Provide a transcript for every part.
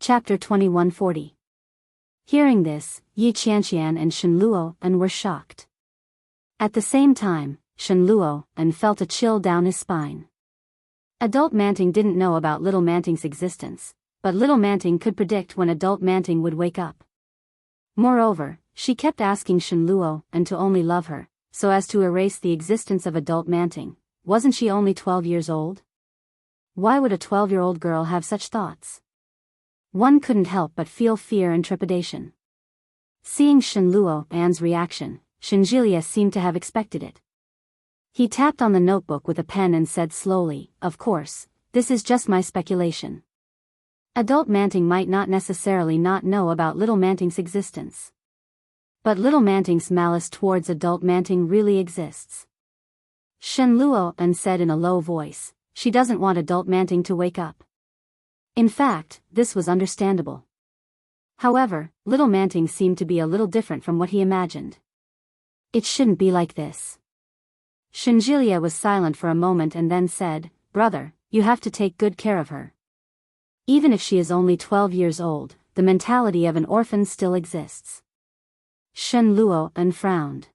Chapter 2140. Hearing this, Yi Qianqian and Shen Luo were shocked. At the same time, Shen Luo felt a chill down his spine. Adult Manting didn't know about Little Manting's existence, but Little Manting could predict when Adult Manting would wake up. Moreover, she kept asking Shen Luo to only love her, so as to erase the existence of Adult Manting. Wasn't she only 12 years old? Why would a 12-year-old girl have such thoughts? One couldn't help but feel fear and trepidation. Seeing Shen Luo's reaction, Shenjilia seemed to have expected it. He tapped on the notebook with a pen and said slowly, "Of course, this is just my speculation. Adult Manting might not necessarily not know about Little Manting's existence. But Little Manting's malice towards Adult Manting really exists." Shen Luo said in a low voice, "She doesn't want Adult Manting to wake up." In fact, this was understandable. However, Little Manting seemed to be a little different from what he imagined. It shouldn't be like this. Shenjilia was silent for a moment and then said, "Brother, you have to take good care of her. Even if she is only 12 years old, the mentality of an orphan still exists." Shen Luo frowned.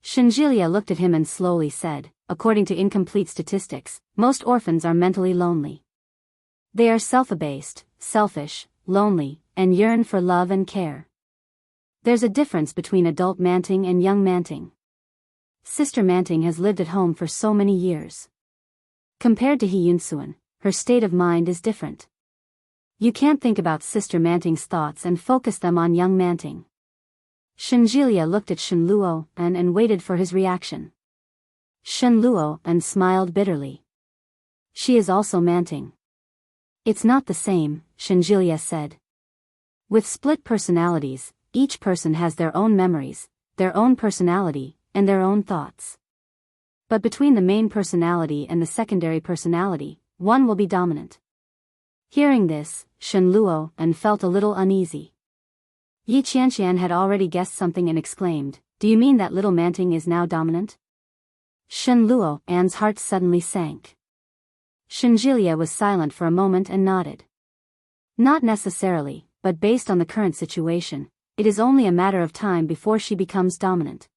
Shenjilia looked at him and slowly said, "According to incomplete statistics, most orphans are mentally lonely. They are self-abased, selfish, lonely, and yearn for love and care. There's a difference between Adult Manting and Young Manting. Sister Manting has lived at home for so many years. Compared to He Yunsuan, her state of mind is different. You can't think about Sister Manting's thoughts and focus them on Young Manting." Shenjilia looked at Shen Luo and waited for his reaction. Shen Luo smiled bitterly. "She is also Manting." "It's not the same," Shenjilia said. "With split personalities, each person has their own memories, their own personality, and their own thoughts. But between the main personality and the secondary personality, one will be dominant." Hearing this, Shen Luo felt a little uneasy. Yi Qianqian had already guessed something and exclaimed, "Do you mean that Little Manting is now dominant?" Shen Luo's heart suddenly sank. Shenjilia was silent for a moment and nodded. "Not necessarily, but based on the current situation, it is only a matter of time before she becomes dominant."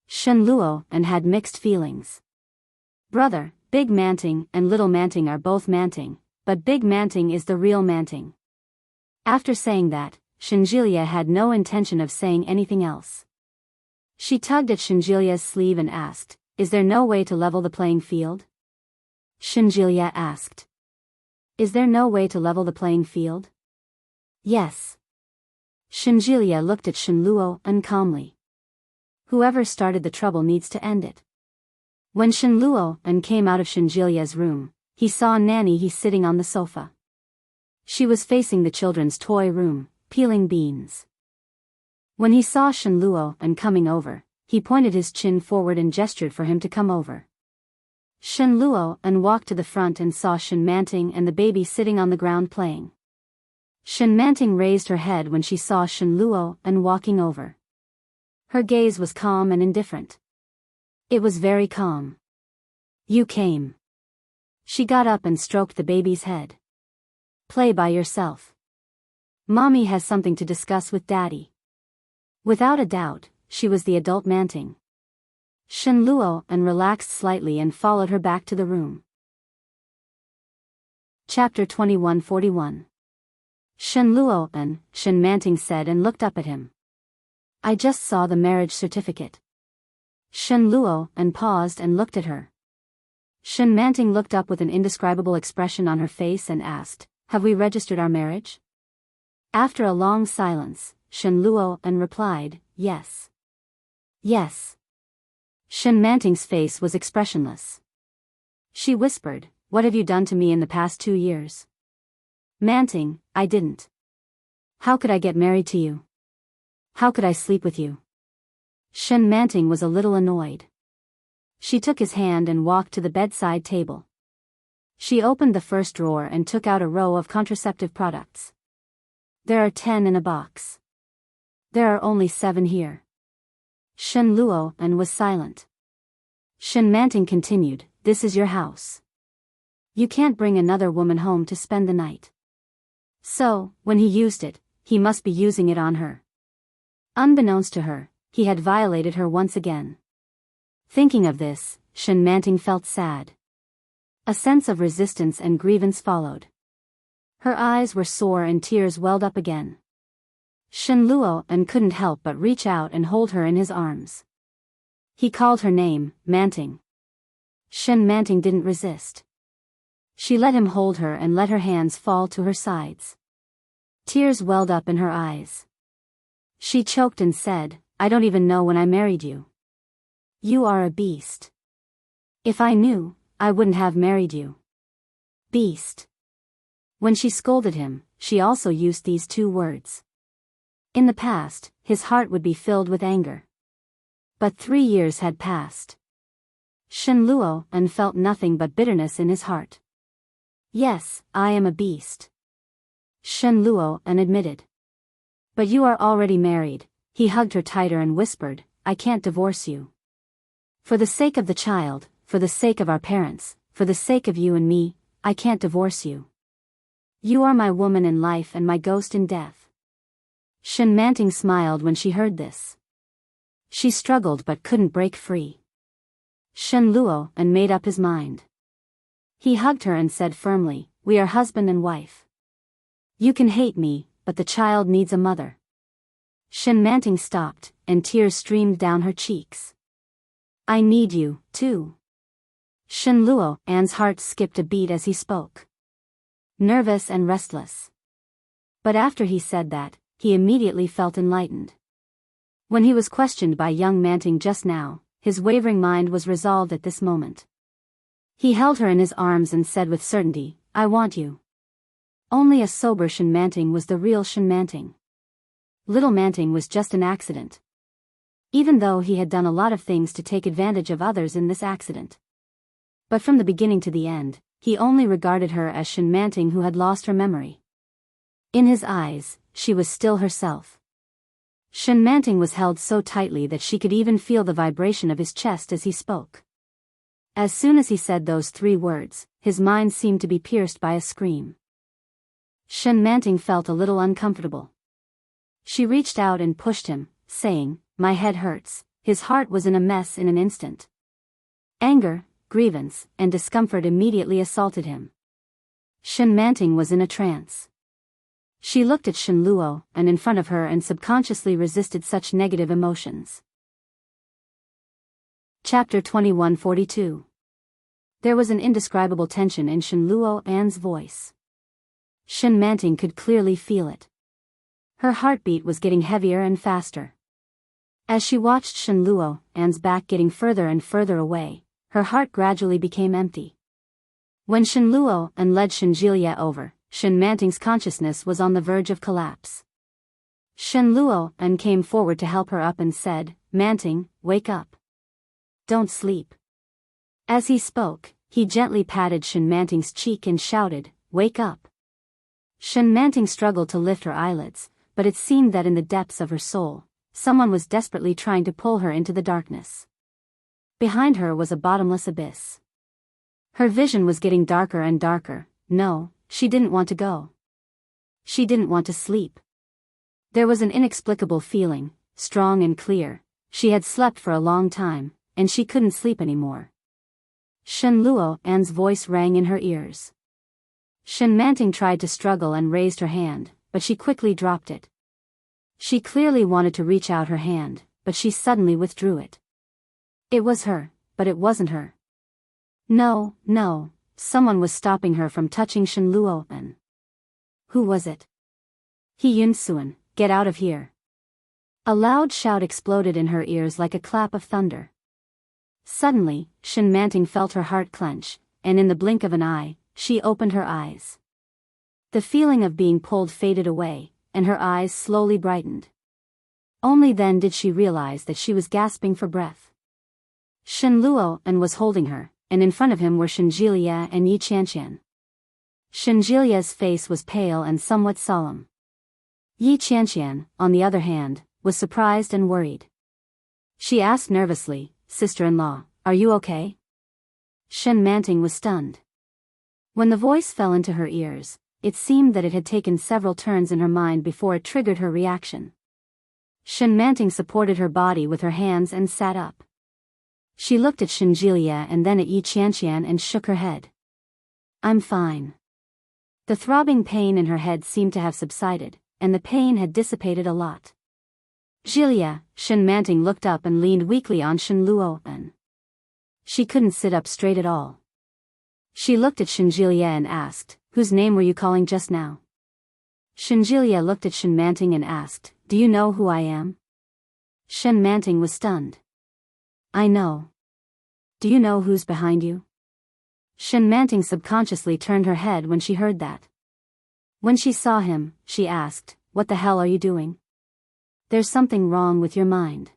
Shen Luo had mixed feelings. "Brother, Big Manting and Little Manting are both Manting, but Big Manting is the real Manting." After saying that, Shenjilia had no intention of saying anything else. She tugged at Shenjilia's sleeve and asked, "Is there no way to level the playing field?" Shenjilia asked. "Is there no way to level the playing field?" "Yes." Shenjilia looked at Shen Luo calmly. "Whoever started the trouble needs to end it." When Shen Luo came out of Shenjilia's room, he saw Nanny He sitting on the sofa. She was facing the children's toy room, peeling beans. When he saw Shen Luo coming over, he pointed his chin forward and gestured for him to come over. Shen Luo walked to the front and saw Shen Manting and the baby sitting on the ground playing. Shen Manting raised her head when she saw Shen Luo walking over. Her gaze was calm and indifferent. It was very calm. "You came." She got up and stroked the baby's head. "Play by yourself. Mommy has something to discuss with Daddy." Without a doubt, she was the Adult Manting. Shen Luo relaxed slightly and followed her back to the room. Chapter 2141. Shen Luo Shen Manting said and looked up at him. "I just saw the marriage certificate." Shen Luo paused and looked at her. Shen Manting looked up with an indescribable expression on her face and asked, "Have we registered our marriage?" After a long silence, Shen Luo replied, "Yes." "Yes." Shen Manting's face was expressionless. She whispered, "What have you done to me in the past 2 years?" "Manting, I didn't. How could I get married to you? How could I sleep with you?" Shen Manting was a little annoyed. She took his hand and walked to the bedside table. She opened the first drawer and took out a row of contraceptive products. "There are 10 in a box. There are only 7 here." Shen Luo was silent. Shen Manting continued, "This is your house. You can't bring another woman home to spend the night. So, when he used it, he must be using it on her. Unbeknownst to her, he had violated her once again. Thinking of this, Enchanting felt sad. A sense of resistance and grievance followed. Her eyes were sore and tears welled up again. Enchanting couldn't help but reach out and hold her in his arms. He called her name, Manting. Enchanting didn't resist. She let him hold her and let her hands fall to her sides. Tears welled up in her eyes. She choked and said, "I don't even know when I married you. You are a beast. If I knew, I wouldn't have married you." Beast. When she scolded him, she also used these two words. In the past, his heart would be filled with anger. But 3 years had passed. Enchanting felt nothing but bitterness in his heart. "Yes, I am a beast," Enchanting admitted. "But you are already married." He hugged her tighter and whispered, "I can't divorce you. For the sake of the child, for the sake of our parents, for the sake of you and me, I can't divorce you. You are my woman in life and my ghost in death." Enchanting smiled when she heard this. She struggled but couldn't break free. Enchanting made up his mind. He hugged her and said firmly, "We are husband and wife. You can hate me, but the child needs a mother." Enchanting stopped, and tears streamed down her cheeks. "I need you, too." Enchanting's heart skipped a beat as he spoke. Nervous and restless. But after he said that, he immediately felt enlightened. When he was questioned by young Manting just now, his wavering mind was resolved at this moment. He held her in his arms and said with certainty, "I want you." Only a sober Enchanting was the real Enchanting. Little Manting was just an accident. Even though he had done a lot of things to take advantage of others in this accident. But from the beginning to the end, he only regarded her as Enchanting who had lost her memory. In his eyes, she was still herself. Enchanting was held so tightly that she could even feel the vibration of his chest as he spoke. As soon as he said those 3 words, his mind seemed to be pierced by a scream. Enchanting felt a little uncomfortable. She reached out and pushed him, saying, "My head hurts." His heart was in a mess in an instant. Anger, grievance, and discomfort immediately assaulted him. Enchanting was in a trance. She looked at Enchanting and in front of her and subconsciously resisted such negative emotions. Chapter 2142. There was an indescribable tension in Enchanting's voice. Enchanting could clearly feel it. Her heartbeat was getting heavier and faster. As she watched Enchanting's back getting further and further away, her heart gradually became empty. When Enchanting led Enchanting over, Enchanting's consciousness was on the verge of collapse. Enchanting came forward to help her up and said, "Manting, wake up. Don't sleep." As he spoke, he gently patted Enchanting's cheek and shouted, "Wake up." Enchanting struggled to lift her eyelids, but it seemed that in the depths of her soul, someone was desperately trying to pull her into the darkness. Behind her was a bottomless abyss. Her vision was getting darker and darker. No, she didn't want to go. She didn't want to sleep. There was an inexplicable feeling, strong and clear. She had slept for a long time, and she couldn't sleep anymore. Enchanting's voice rang in her ears. Enchanting tried to struggle and raised her hand, but she quickly dropped it. She clearly wanted to reach out her hand, but she suddenly withdrew it. It was her, but it wasn't her. No, no, someone was stopping her from touching Enchanting. Who was it? Hyunsuan, get out of here. A loud shout exploded in her ears like a clap of thunder. Suddenly, Enchanting felt her heart clench, and in the blink of an eye, she opened her eyes. The feeling of being pulled faded away, and her eyes slowly brightened. Only then did she realize that she was gasping for breath. Enchanting was holding her, and in front of him were Enchanting and Enchanting. Enchanting's face was pale and somewhat solemn. Enchanting, on the other hand, was surprised and worried. She asked nervously, "Sister-in-law, are you okay?" Enchanting was stunned. When the voice fell into her ears, it seemed that it had taken several turns in her mind before it triggered her reaction. Enchanting supported her body with her hands and sat up. She looked at Shinjilia and then at Enchanting and shook her head. I'm fine. The throbbing pain in her head seemed to have subsided, and the pain had dissipated a lot. Jilia, Enchanting looked up and leaned weakly on Shenluo, and she couldn't sit up straight at all. She looked at Shinjilia and asked, whose name were you calling just now? Shinjilia looked at Enchanting and asked, do you know who I am? Enchanting was stunned. I know. Do you know who's behind you? Enchanting subconsciously turned her head when she heard that. When she saw him, she asked, what the hell are you doing? There's something wrong with your mind.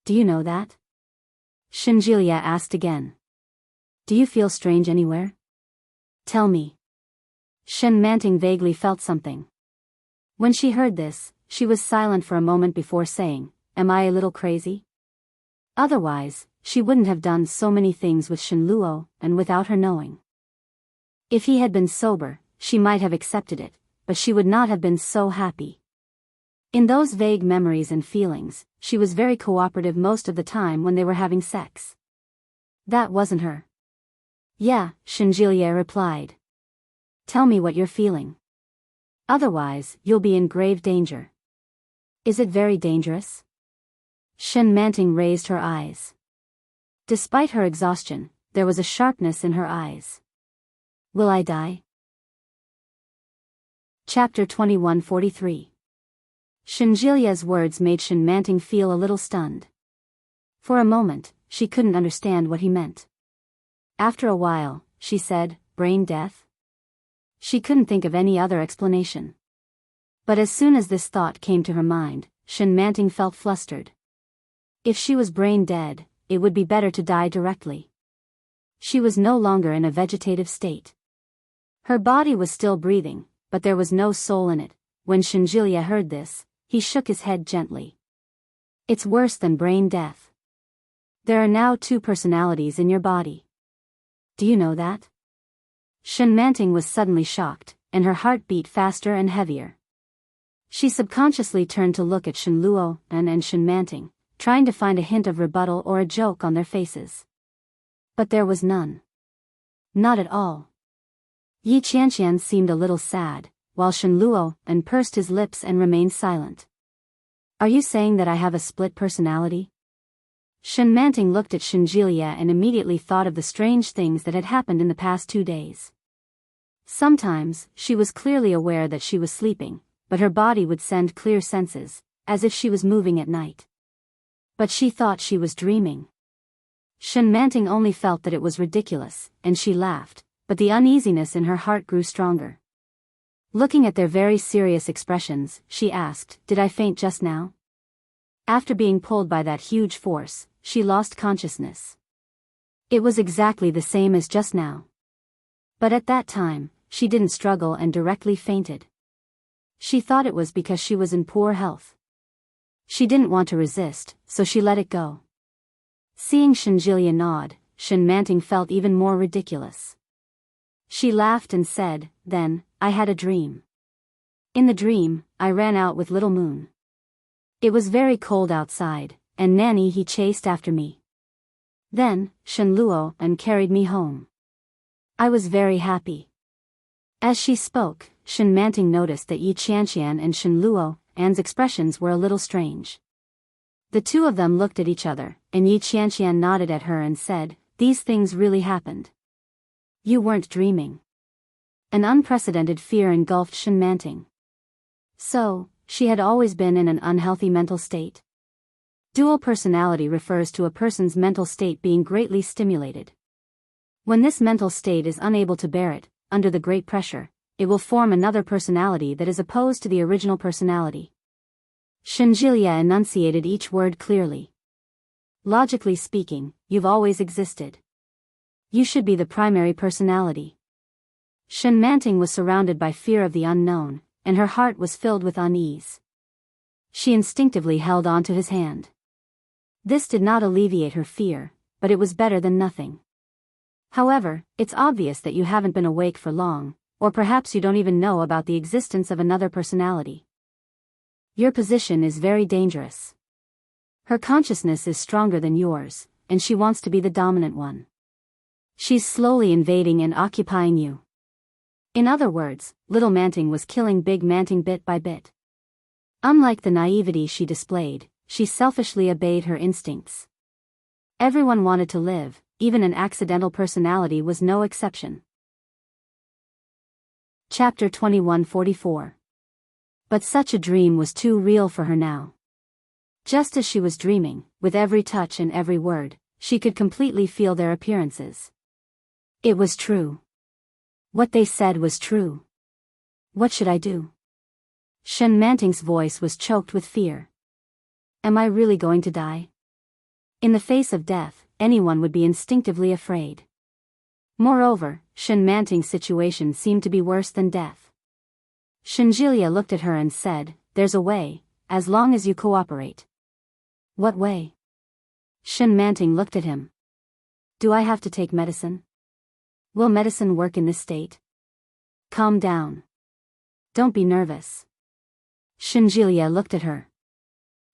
Do you know that? Shinjilia asked again. Do you feel strange anywhere? Tell me. Enchanting vaguely felt something. When she heard this, she was silent for a moment before saying, am I a little crazy? Otherwise, she wouldn't have done so many things with Shenluo, and without her knowing. If he had been sober, she might have accepted it, but she would not have been so happy. In those vague memories and feelings, she was very cooperative most of the time when they were having sex. That wasn't her. Yeah, Shinjilia replied. Tell me what you're feeling. Otherwise, you'll be in grave danger. Is it very dangerous? Enchanting raised her eyes. Despite her exhaustion, there was a sharpness in her eyes. Will I die? Chapter 2143. Shinjilia's words made Enchanting feel a little stunned. For a moment, she couldn't understand what he meant. After a while, she said, brain death? She couldn't think of any other explanation. But as soon as this thought came to her mind, Enchanting felt flustered. If she was brain dead, it would be better to die directly. She was no longer in a vegetative state. Her body was still breathing, but there was no soul in it. When Shinjilia heard this, he shook his head gently. It's worse than brain death. There are now 2 personalities in your body. Do you know that? Enchanting was suddenly shocked, and her heart beat faster and heavier. She subconsciously turned to look at Shenluo and Enchanting, trying to find a hint of rebuttal or a joke on their faces. But there was none. Not at all. Yi Qianqian seemed a little sad, while Shenluo pursed his lips and remained silent. Are you saying that I have a split personality? Enchanting looked at Shinjilia and immediately thought of the strange things that had happened in the past 2 days. Sometimes, she was clearly aware that she was sleeping, but her body would send clear senses, as if she was moving at night. But she thought she was dreaming. Enchanting only felt that it was ridiculous, and she laughed, but the uneasiness in her heart grew stronger. Looking at their very serious expressions, she asked, did I faint just now? After being pulled by that huge force, she lost consciousness. It was exactly the same as just now. But at that time, she didn't struggle and directly fainted. She thought it was because she was in poor health. She didn't want to resist, so she let it go. Seeing Shinjilia nod, Enchanting felt even more ridiculous. She laughed and said, then, I had a dream. In the dream, I ran out with little Moon. It was very cold outside, and Nanny he chased after me. Then, Shenluo carried me home. I was very happy. As she spoke, Enchanting noticed that Yi Qianqian and Shenluo's expressions were a little strange. The 2 of them looked at each other, and Yi Qianqian nodded at her and said, these things really happened. You weren't dreaming. An unprecedented fear engulfed Enchanting. So, she had always been in an unhealthy mental state. Dual personality refers to a person's mental state being greatly stimulated. When this mental state is unable to bear it, under the great pressure, it will form another personality that is opposed to the original personality. Shinjilia enunciated each word clearly. Logically speaking, you've always existed. You should be the primary personality. Enchanting was surrounded by fear of the unknown, and her heart was filled with unease. She instinctively held on to his hand. This did not alleviate her fear, but it was better than nothing. However, it's obvious that you haven't been awake for long, Or perhaps you don't even know about the existence of another personality. Your position is very dangerous. Her consciousness is stronger than yours, and she wants to be the dominant one. She's slowly invading and occupying you. In other words, Little Manting was killing Big Manting bit by bit. Unlike the naivety she displayed, she selfishly obeyed her instincts. Everyone wanted to live, even an accidental personality was no exception. Chapter 2144. But such a dream was too real for her now. Just as she was dreaming, with every touch and every word, she could completely feel their appearances. It was true. What they said was true. What should I do? Shen Manting's voice was choked with fear. Am I really going to die? In the face of death, anyone would be instinctively afraid. Moreover, Shen Manting's situation seemed to be worse than death. Shenjilia looked at her and said, "There's a way, as long as you cooperate." What way? Shen Manting looked at him. Do I have to take medicine? Will medicine work in this state? Calm down. Don't be nervous. Shenjilia looked at her.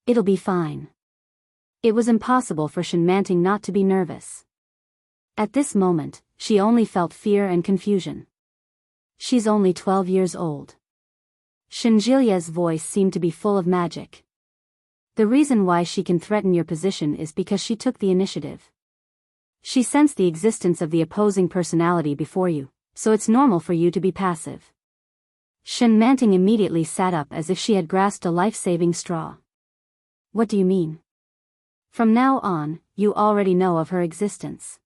It'll be fine. It was impossible for Shen Manting not to be nervous. At this moment, she only felt fear and confusion. She's only 12 years old. Shenjilia's voice seemed to be full of magic. The reason why she can threaten your position is because she took the initiative. She sensed the existence of the opposing personality before you, so it's normal for you to be passive. Shen Manting immediately sat up as if she had grasped a life-saving straw. What do you mean? From now on, you already know of her existence.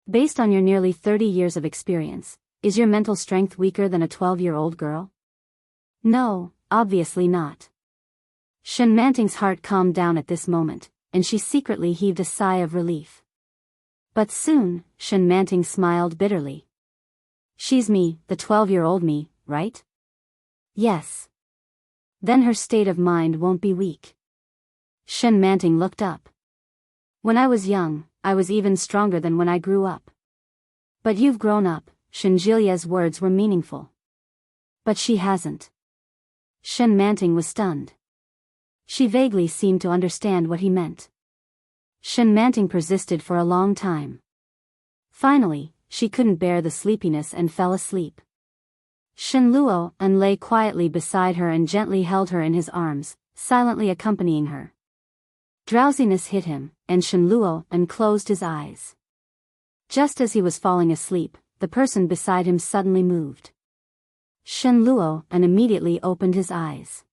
Based on your nearly 30 years of experience, is your mental strength weaker than a 12-year-old girl? No, obviously not. Shen Manting's heart calmed down at this moment, and she secretly heaved a sigh of relief. But soon, Shen Manting smiled bitterly. She's me, the 12-year-old me, right? Yes. Then her state of mind won't be weak. Shen Manting looked up. When I was young, I was even stronger than when I grew up. But you've grown up, Shenjilia's words were meaningful. But she hasn't. Shen Manting was stunned. She vaguely seemed to understand what he meant. Shen Manting persisted for a long time. Finally, she couldn't bear the sleepiness and fell asleep. Shen Luo lay quietly beside her and gently held her in his arms, silently accompanying her. Drowsiness hit him, and Shen Luo closed his eyes. Just as he was falling asleep, the person beside him suddenly moved. Shen Luo immediately opened his eyes.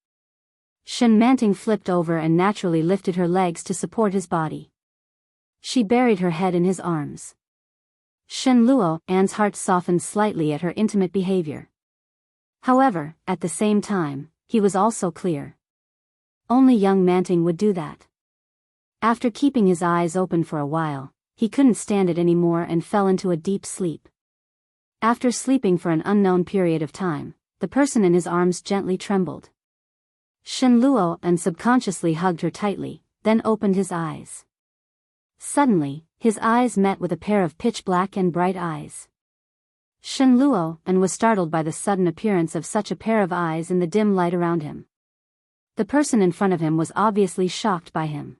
Shen Manting flipped over and naturally lifted her legs to support his body. She buried her head in his arms. Shen Luo's heart softened slightly at her intimate behavior. However, at the same time, he was also clear. Only young Manting would do that. After keeping his eyes open for a while, he couldn't stand it anymore and fell into a deep sleep. After sleeping for an unknown period of time, the person in his arms gently trembled. Shen Luo subconsciously hugged her tightly, then opened his eyes. Suddenly, his eyes met with a pair of pitch-black and bright eyes. Shen Luo was startled by the sudden appearance of such a pair of eyes in the dim light around him. The person in front of him was obviously shocked by him.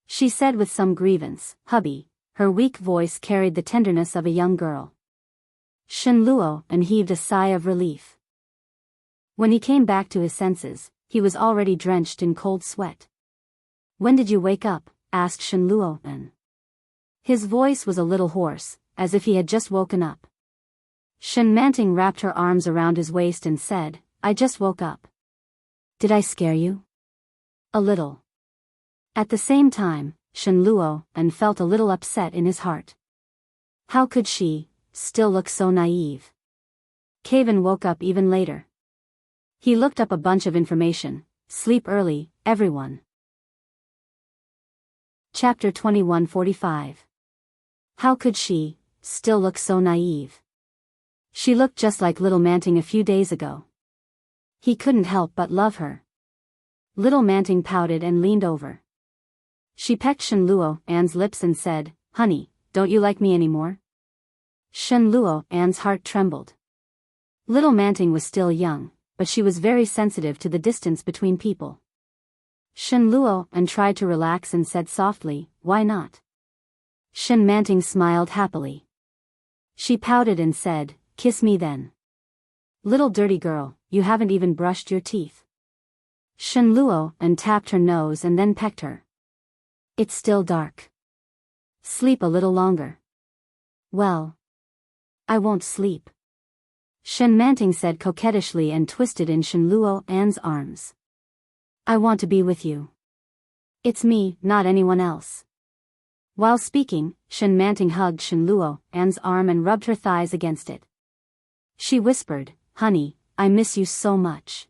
She said with some grievance, "Hubby," her weak voice carried the tenderness of a young girl. Shen Luo heaved a sigh of relief. When he came back to his senses, he was already drenched in cold sweat. "When did you wake up?" asked Shen Luo. His voice was a little hoarse, as if he had just woken up. Shen Manting wrapped her arms around his waist and said, "I just woke up." "Did I scare you?" "A little." At the same time, Shen Luo felt a little upset in his heart. How could she still look so naive? Caven woke up even later. He looked up a bunch of information. Sleep early, everyone. Chapter 2145. How could she still look so naive? She looked just like Little Manting a few days ago. He couldn't help but love her. Little Manting pouted and leaned over. She pecked Shen Luo's lips and said, "Honey, don't you like me anymore?" Shen Luo's heart trembled. Little Manting was still young, but she was very sensitive to the distance between people. Shen Luo and tried to relax and said softly, "Why not?" Shen Manting smiled happily. She pouted and said, "Kiss me then." "Little dirty girl, you haven't even brushed your teeth." Shen Luo and tapped her nose and then pecked her. "It's still dark. Sleep a little longer." "Well, I won't sleep," Shen Manting said coquettishly and twisted in Shen Luo An's arms. "I want to be with you. It's me, not anyone else." While speaking, Shen Manting hugged Shen Luo An's arm and rubbed her thighs against it. She whispered, "Honey, I miss you so much."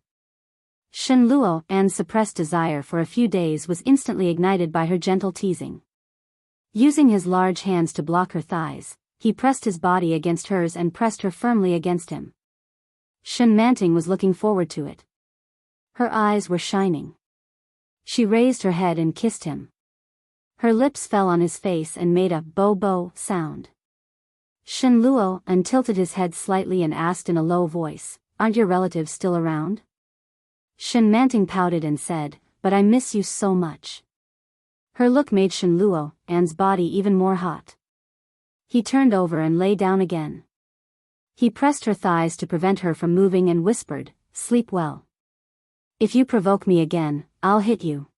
Shen Luo An's suppressed desire for a few days was instantly ignited by her gentle teasing. Using his large hands to block her thighs, he pressed his body against hers and pressed her firmly against him. Shen Manting was looking forward to it. Her eyes were shining. She raised her head and kissed him. Her lips fell on his face and made a bo-bo sound. Shen Luo An tilted his head slightly and asked in a low voice, "Aren't your relatives still around?" Shen Manting pouted and said, "But I miss you so much." Her look made Shen Luo An's body even more hot. He turned over and lay down again. He pressed her thighs to prevent her from moving and whispered, "Sleep well. If you provoke me again, I'll hit you.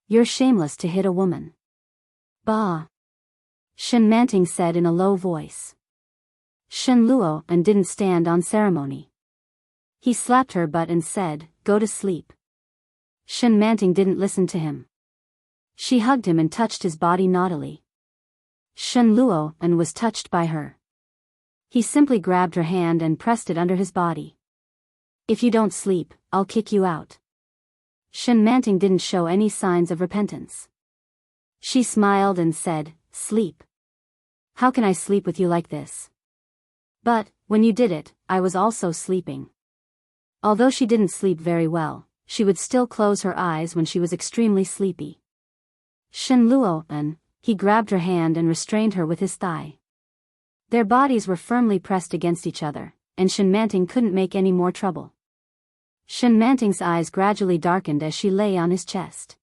You're shameless to hit a woman." "Bah," Shen Manting said in a low voice. Shen Luo An didn't stand on ceremony. He slapped her butt and said, "Go to sleep." Shen Manting didn't listen to him. She hugged him and touched his body naughtily. Shen Luo An was touched by her. He simply grabbed her hand and pressed it under his body. "If you don't sleep, I'll kick you out." Shen Manting didn't show any signs of repentance. She smiled and said, "Sleep. How can I sleep with you like this?" But, when you did it, I was also sleeping. Although she didn't sleep very well, she would still close her eyes when she was extremely sleepy. Shen Luo An, he grabbed her hand and restrained her with his thigh. Their bodies were firmly pressed against each other, and Shen Manting couldn't make any more trouble. Shen Manting's eyes gradually darkened as she lay on his chest.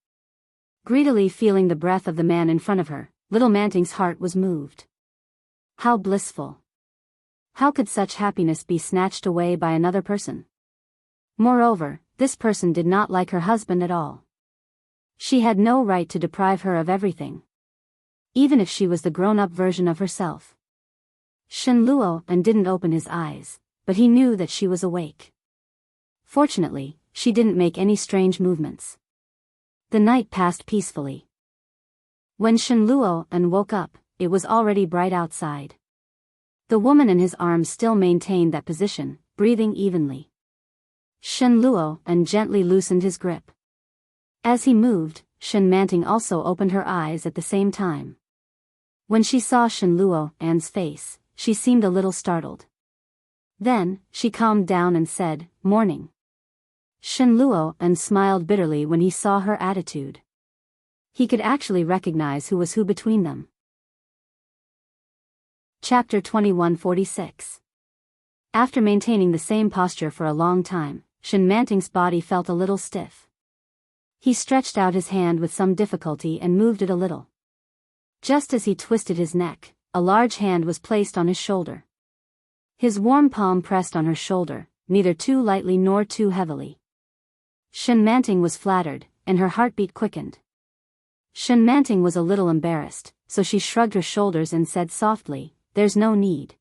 Greedily feeling the breath of the man in front of her, little Manting's heart was moved. How blissful! How could such happiness be snatched away by another person? Moreover, this person did not like her husband at all. She had no right to deprive her of everything. Even if she was the grown-up version of herself. Shen Luo An didn't open his eyes, but he knew that she was awake. Fortunately, she didn't make any strange movements. The night passed peacefully. When Shen Luo An woke up, it was already bright outside. The woman in his arms still maintained that position, breathing evenly. Shen Luo An gently loosened his grip. As he moved, Shen Manting also opened her eyes at the same time. When she saw Shen Luo An's face, she seemed a little startled. Then, she calmed down and said, "Morning." Shen Luo An smiled bitterly when he saw her attitude. He could actually recognize who was who between them. Chapter 2146. After maintaining the same posture for a long time, Shen Manting's body felt a little stiff. He stretched out his hand with some difficulty and moved it a little. Just as he twisted his neck, a large hand was placed on his shoulder. His warm palm pressed on her shoulder, neither too lightly nor too heavily. Shen Manting was flattered, and her heartbeat quickened. Shen Manting was a little embarrassed, so she shrugged her shoulders and said softly, "There's no need."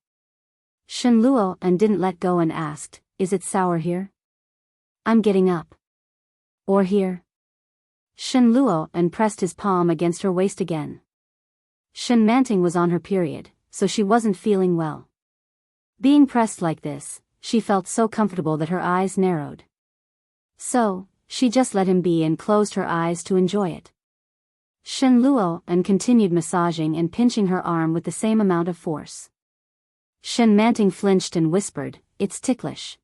Shen Luo An didn't let go and asked, "Is it sour here?" "I'm getting up." "Or here?" Shen Luo An pressed his palm against her waist again. Shen Manting was on her period, so she wasn't feeling well. Being pressed like this, she felt so comfortable that her eyes narrowed. So, she just let him be and closed her eyes to enjoy it. Shen Luo An continued massaging and pinching her arm with the same amount of force. Shen Manting flinched and whispered, "It's ticklish."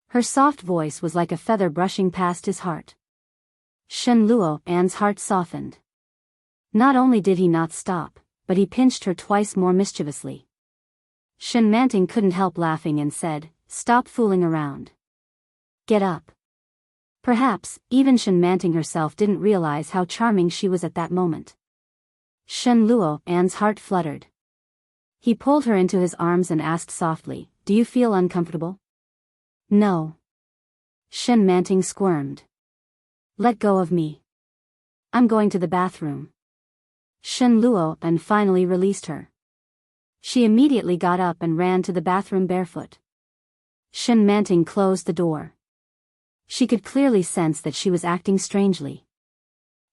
Her soft voice was like a feather brushing past his heart. Shen Luo An's heart softened. Not only did he not stop, but he pinched her twice more mischievously. Shen Manting couldn't help laughing and said, stop fooling around. Get up. Perhaps, even Shen Manting herself didn't realize how charming she was at that moment. Shen Luo, Anne's heart fluttered. He pulled her into his arms and asked softly, "Do you feel uncomfortable?" "No." Shen Manting squirmed. "Let go of me. I'm going to the bathroom." Shen Luo and finally released her. She immediately got up and ran to the bathroom barefoot. Shen Manting closed the door. She could clearly sense that she was acting strangely.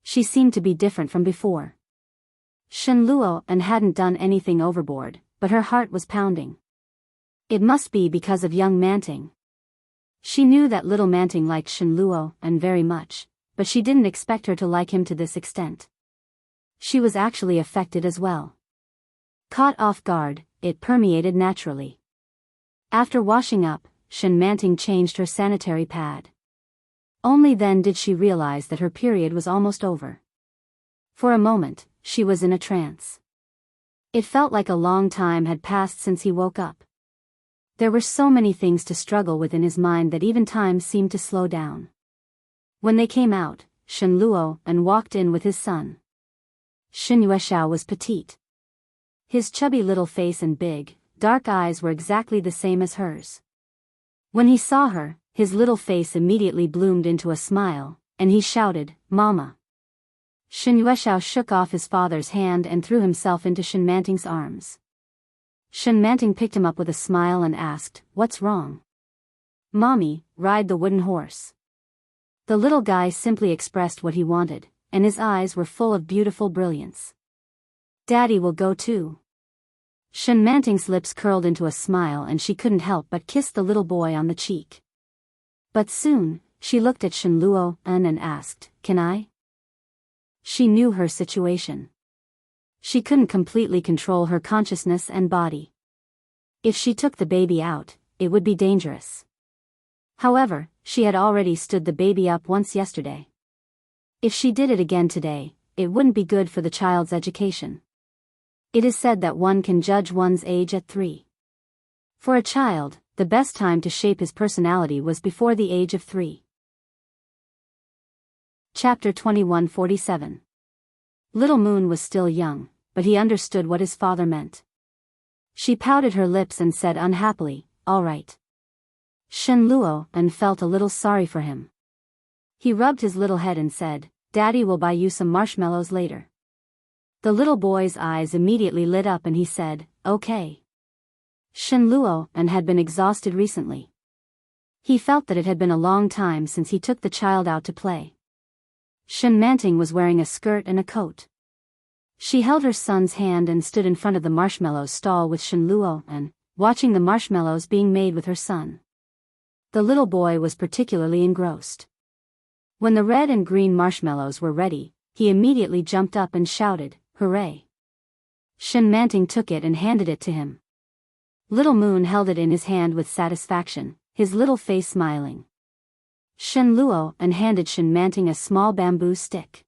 She seemed to be different from before. Shen Luo and hadn't done anything overboard, but her heart was pounding. It must be because of young Manting. She knew that little Manting liked Shen Luo and very much, but she didn't expect her to like him to this extent. She was actually affected as well. Caught off guard, it permeated naturally. After washing up, Shen Manting changed her sanitary pad. Only then did she realize that her period was almost over. For a moment, she was in a trance. It felt like a long time had passed since he woke up. There were so many things to struggle with in his mind that even time seemed to slow down. When they came out, Shen Luo and walked in with his son. Shen Yueshao was petite. His chubby little face and big, dark eyes were exactly the same as hers. When he saw her, his little face immediately bloomed into a smile, and he shouted, "Mama." Shen Yueshao shook off his father's hand and threw himself into Shen Manting's arms. Shen Manting picked him up with a smile and asked, "What's wrong?" "Mommy, ride the wooden horse." The little guy simply expressed what he wanted, and his eyes were full of beautiful brilliance. "Daddy will go too." Shen Manting's lips curled into a smile and she couldn't help but kiss the little boy on the cheek. But soon, she looked at Shen Luo and asked, "Can I?" She knew her situation. She couldn't completely control her consciousness and body. If she took the baby out, it would be dangerous. However, she had already stood the baby up once yesterday. If she did it again today, it wouldn't be good for the child's education. It is said that one can judge one's age at 3. For a child, the best time to shape his personality was before the age of 3. Chapter 2147. Little Moon was still young, but he understood what his father meant. She pouted her lips and said unhappily, "All right." Shen Luo and felt a little sorry for him. He rubbed his little head and said, "Daddy will buy you some marshmallows later." The little boy's eyes immediately lit up and he said, "Okay." Shen Luo and had been exhausted recently. He felt that it had been a long time since he took the child out to play. Shen Manting was wearing a skirt and a coat. She held her son's hand and stood in front of the marshmallow stall with Shen Luo and, watching the marshmallows being made with her son. The little boy was particularly engrossed. When the red and green marshmallows were ready, he immediately jumped up and shouted, "Hooray!" Shen Manting took it and handed it to him. Little Moon held it in his hand with satisfaction, his little face smiling. Shen Luo and handed Shen Manting a small bamboo stick.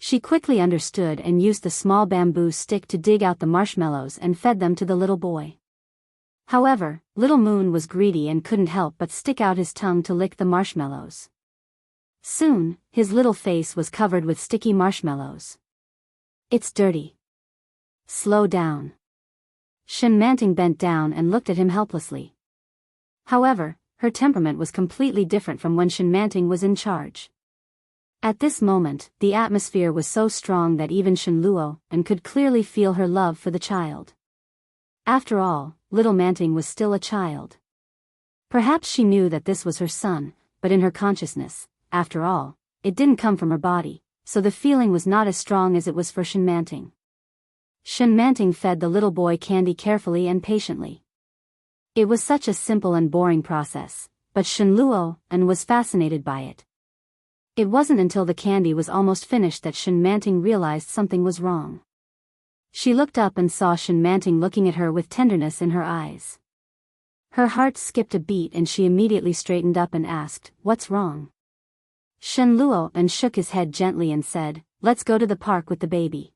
She quickly understood and used the small bamboo stick to dig out the marshmallows and fed them to the little boy. However, Little Moon was greedy and couldn't help but stick out his tongue to lick the marshmallows. Soon, his little face was covered with sticky marshmallows. "It's dirty. Slow down." Shen Manting bent down and looked at him helplessly. However, her temperament was completely different from when Shen Manting was in charge. At this moment, the atmosphere was so strong that even Shen Luo and could clearly feel her love for the child. After all, little Manting was still a child. Perhaps she knew that this was her son, but in her consciousness, after all, it didn't come from her body, so the feeling was not as strong as it was for Shen Manting. Shen Manting fed the little boy candy carefully and patiently. It was such a simple and boring process, but Shen Luo and was fascinated by it. It wasn't until the candy was almost finished that Shen Manting realized something was wrong. She looked up and saw Shen Manting looking at her with tenderness in her eyes. Her heart skipped a beat and she immediately straightened up and asked, "What's wrong?" Shen Luo and shook his head gently and said, "Let's go to the park with the baby."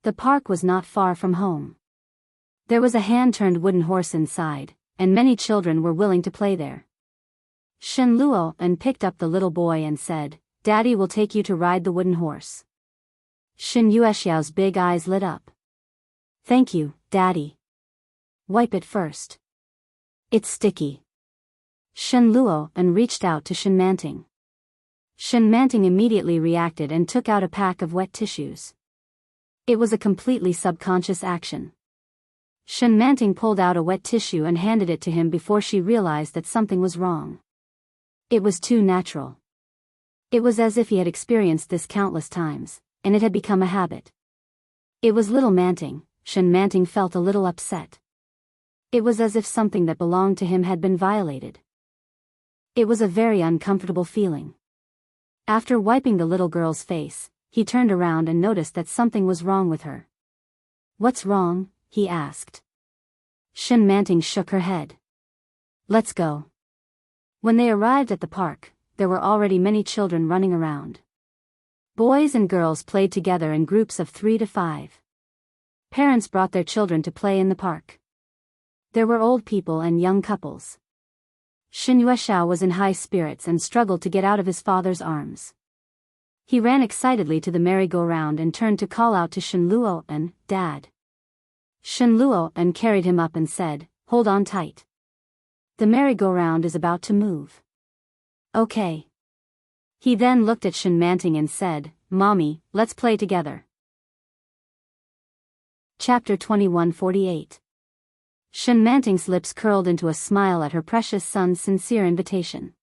The park was not far from home. There was a hand-turned wooden horse inside, and many children were willing to play there. Shen Luo and picked up the little boy and said, "Daddy will take you to ride the wooden horse." Shen Yuexiao's big eyes lit up. "Thank you, Daddy. Wipe it first. It's sticky." Shen Luo and reached out to Shen Manting. Shen Manting immediately reacted and took out a pack of wet tissues. It was a completely subconscious action. Shen Manting pulled out a wet tissue and handed it to him before she realized that something was wrong. It was too natural. It was as if he had experienced this countless times, and it had become a habit. It was little Manting. Shen Manting felt a little upset. It was as if something that belonged to him had been violated. It was a very uncomfortable feeling. After wiping the little girl's face, he turned around and noticed that something was wrong with her. "What's wrong?" he asked. Shen Manting shook her head. "Let's go." When they arrived at the park, there were already many children running around. Boys and girls played together in groups of 3 to 5. Parents brought their children to play in the park. There were old people and young couples. Shen Yuexiao was in high spirits and struggled to get out of his father's arms. He ran excitedly to the merry-go-round and turned to call out to Shen Luo and, "Dad." Shen Luo and carried him up and said, "Hold on tight. The merry-go-round is about to move." "Okay." He then looked at Shen Manting and said, "Mommy, let's play together." Chapter 2148. Shen Manting's lips curled into a smile at her precious son's sincere invitation.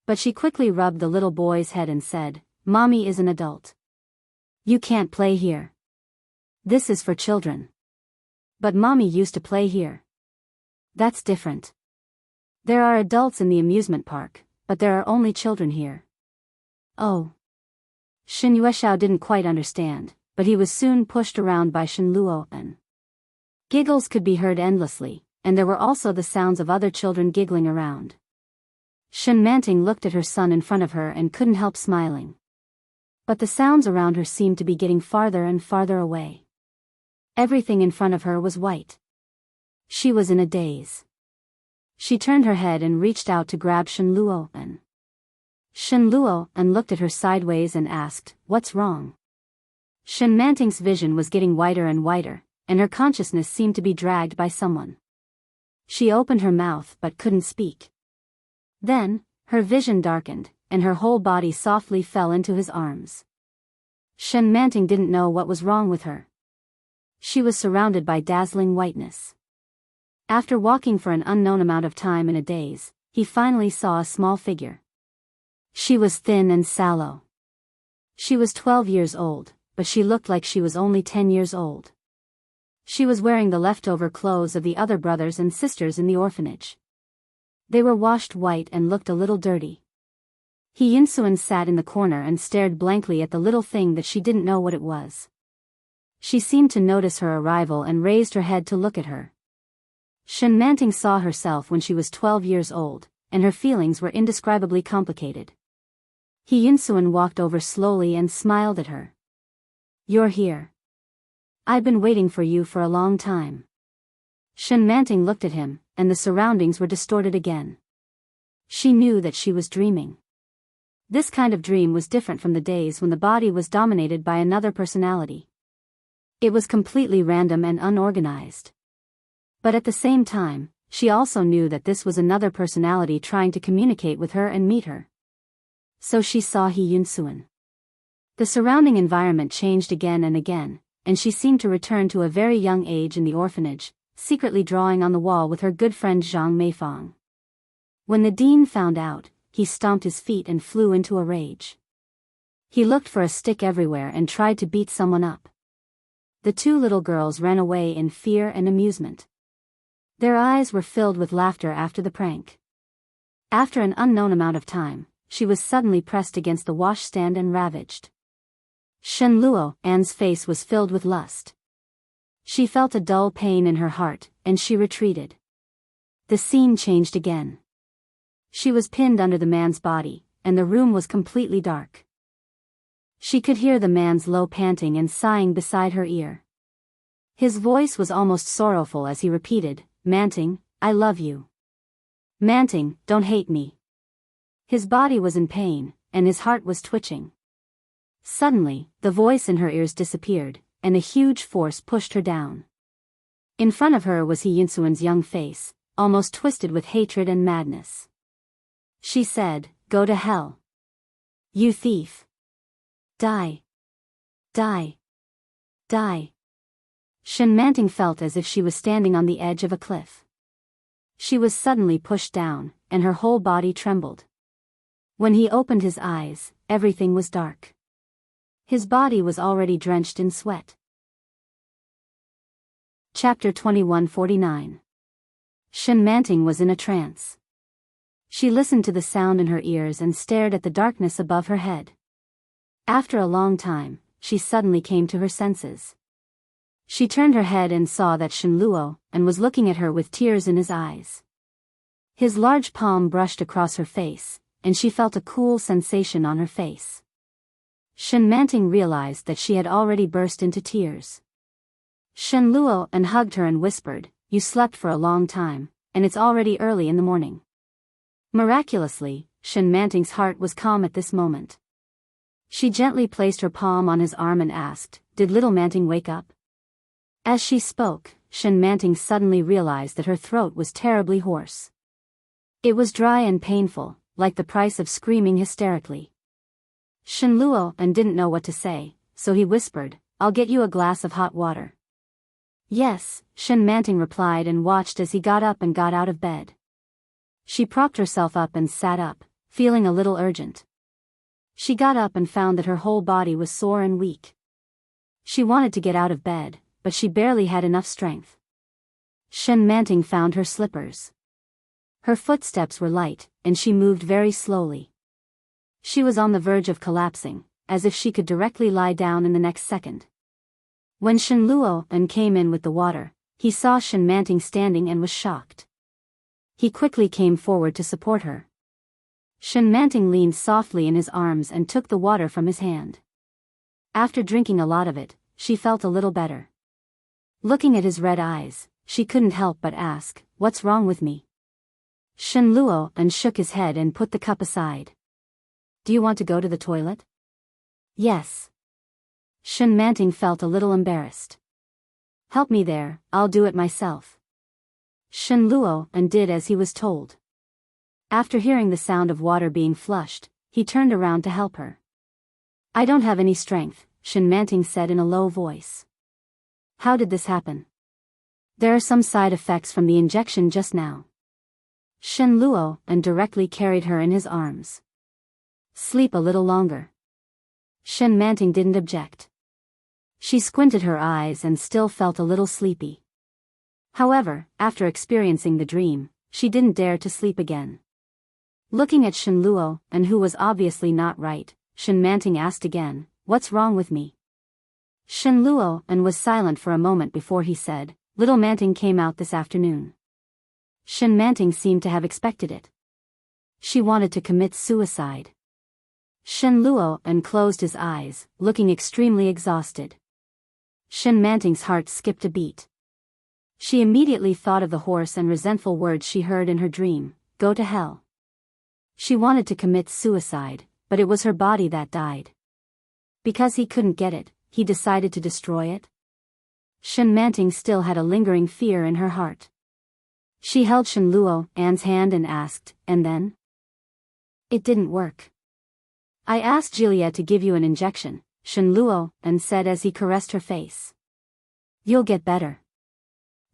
But she quickly rubbed the little boy's head and said, "Mommy is an adult. You can't play here. This is for children." "But Mommy used to play here." "That's different. There are adults in the amusement park, but there are only children here." "Oh." Shen Yuexiao didn't quite understand, but he was soon pushed around by Shen Luo and giggles could be heard endlessly, and there were also the sounds of other children giggling around. Shen Manting looked at her son in front of her and couldn't help smiling. But the sounds around her seemed to be getting farther and farther away. Everything in front of her was white. She was in a daze. She turned her head and reached out to grab Shen Luo and Shen Luo and looked at her sideways and asked, "What's wrong?" Shen Manting's vision was getting whiter and whiter, and her consciousness seemed to be dragged by someone. She opened her mouth but couldn't speak. Then, her vision darkened, and her whole body softly fell into his arms. Shen Manting didn't know what was wrong with her. She was surrounded by dazzling whiteness. After walking for an unknown amount of time in a daze, he finally saw a small figure. She was thin and sallow. She was 12 years old, but she looked like she was only 10 years old. She was wearing the leftover clothes of the other brothers and sisters in the orphanage. They were washed white and looked a little dirty. Yinsuan sat in the corner and stared blankly at the little thing that she didn't know what it was. She seemed to notice her arrival and raised her head to look at her. Shen Manting saw herself when she was 12 years old, and her feelings were indescribably complicated. Yinsuan walked over slowly and smiled at her. "You're here. I've been waiting for you for a long time." Shen Manting looked at him, and the surroundings were distorted again. She knew that she was dreaming. This kind of dream was different from the days when the body was dominated by another personality. It was completely random and unorganized. But at the same time, she also knew that this was another personality trying to communicate with her and meet her. So she saw Yinsuan. The surrounding environment changed again and again, and she seemed to return to a very young age in the orphanage, secretly drawing on the wall with her good friend Zhang Meifang. When the dean found out, he stomped his feet and flew into a rage. He looked for a stick everywhere and tried to beat someone up. The two little girls ran away in fear and amusement. Their eyes were filled with laughter after the prank. After an unknown amount of time, she was suddenly pressed against the washstand and ravaged. Shen Luo An's face was filled with lust. She felt a dull pain in her heart, and she retreated. The scene changed again. She was pinned under the man's body, and the room was completely dark. She could hear the man's low panting and sighing beside her ear. His voice was almost sorrowful as he repeated, "Manting, I love you. Manting, don't hate me. His body was in pain, and his heart was twitching. Suddenly, the voice in her ears disappeared, and a huge force pushed her down. In front of her was Yinsuan's young face, almost twisted with hatred and madness. She said, "Go to hell. You thief. Die. Die. Die." Shen Manting felt as if she was standing on the edge of a cliff. She was suddenly pushed down, and her whole body trembled. When he opened his eyes, everything was dark. His body was already drenched in sweat. Chapter 2149. Shen Manting was in a trance. She listened to the sound in her ears and stared at the darkness above her head. After a long time, she suddenly came to her senses. She turned her head and saw that Shen Luo and was looking at her with tears in his eyes. His large palm brushed across her face, and she felt a cool sensation on her face. Shen Manting realized that she had already burst into tears. Shen Luo and hugged her and whispered, "You slept for a long time, and it's already early in the morning." Miraculously, Shen Manting's heart was calm at this moment. She gently placed her palm on his arm and asked, "Did little Manting wake up?" As she spoke, Shen Manting suddenly realized that her throat was terribly hoarse. It was dry and painful, like the price of screaming hysterically. Shen Luo and didn't know what to say, so he whispered, "I'll get you a glass of hot water." "Yes," Shen Manting replied and watched as he got up and got out of bed. She propped herself up and sat up, feeling a little urgent. She got up and found that her whole body was sore and weak. She wanted to get out of bed, but she barely had enough strength. Shen Manting found her slippers. Her footsteps were light, and she moved very slowly. She was on the verge of collapsing, as if she could directly lie down in the next second. When Shen Luo and came in with the water, he saw Shen Manting standing and was shocked. He quickly came forward to support her. Shen Manting leaned softly in his arms and took the water from his hand. After drinking a lot of it, she felt a little better. Looking at his red eyes, she couldn't help but ask, "What's wrong with me?" Shen Luo and shook his head and put the cup aside. "Do you want to go to the toilet?" "Yes." Shen Manting felt a little embarrassed. "Help me there, I'll do it myself." Shen Luo and did as he was told. After hearing the sound of water being flushed, he turned around to help her. "I don't have any strength," Shen Manting said in a low voice. "How did this happen?" "There are some side effects from the injection just now." Shen Luo and directly carried her in his arms. "Sleep a little longer." Shen Manting didn't object. She squinted her eyes and still felt a little sleepy. However, after experiencing the dream, she didn't dare to sleep again. Looking at Shen Luo, and who was obviously not right, Shen Manting asked again, "What's wrong with me?" Shen Luo and was silent for a moment before he said, "Little Manting came out this afternoon." Shen Manting seemed to have expected it. She wanted to commit suicide. Shen Luo and closed his eyes, looking extremely exhausted. Shen Manting's heart skipped a beat. She immediately thought of the hoarse and resentful words she heard in her dream, "Go to hell." She wanted to commit suicide, but it was her body that died. Because he couldn't get it, he decided to destroy it. Shen Manting still had a lingering fear in her heart. She held Shen Luo An's hand and asked, "And then?" "It didn't work. I asked Julia to give you an injection," Shen Luo An said as he caressed her face. "You'll get better.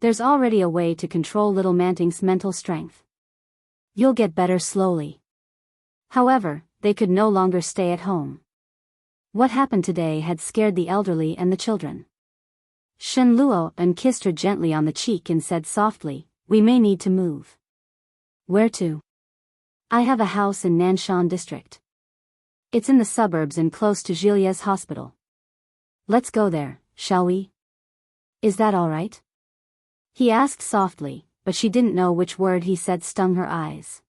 There's already a way to control little Manting's mental strength. You'll get better slowly." However, they could no longer stay at home. What happened today had scared the elderly and the children. Shen Luo An kissed her gently on the cheek and said softly, "We may need to move." "Where to?" "I have a house in Nanshan district. It's in the suburbs and close to Julia's hospital. Let's go there, shall we? Is that all right?" He asked softly, but she didn't know which word he said stung her eyes.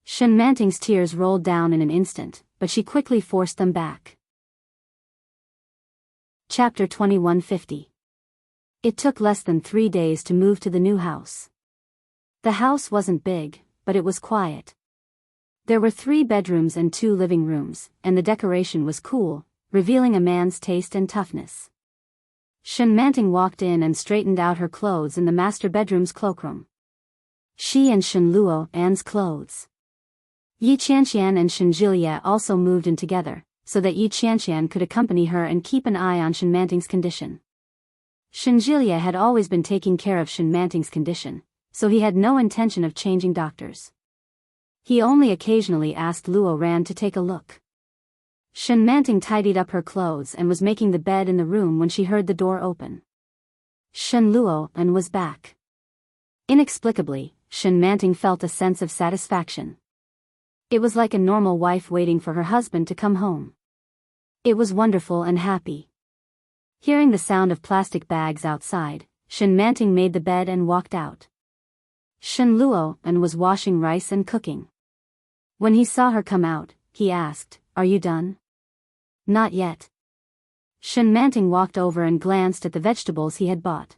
Shen Manting's tears rolled down in an instant, but she quickly forced them back. Chapter 2150. It took less than 3 days to move to the new house. The house wasn't big, but it was quiet. There were 3 bedrooms and 2 living rooms, and the decoration was cool, revealing a man's taste and toughness. Enchanting walked in and straightened out her clothes in the master bedroom's cloakroom. She and Shenluo Anne's clothes. Yi Qianqian and Shenjilie also moved in together, so that Yi Qianqian could accompany her and keep an eye on Enchanting's condition. Shenjilie had always been taking care of Enchanting's condition, so he had no intention of changing doctors. He only occasionally asked Luo Ran to take a look. Enchanting tidied up her clothes and was making the bed in the room when she heard the door open. Shenluo An was back. Inexplicably, Enchanting felt a sense of satisfaction. It was like a normal wife waiting for her husband to come home. It was wonderful and happy. Hearing the sound of plastic bags outside, Enchanting made the bed and walked out. Shenluo An was washing rice and cooking. When he saw her come out, he asked, "Are you done?" "Not yet." Enchanting walked over and glanced at the vegetables he had bought.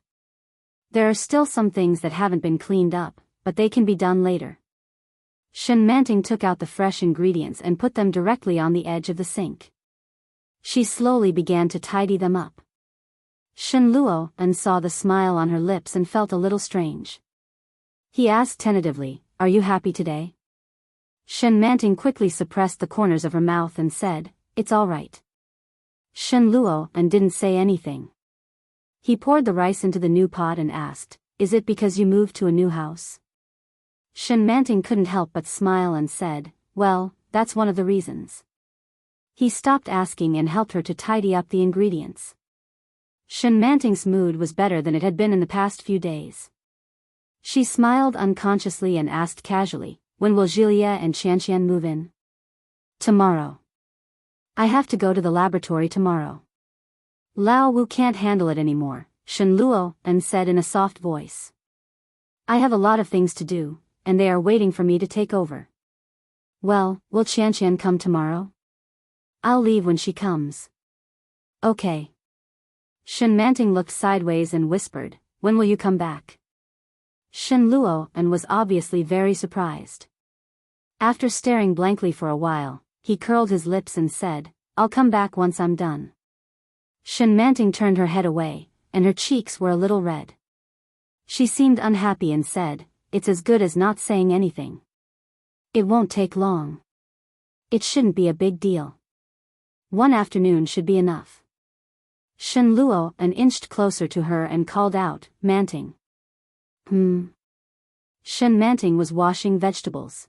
"There are still some things that haven't been cleaned up, but they can be done later." Enchanting took out the fresh ingredients and put them directly on the edge of the sink. She slowly began to tidy them up. Shenluo An saw the smile on her lips and felt a little strange. He asked tentatively, "Are you happy today?" Enchanting quickly suppressed the corners of her mouth and said, "It's all right." Shenluo An didn't say anything. He poured the rice into the new pot and asked, "Is it because you moved to a new house?" Enchanting couldn't help but smile and said, "Well, that's one of the reasons." He stopped asking and helped her to tidy up the ingredients. Enchanting's mood was better than it had been in the past few days. She smiled unconsciously and asked casually, "When will Jilie and Qianqian move in?" "Tomorrow. I have to go to the laboratory tomorrow." "Lao Wu can't handle it anymore," Shenluo An said in a soft voice. "I have a lot of things to do, and they are waiting for me to take over." "Well, will Qianqian come tomorrow?" "I'll leave when she comes." "Okay." Enchanting looked sideways and whispered, "When will you come back?" Shenluo An was obviously very surprised. After staring blankly for a while, he curled his lips and said, "I'll come back once I'm done." Enchanting turned her head away, and her cheeks were a little red. She seemed unhappy and said, "It's as good as not saying anything. It won't take long. It shouldn't be a big deal. One afternoon should be enough." Shenluo An inched closer to her and called out, "Manting." Enchanting was washing vegetables.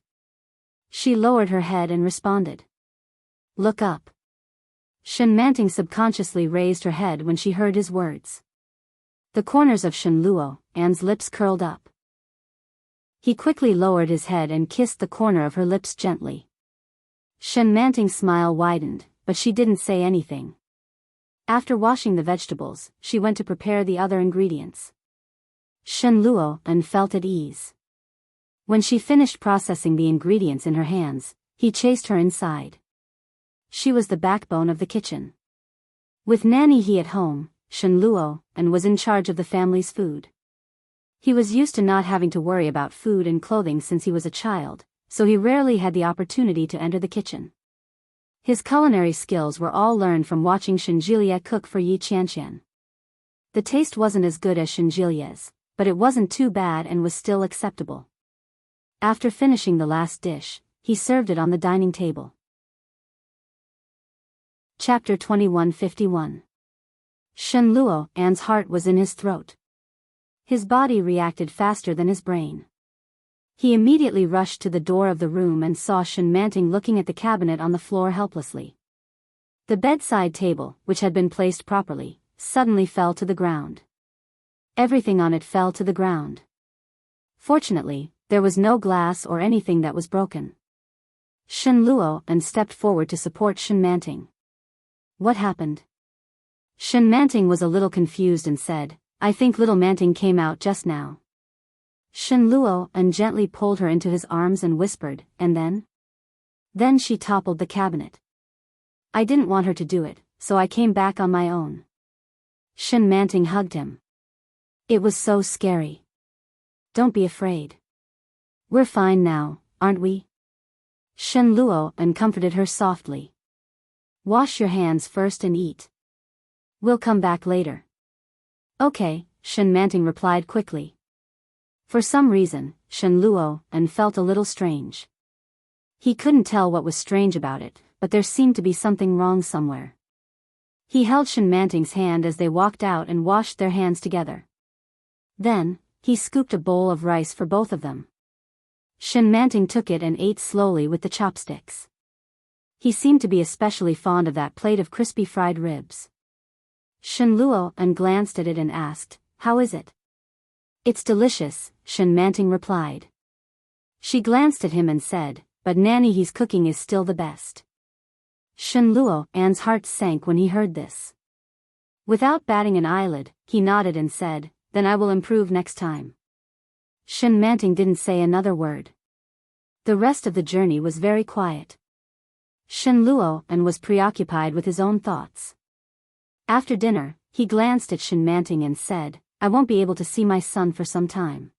She lowered her head and responded, "Look up." Enchanting subconsciously raised her head when she heard his words. The corners of Shenluo An's lips curled up. He quickly lowered his head and kissed the corner of her lips gently. Enchanting's smile widened, but she didn't say anything. After washing the vegetables, she went to prepare the other ingredients. Shenluo An felt at ease. When she finished processing the ingredients in her hands, he chased her inside. She was the backbone of the kitchen. With Nanny He at home, Shenluo An was in charge of the family's food. He was used to not having to worry about food and clothing since he was a child, so he rarely had the opportunity to enter the kitchen. His culinary skills were all learned from watching Shenjilie cook for Yi Qianqian. The taste wasn't as good as Shenjilie's, but it wasn't too bad and was still acceptable. After finishing the last dish, he served it on the dining table. Chapter 2151. Shenluo An's heart was in his throat. His body reacted faster than his brain. He immediately rushed to the door of the room and saw Enchanting looking at the cabinet on the floor helplessly. The bedside table, which had been placed properly, suddenly fell to the ground. Everything on it fell to the ground. Fortunately, there was no glass or anything that was broken. Shenluo An stepped forward to support Enchanting. "What happened?" Enchanting was a little confused and said, "I think little Manting came out just now." Shenluo An gently pulled her into his arms and whispered, "And then?" "Then she toppled the cabinet. I didn't want her to do it, so I came back on my own." Enchanting hugged him. "It was so scary." "Don't be afraid. We're fine now, aren't we? Shen Luo comforted her softly. Wash your hands first and eat. We'll come back later. Okay, Shen Manting replied quickly. For some reason, Shen Luo felt a little strange. He couldn't tell what was strange about it, but there seemed to be something wrong somewhere. He held Shen Manting's hand as they walked out and washed their hands together. Then, he scooped a bowl of rice for both of them. Shen Manting took it and ate slowly with the chopsticks. He seemed to be especially fond of that plate of crispy fried ribs. Shen Luo glanced at it and asked, "How is it?" "It's delicious," Shen Manting replied. She glanced at him and said, "But Nanny, he's cooking is still the best." Shen Luo's heart sank when he heard this. Without batting an eyelid, he nodded and said, "Then I will improve next time." Shen Manting didn't say another word. The rest of the journey was very quiet. Shen Luo was preoccupied with his own thoughts. After dinner, he glanced at Shen Manting and said, "I won't be able to see my son for some time.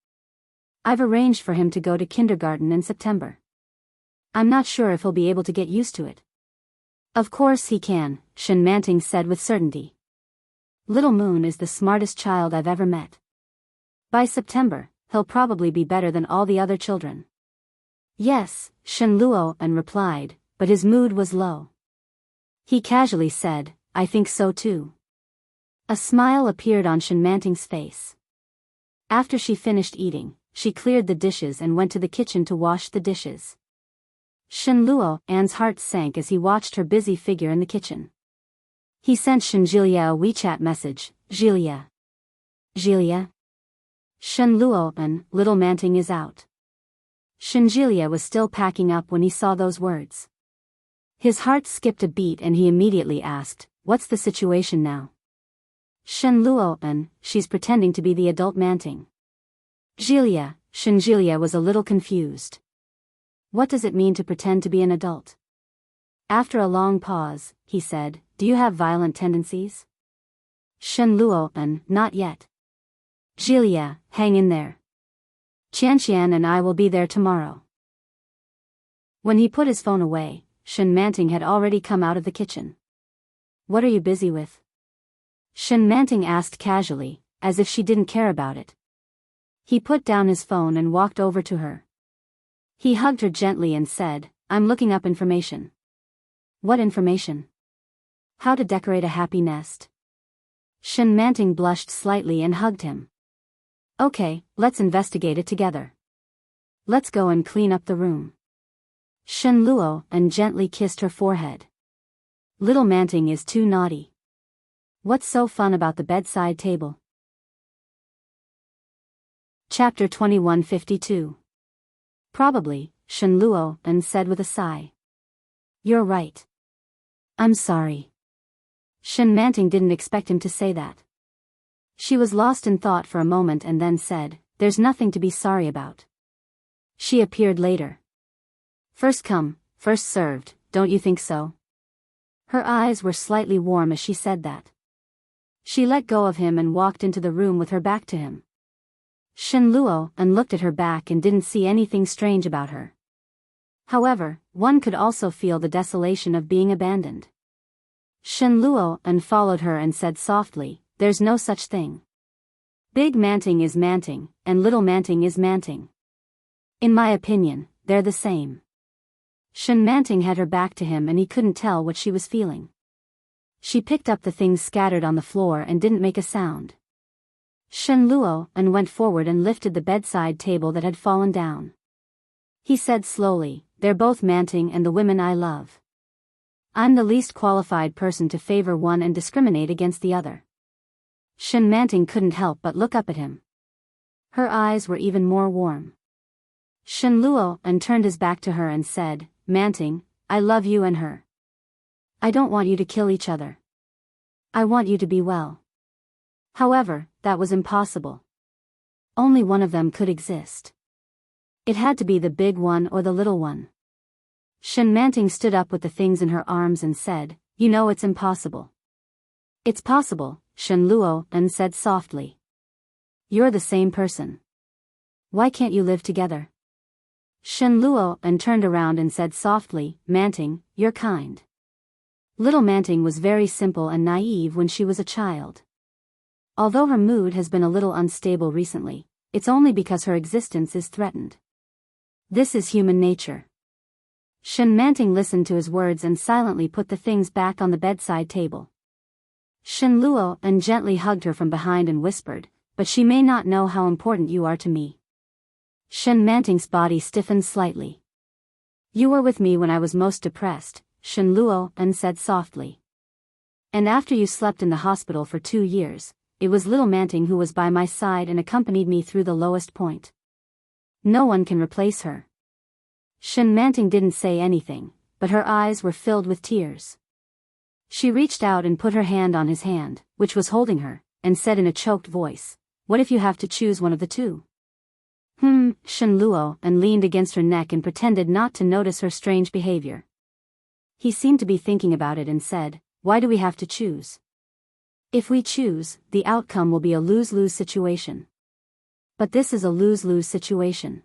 I've arranged for him to go to kindergarten in September. I'm not sure if he'll be able to get used to it." "Of course he can," Shen Manting said with certainty. "Little Moon is the smartest child I've ever met. By September, he'll probably be better than all the other children." "Yes," Shen Luo replied, but his mood was low. He casually said, "I think so too." A smile appeared on Shen Manting's face. After she finished eating, she cleared the dishes and went to the kitchen to wash the dishes. Shen Luo's heart sank as he watched her busy figure in the kitchen. He sent Shen Jilia a WeChat message, "Jilia. Jilia? Shen Luo Little Manting is out." Shen Jilia was still packing up when he saw those words. His heart skipped a beat and he immediately asked, "What's the situation now?" "Shen Luo she's pretending to be the adult Manting." "Jilia," Shen Jilia was a little confused. "What does it mean to pretend to be an adult?" After a long pause, he said, "Do you have violent tendencies?" Shen Luo not yet. "Jilia, hang in there. Qianqian and I will be there tomorrow." When he put his phone away, Shen Manting had already come out of the kitchen. "What are you busy with?" Shen Manting asked casually, as if she didn't care about it. He put down his phone and walked over to her. He hugged her gently and said, "I'm looking up information." "What information?" "How to decorate a happy nest." Shen Manting blushed slightly and hugged him. "Okay, let's investigate it together. Let's go and clean up the room." Shen Luo gently kissed her forehead. "Little Manting is too naughty. What's so fun about the bedside table?" Chapter 2152. "Probably," Shen Luo said with a sigh. "You're right. I'm sorry." Shen Manting didn't expect him to say that. She was lost in thought for a moment and then said, "There's nothing to be sorry about." She appeared later. "First come, first served, don't you think so?" Her eyes were slightly warm as she said that. She let go of him and walked into the room with her back to him. Shen Luo looked at her back and didn't see anything strange about her. However, one could also feel the desolation of being abandoned. Shen Luo followed her and said softly, "There's no such thing. Big Manting is Manting, and Little Manting is Manting. In my opinion, they're the same." Shen Manting had her back to him and he couldn't tell what she was feeling. She picked up the things scattered on the floor and didn't make a sound. Shen Luo went forward and lifted the bedside table that had fallen down. He said slowly, "They're both Manting and the women I love. I'm the least qualified person to favor one and discriminate against the other." Shen Manting couldn't help but look up at him. Her eyes were even more warm. Shen Luo turned his back to her and said, "Manting, I love you and her. I don't want you to kill each other. I want you to be well." However, that was impossible. Only one of them could exist. It had to be the big one or the little one. Shen Manting stood up with the things in her arms and said, "You know it's impossible." "It's possible," Shen Luo said softly. "You're the same person. Why can't you live together?" Shen Luo and turned around and said softly, Manting, you're kind. Little Manting was very simple and naive when she was a child. Although her mood has been a little unstable recently, it's only because her existence is threatened. This is human nature. Shen Manting listened to his words and silently put the things back on the bedside table. Shen Luo and gently hugged her from behind and whispered, but she may not know how important you are to me. Shen Manting's body stiffened slightly. You were with me when I was most depressed, Shen Luo and said softly. And after you slept in the hospital for 2 years, it was little Manting who was by my side and accompanied me through the lowest point. No one can replace her. Shen Manting didn't say anything, but her eyes were filled with tears. She reached out and put her hand on his hand, which was holding her, and said in a choked voice, What if you have to choose one of the two? Shen Luo and leaned against her neck and pretended not to notice her strange behavior. He seemed to be thinking about it and said, Why do we have to choose? If we choose, the outcome will be a lose-lose situation. But this is a lose-lose situation.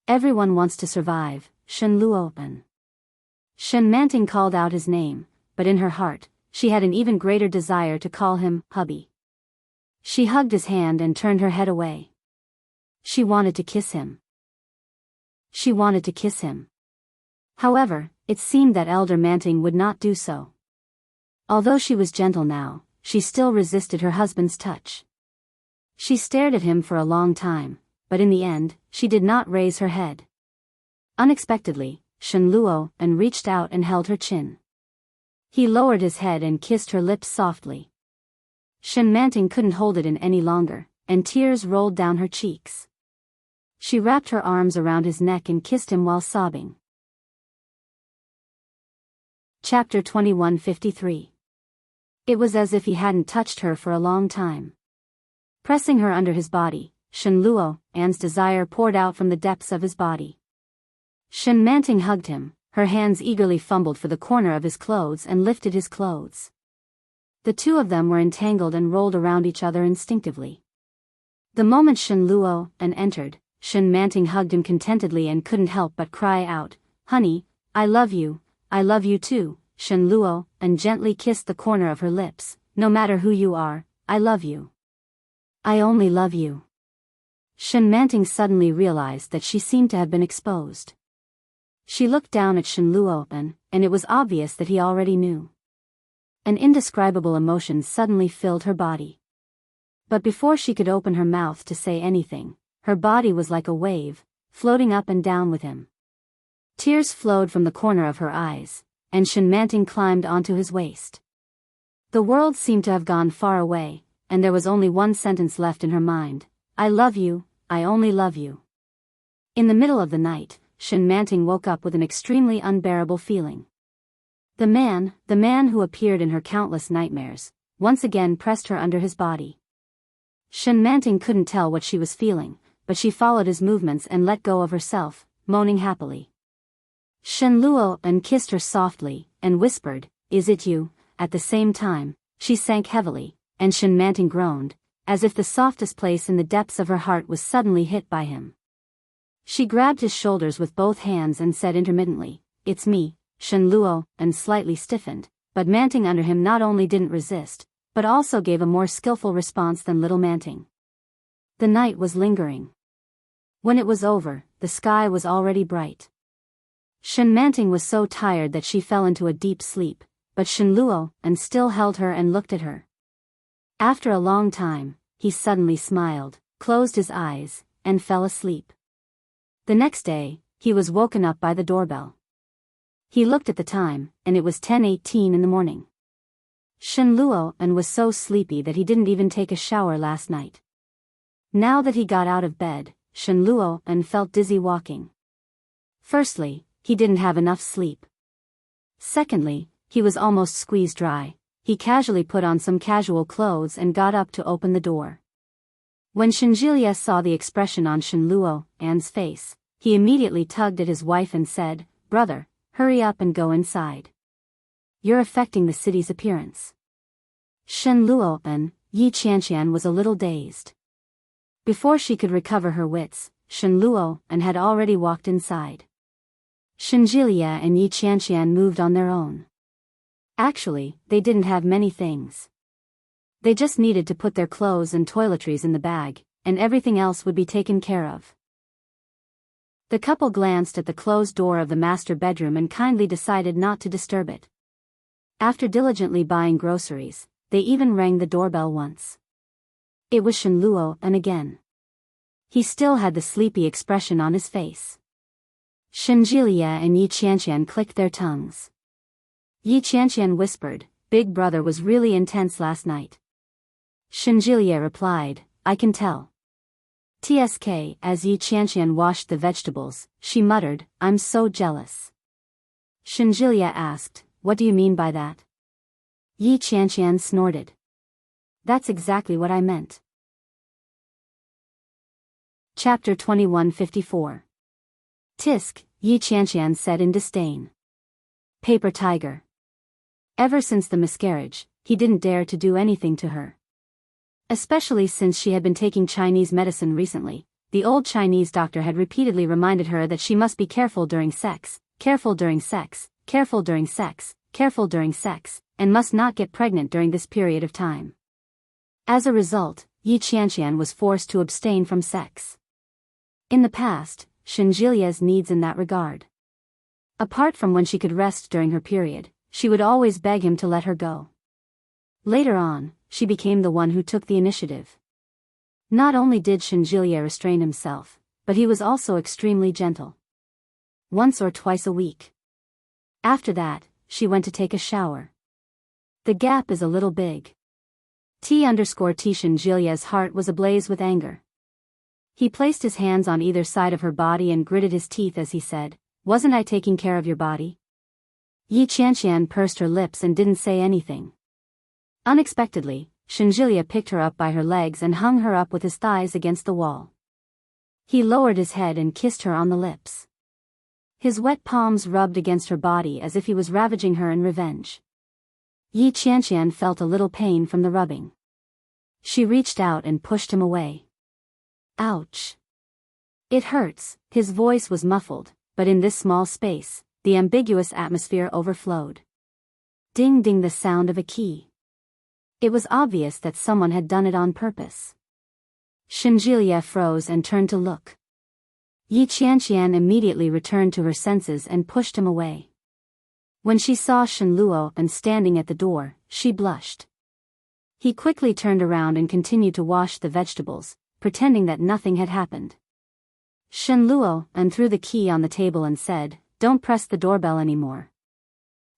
Everyone wants to survive, Shen Luo and Shen Manting called out his name, but in her heart, she had an even greater desire to call him hubby. She hugged his hand and turned her head away. She wanted to kiss him. She wanted to kiss him. However, it seemed that Elder Manting would not do so. Although she was gentle now, she still resisted her husband's touch. She stared at him for a long time, but in the end, she did not raise her head. Unexpectedly, Shen Luo and reached out and held her chin. He lowered his head and kissed her lips softly. Shen Manting couldn't hold it in any longer, and tears rolled down her cheeks. She wrapped her arms around his neck and kissed him while sobbing. Chapter 2153. It was as if he hadn't touched her for a long time. Pressing her under his body, Shen Luo An's desire poured out from the depths of his body. Shen Manting hugged him, her hands eagerly fumbled for the corner of his clothes and lifted his clothes. The two of them were entangled and rolled around each other instinctively. The moment Shen Luo An entered, Shen Manting hugged him contentedly and couldn't help but cry out, Honey, I love you too. Shen Luo An gently kissed the corner of her lips, No matter who you are, I love you. I only love you. Shen Manting suddenly realized that she seemed to have been exposed. She looked down at Shen Luo An, and it was obvious that he already knew. An indescribable emotion suddenly filled her body. But before she could open her mouth to say anything, her body was like a wave, floating up and down with him. Tears flowed from the corner of her eyes, and Shen Manting climbed onto his waist. The world seemed to have gone far away, and there was only one sentence left in her mind, I love you, I only love you. In the middle of the night, Shen Manting woke up with an extremely unbearable feeling. The man who appeared in her countless nightmares, once again pressed her under his body. Shen Manting couldn't tell what she was feeling, but she followed his movements and let go of herself, moaning happily. Shen Luo An kissed her softly, and whispered, Is it you? At the same time, she sank heavily, and Shen Manting groaned, as if the softest place in the depths of her heart was suddenly hit by him. She grabbed his shoulders with both hands and said intermittently, It's me. Shen Luo An slightly stiffened, but Manting under him not only didn't resist, but also gave a more skillful response than little Manting. The night was lingering. When it was over, the sky was already bright. Shen Manting was so tired that she fell into a deep sleep, but Shen Luo An still held her and looked at her. After a long time, he suddenly smiled, closed his eyes, and fell asleep. The next day, he was woken up by the doorbell. He looked at the time, and it was 10:18 in the morning. Shen Luo An was so sleepy that he didn't even take a shower last night. Now that he got out of bed, Shen Luo An felt dizzy walking. Firstly, he didn't have enough sleep. Secondly, he was almost squeezed dry. He casually put on some casual clothes and got up to open the door. When Shenjilia saw the expression on Shen Luo An's face, he immediately tugged at his wife and said, Brother, hurry up and go inside. You're affecting the city's appearance. Shen Luo An, Yi Qianqian was a little dazed. Before she could recover her wits, Shen Luo and had already walked inside. Shen Jilia and Yi Qianqian moved on their own. Actually, they didn't have many things. They just needed to put their clothes and toiletries in the bag, and everything else would be taken care of. The couple glanced at the closed door of the master bedroom and kindly decided not to disturb it. After diligently buying groceries, they even rang the doorbell once. It was Shen Luo, and again. He still had the sleepy expression on his face. Shen Jilia and Yi Qianqian clicked their tongues. Yi Qianqian whispered, "Big brother was really intense last night." Shen Jilia replied, "I can tell." TSK, as Yi Qianqian washed the vegetables, she muttered, "I'm so jealous." Shen Jilia asked, "What do you mean by that?" Yi Qianqian snorted. "That's exactly what I meant." Chapter 2154. Tisk, Yi Qianqian said in disdain. Paper tiger. Ever since the miscarriage, he didn't dare to do anything to her. Especially since she had been taking Chinese medicine recently, the old Chinese doctor had repeatedly reminded her that she must be careful during sex, careful during sex, careful during sex, careful during sex, and must not get pregnant during this period of time. As a result, Yi Qianqian was forced to abstain from sex. In the past, Shen Jilia's needs in that regard. Apart from when she could rest during her period, she would always beg him to let her go. Later on, she became the one who took the initiative. Not only did Shen Jilia restrain himself, but he was also extremely gentle. Once or twice a week. After that, she went to take a shower. The gap is a little big. T_T Shen Jilia's heart was ablaze with anger. He placed his hands on either side of her body and gritted his teeth as he said, "Wasn't I taking care of your body?" Yi Qianqian pursed her lips and didn't say anything. Unexpectedly, Shen Jilia picked her up by her legs and hung her up with his thighs against the wall. He lowered his head and kissed her on the lips. His wet palms rubbed against her body as if he was ravaging her in revenge. Yi Qianqian felt a little pain from the rubbing. She reached out and pushed him away. "Ouch. It hurts." His voice was muffled, but in this small space, the ambiguous atmosphere overflowed. Ding ding, the sound of a key. It was obvious that someone had done it on purpose. Shen Jilia froze and turned to look. Yi Qianqian immediately returned to her senses and pushed him away. When she saw Shen Luo and standing at the door, she blushed. He quickly turned around and continued to wash the vegetables, pretending that nothing had happened. Shen Luo and threw the key on the table and said, "Don't press the doorbell anymore.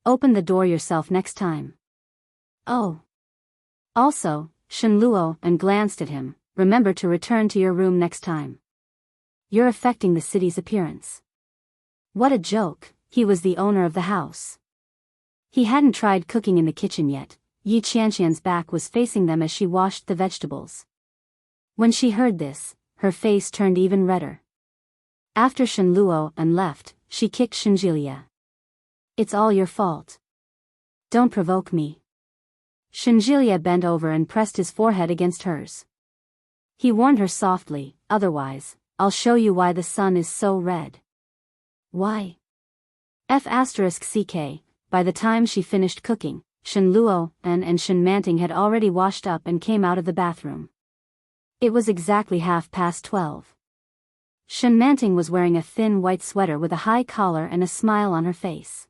Open the door yourself next time." "Oh. Also," Shen Luo and glanced at him, "remember to return to your room next time. You're affecting the city's appearance." What a joke, he was the owner of the house. He hadn't tried cooking in the kitchen yet. Yi Qianqian's back was facing them as she washed the vegetables. When she heard this, her face turned even redder. After Shen Luo and left, she kicked Shen Jilia. "It's all your fault. Don't provoke me." Shen Jilia bent over and pressed his forehead against hers. He warned her softly, "Otherwise, I'll show you why the sun is so red." "Why?" F***ck. By the time she finished cooking, Shen Luo and Shen Manting had already washed up and came out of the bathroom. It was exactly 12:30. Shen Manting was wearing a thin white sweater with a high collar and a smile on her face.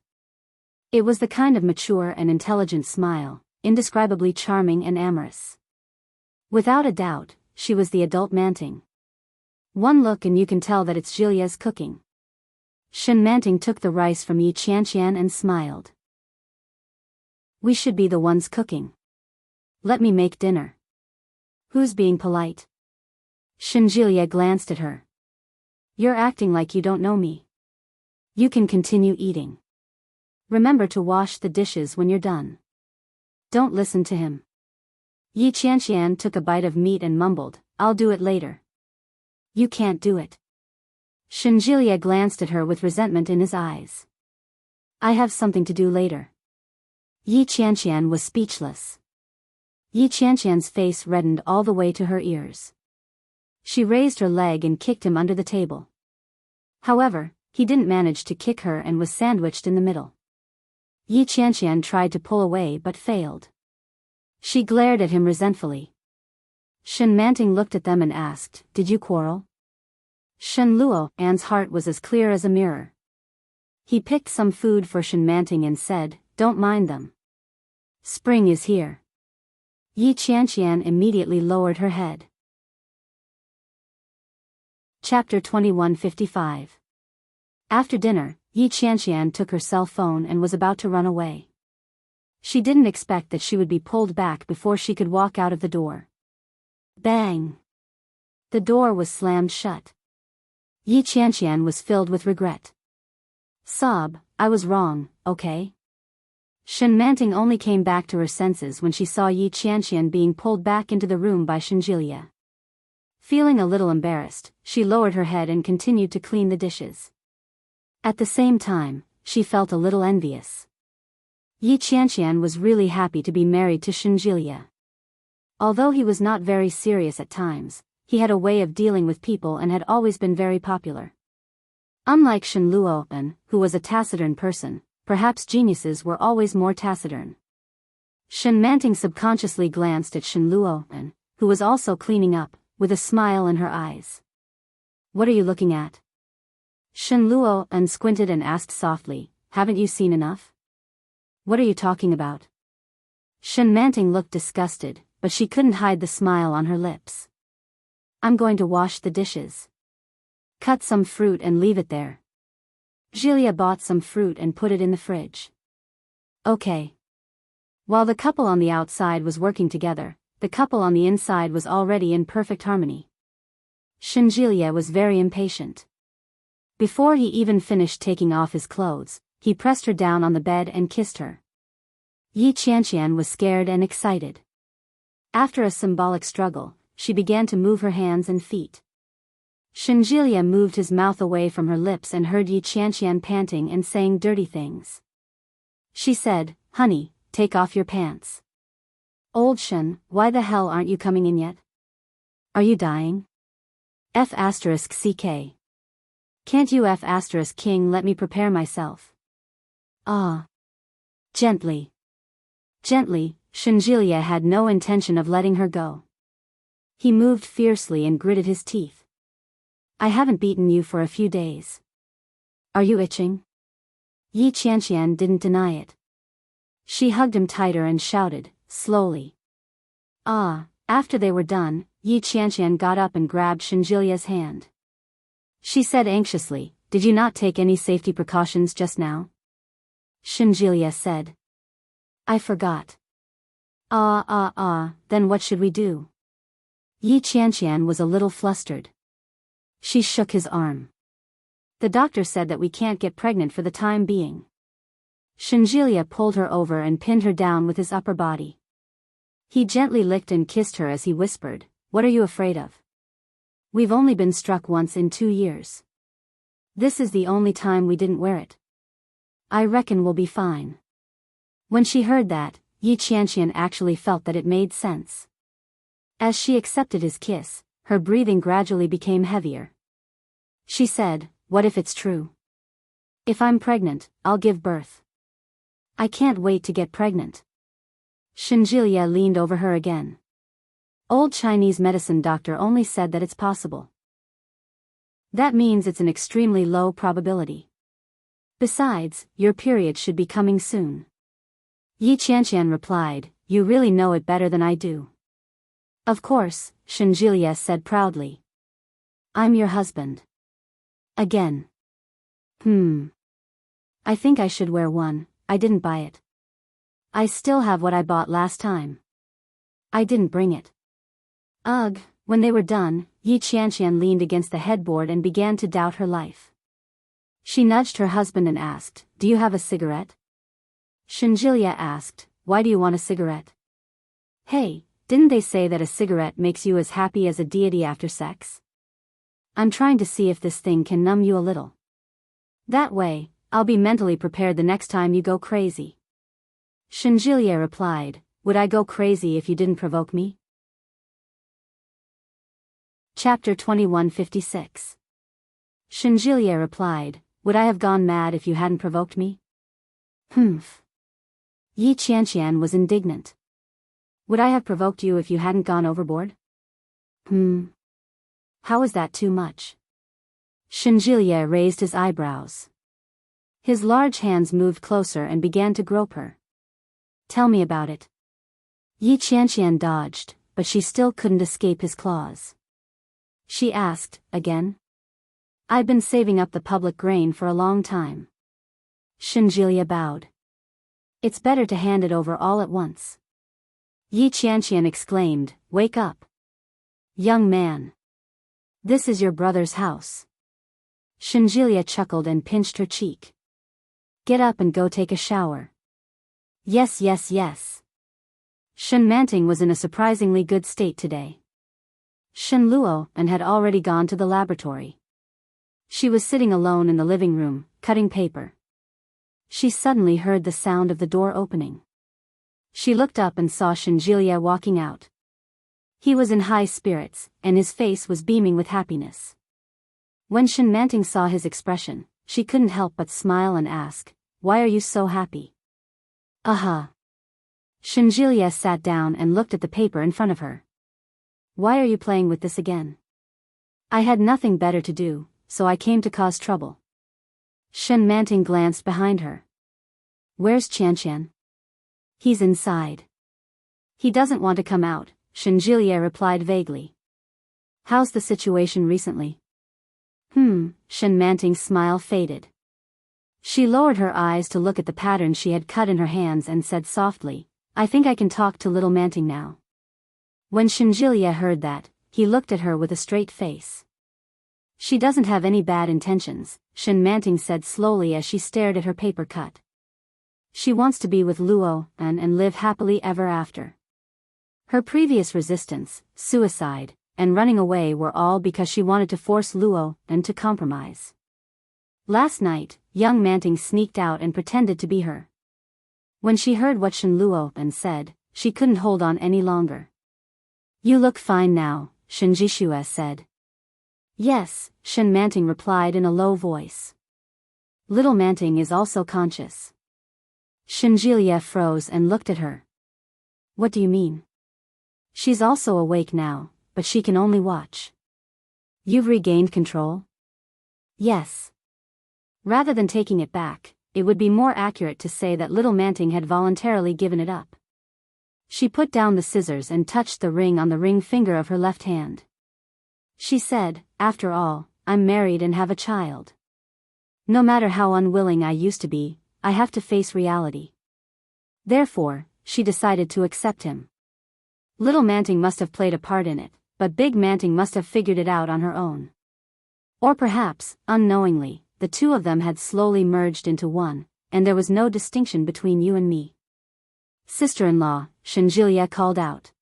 It was the kind of mature and intelligent smile, indescribably charming and amorous. Without a doubt, she was the adult Manting. One look and you can tell that it's Jilia's cooking. Shen Manting took the rice from Yi Qianqian and smiled. "We should be the ones cooking. Let me make dinner." "Who's being polite?" Shen Jilia glanced at her. "You're acting like you don't know me. You can continue eating. Remember to wash the dishes when you're done. Don't listen to him." Yi Qianqian took a bite of meat and mumbled, "I'll do it later." "You can't do it." Shen Jilia glanced at her with resentment in his eyes. "I have something to do later." Yi Qianqian was speechless. Yi Qianqian's face reddened all the way to her ears. She raised her leg and kicked him under the table. However, he didn't manage to kick her and was sandwiched in the middle. Yi Qianqian tried to pull away but failed. She glared at him resentfully. Shen Manting looked at them and asked, "Did you quarrel?" Shen Luo's heart was as clear as a mirror. He picked some food for Shen Manting and said, "Don't mind them. Spring is here." Yi Qianqian immediately lowered her head. Chapter 2155. After dinner, Yi Qianqian took her cell phone and was about to run away. She didn't expect that she would be pulled back before she could walk out of the door. Bang! The door was slammed shut. Yi Qianqian was filled with regret. Sob, I was wrong, okay? Shen Manting only came back to her senses when she saw Yi Qianqian being pulled back into the room by Shenjilia. Feeling a little embarrassed, she lowered her head and continued to clean the dishes. At the same time, she felt a little envious. Yi Qianqian was really happy to be married to Shenjilia. Although he was not very serious at times, he had a way of dealing with people and had always been very popular. Unlike Shen Luo'an, who was a taciturn person, perhaps geniuses were always more taciturn. Shen Manting subconsciously glanced at Shen Luo'an, who was also cleaning up, with a smile in her eyes. "What are you looking at?" Shen Luo'an squinted and asked softly, "Haven't you seen enough?" "What are you talking about?" Shen Manting looked disgusted, but she couldn't hide the smile on her lips. "I'm going to wash the dishes. Cut some fruit and leave it there." Jilia bought some fruit and put it in the fridge. "Okay." While the couple on the outside was working together, the couple on the inside was already in perfect harmony. Shenjilia was very impatient. Before he even finished taking off his clothes, he pressed her down on the bed and kissed her. Yi Qianqian was scared and excited. After a symbolic struggle, she began to move her hands and feet. Shenjilia moved his mouth away from her lips and heard Yi Qianqian panting and saying dirty things. She said, "Honey, take off your pants." "Old Shen, why the hell aren't you coming in yet? Are you dying? F***ck. Can't you F***king let me prepare myself?" "Ah." Gently. Gently, Shenjilia had no intention of letting her go. He moved fiercely and gritted his teeth. "I haven't beaten you for a few days. Are you itching?" Yi Qianqian didn't deny it. She hugged him tighter and shouted, slowly. "Ah." After they were done, Yi Qianqian got up and grabbed Shenjilia's hand. She said anxiously, "Did you not take any safety precautions just now?" Shenjilia said, "I forgot." Then what should we do?" Yi Qianqian was a little flustered. She shook his arm. "The doctor said that we can't get pregnant for the time being." Shenjilia pulled her over and pinned her down with his upper body. He gently licked and kissed her as he whispered, "What are you afraid of? We've only been struck once in 2 years. This is the only time we didn't wear it. I reckon we'll be fine." When she heard that, Yi Qianqian actually felt that it made sense. As she accepted his kiss, her breathing gradually became heavier. She said, "What if it's true? If I'm pregnant, I'll give birth. I can't wait to get pregnant." Shenjilia leaned over her again. "Old Chinese medicine doctor only said that it's possible. That means it's an extremely low probability. Besides, your period should be coming soon." Yi Qianqian replied, "You really know it better than I do." "Of course," Shenjilia said proudly. "I'm your husband. Again. I think I should wear one. I didn't buy it. I still have what I bought last time. I didn't bring it." Ugh. When they were done, Yi Qianqian leaned against the headboard and began to doubt her life. She nudged her husband and asked, "Do you have a cigarette?" Shenjilia asked, "Why do you want a cigarette?" "Hey, didn't they say that a cigarette makes you as happy as a deity after sex? I'm trying to see if this thing can numb you a little. That way, I'll be mentally prepared the next time you go crazy." Shenjilia replied, "Would I go crazy if you didn't provoke me?" Chapter 2156. Shenjilie replied, "Would I have gone mad if you hadn't provoked me?" Humph. Yi Qianqian was indignant. "Would I have provoked you if you hadn't gone overboard?" How is that too much? Shenjilie raised his eyebrows. His large hands moved closer and began to grope her. "Tell me about it." Yi Qianqian dodged, but she still couldn't escape his claws. She asked, again. "I've been saving up the public grain for a long time." Shenjilie bowed. "It's better to hand it over all at once." Yi Qianqian exclaimed, "Wake up. Young man. This is your brother's house." Shenjilie chuckled and pinched her cheek. "Get up and go take a shower." Yes. Shenmanting was in a surprisingly good state today. Shenluo and had already gone to the laboratory. She was sitting alone in the living room, cutting paper. She suddenly heard the sound of the door opening. She looked up and saw Shenjilie walking out. He was in high spirits, and his face was beaming with happiness. When Shenmanting saw his expression, she couldn't help but smile and ask, "Why are you so happy?" "Aha." Shenjilie sat down and looked at the paper in front of her. "Why are you playing with this again?" "I had nothing better to do, so I came to cause trouble." Shenmanting glanced behind her. "Where's Qianqian?" "He's inside." "He doesn't want to come out," Shenjilie replied vaguely. "How's the situation recently?" Shenmanting's smile faded. She lowered her eyes to look at the pattern she had cut in her hands and said softly, "I think I can talk to little Manting now." When Shenjilie heard that, he looked at her with a straight face. "She doesn't have any bad intentions," Shenmanting said slowly as she stared at her paper cut. "She wants to be with Luo and live happily ever after." Her previous resistance, suicide, and running away were all because she wanted to force Luo and to compromise. Last night, young Manting sneaked out and pretended to be her. When she heard what Shenluo and said, she couldn't hold on any longer. "You look fine now," Shenjishue said. "Yes," Shenmanting replied in a low voice. "Little Manting is also conscious." Shenjilie froze and looked at her. "What do you mean?" "She's also awake now, but she can only watch." "You've regained control?" "Yes." Rather than taking it back, it would be more accurate to say that little Manting had voluntarily given it up. She put down the scissors and touched the ring on the ring finger of her left hand. She said, "After all, I'm married and have a child. No matter how unwilling I used to be, I have to face reality." Therefore, she decided to accept him. Little Manting must have played a part in it, but Big Manting must have figured it out on her own. Or perhaps, unknowingly, the two of them had slowly merged into one, and there was no distinction between you and me. "Sister-in-law," Shenjilie called out.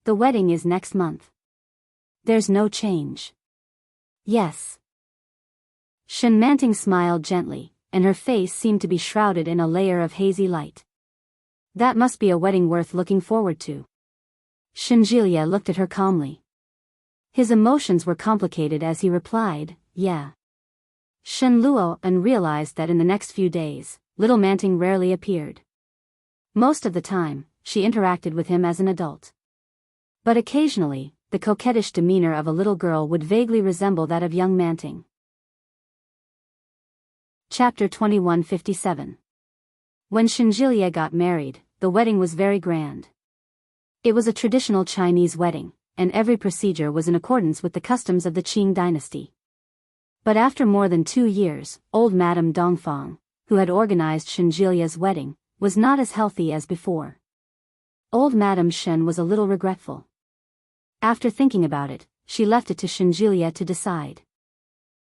"The wedding is next month." "There's no change." "Yes." Shenmanting smiled gently, and her face seemed to be shrouded in a layer of hazy light. "That must be a wedding worth looking forward to." Shenjilie looked at her calmly. His emotions were complicated as he replied, "Yeah." Shenluo and realized that in the next few days, little Manting rarely appeared. Most of the time, she interacted with him as an adult. But occasionally, the coquettish demeanor of a little girl would vaguely resemble that of young Manting. Chapter 2157. When Shenjilie got married, the wedding was very grand. It was a traditional Chinese wedding, and every procedure was in accordance with the customs of the Qing dynasty. But after more than 2 years, old Madame Dongfang, who had organized Shenjilie's wedding, was not as healthy as before. Old Madame Shen was a little regretful. After thinking about it, she left it to Shenjilie to decide.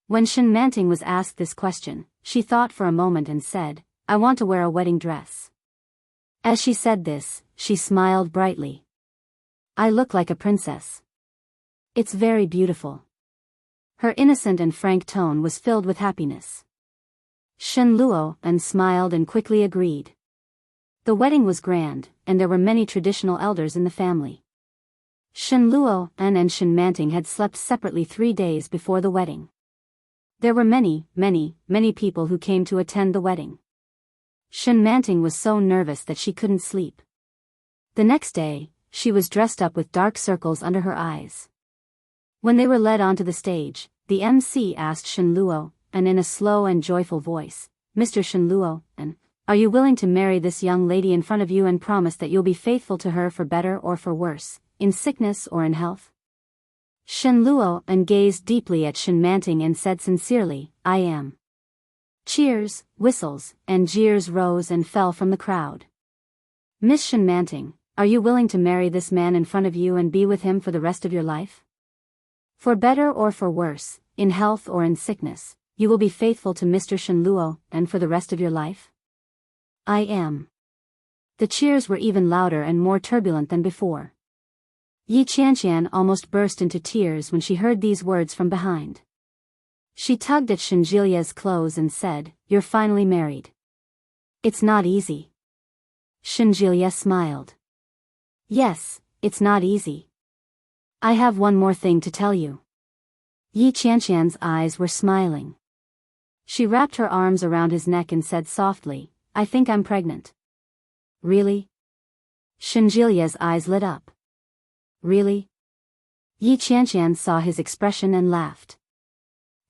When Shenmanting was asked this question, she thought for a moment and said, "I want to wear a wedding dress." As she said this, she smiled brightly. "I look like a princess." "It's very beautiful." Her innocent and frank tone was filled with happiness. Shenluo and smiled and quickly agreed. The wedding was grand, and there were many traditional elders in the family. Shen Luo and Enchanting had slept separately 3 days before the wedding. There were many people who came to attend the wedding. Enchanting was so nervous that she couldn't sleep. The next day, she was dressed up with dark circles under her eyes. When they were led onto the stage, the MC asked Shen Luo, and in a slow and joyful voice, "Mr. Shen Luo, and are you willing to marry this young lady in front of you and promise that you'll be faithful to her for better or for worse, in sickness or in health?" Shen Luo and gazed deeply at Enchanting and said sincerely, "I am." Cheers, whistles, and jeers rose and fell from the crowd. "Miss Enchanting, are you willing to marry this man in front of you and be with him for the rest of your life? For better or for worse, in health or in sickness, you will be faithful to Mr. Shen Luo and for the rest of your life?" "I am." The cheers were even louder and more turbulent than before. Yi Qianqian almost burst into tears when she heard these words from behind. She tugged at Shenjilia's clothes and said, "You're finally married. It's not easy." Shenjilia smiled. "Yes, it's not easy. I have one more thing to tell you." Yi Qianqian's eyes were smiling. She wrapped her arms around his neck and said softly, "I think I'm pregnant." "Really?" Shenjilia's eyes lit up. "Really?" Yi Qianqian saw his expression and laughed.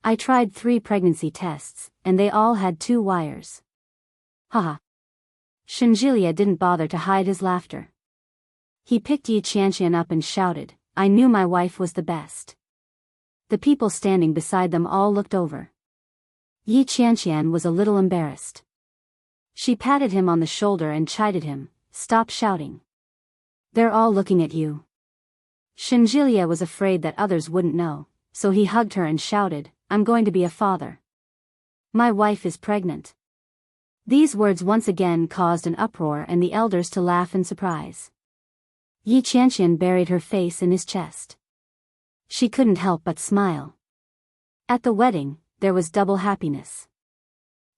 "I tried 3 pregnancy tests, and they all had 2 wires. Haha." Shenjilia didn't bother to hide his laughter. He picked Yi Qianqian up and shouted, "I knew my wife was the best." The people standing beside them all looked over. Yi Qianqian was a little embarrassed. She patted him on the shoulder and chided him, "Stop shouting. They're all looking at you." Shenjilia was afraid that others wouldn't know, so he hugged her and shouted, "I'm going to be a father. My wife is pregnant." These words once again caused an uproar and the elders to laugh in surprise. Yi Qianqian buried her face in his chest. She couldn't help but smile. At the wedding, there was double happiness.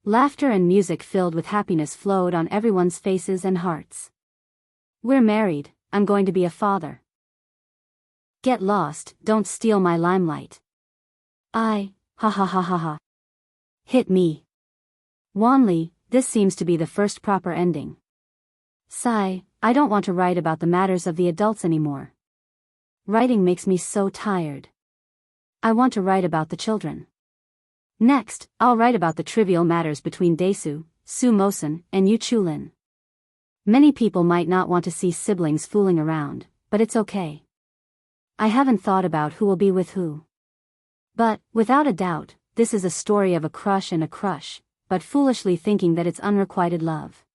Laughter and music filled with happiness flowed on everyone's faces and hearts. "We're married, I'm going to be a father. Get lost, don't steal my limelight. Ha ha ha ha ha. Hit me. Wanli, this seems to be the first proper ending. Sigh, I don't want to write about the matters of the adults anymore. Writing makes me so tired. I want to write about the children. Next, I'll write about the trivial matters between Daesu, Su Mosen, and Yu Chulin. Many people might not want to see siblings fooling around, but it's okay. I haven't thought about who will be with who. But, without a doubt, this is a story of a crush and a crush, but foolishly thinking that it's unrequited love.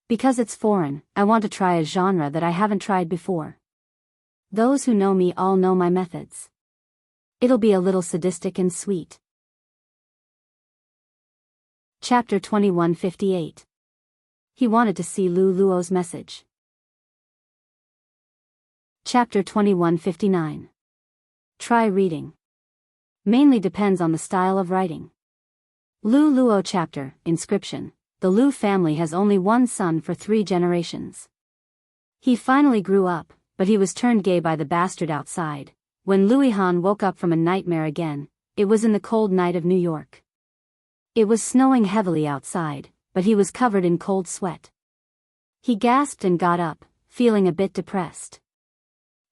Because it's foreign, I want to try a genre that I haven't tried before. Those who know me all know my methods. It'll be a little sadistic and sweet." Chapter 2158. He wanted to see Lu Luo's message. Chapter 2159. Try reading. Mainly depends on the style of writing. Lu Luo chapter, inscription. The Lu family has only one son for 3 generations. He finally grew up, but he was turned gay by the bastard outside. When Louis Han woke up from a nightmare again, it was in the cold night of New York. It was snowing heavily outside, but he was covered in cold sweat. He gasped and got up, feeling a bit depressed.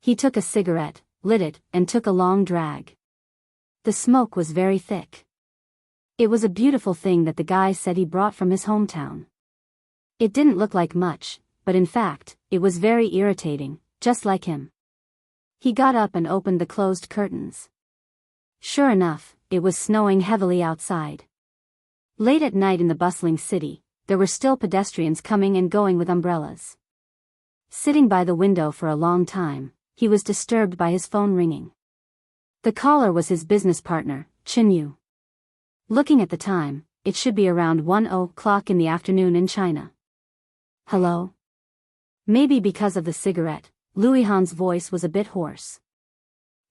He took a cigarette, lit it, and took a long drag. The smoke was very thick. It was a beautiful thing that the guy said he brought from his hometown. It didn't look like much, but in fact, it was very irritating, just like him. He got up and opened the closed curtains. Sure enough, it was snowing heavily outside. Late at night in the bustling city, there were still pedestrians coming and going with umbrellas. Sitting by the window for a long time, he was disturbed by his phone ringing. The caller was his business partner, Chin Yu. Looking at the time, it should be around 1:00 in the afternoon in China. "Hello?" Maybe because of the cigarette, Louis Han's voice was a bit hoarse.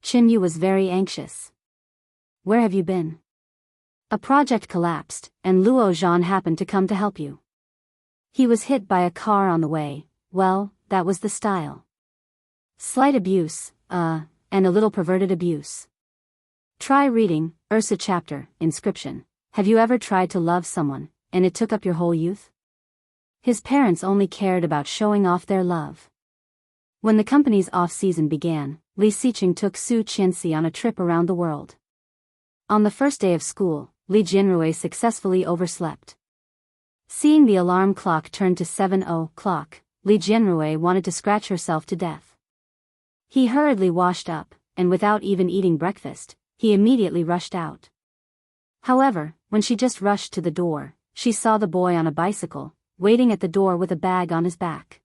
Chin Yu was very anxious. "Where have you been?" "A project collapsed, and Luo Zhan happened to come to help you. He was hit by a car on the way. Well, that was the style." Slight abuse, and a little perverted abuse. Try reading, Ursa chapter, inscription. Have you ever tried to love someone, and it took up your whole youth? His parents only cared about showing off their love. When the company's off-season began, Li Siqing took Su Qianxi on a trip around the world. On the first day of school, Li Jianrui successfully overslept. Seeing the alarm clock turn to 7:00, Li Jianrui wanted to scratch herself to death. He hurriedly washed up, and without even eating breakfast, he immediately rushed out. However, when she just rushed to the door, she saw the boy on a bicycle, waiting at the door with a bag on his back.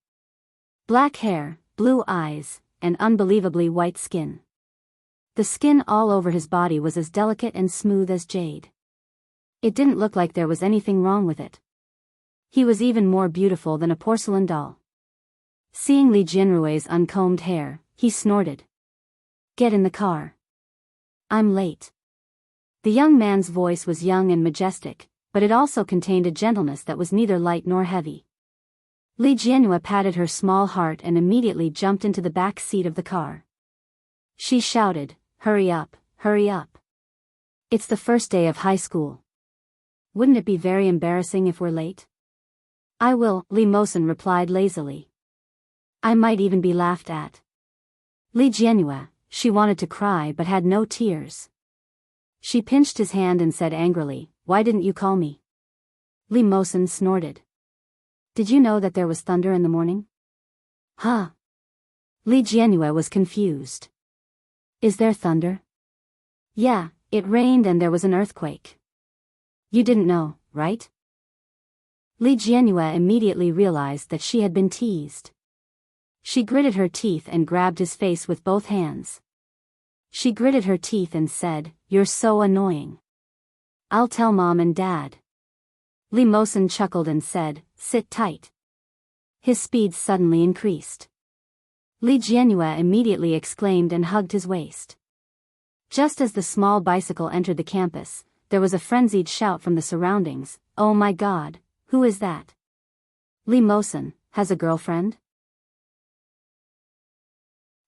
Black hair, blue eyes, and unbelievably white skin. The skin all over his body was as delicate and smooth as jade. It didn't look like there was anything wrong with it. He was even more beautiful than a porcelain doll. Seeing Li Jianrui's uncombed hair, he snorted. "Get in the car. I'm late." The young man's voice was young and majestic, but it also contained a gentleness that was neither light nor heavy. Li Jianrui patted her small heart and immediately jumped into the back seat of the car. She shouted, "Hurry up, hurry up. It's the first day of high school. Wouldn't it be very embarrassing if we're late?" "I will," Li Mosen replied lazily. "I might even be laughed at." Li Jianrui, she wanted to cry but had no tears. She pinched his hand and said angrily, "Why didn't you call me?" Li Mosen snorted. "Did you know that there was thunder in the morning?" "Huh?" Li Jianrui was confused. "Is there thunder?" "Yeah, it rained and there was an earthquake." "You didn't know, right?" Li Jianrui immediately realized that she had been teased. She gritted her teeth and grabbed his face with both hands. She gritted her teeth and said, "You're so annoying. I'll tell Mom and Dad." Li Mosen chuckled and said, "Sit tight." His speed suddenly increased. Li Jianrui immediately exclaimed and hugged his waist. Just as the small bicycle entered the campus, there was a frenzied shout from the surroundings, "Oh my God, who is that? Li Mosen has a girlfriend?"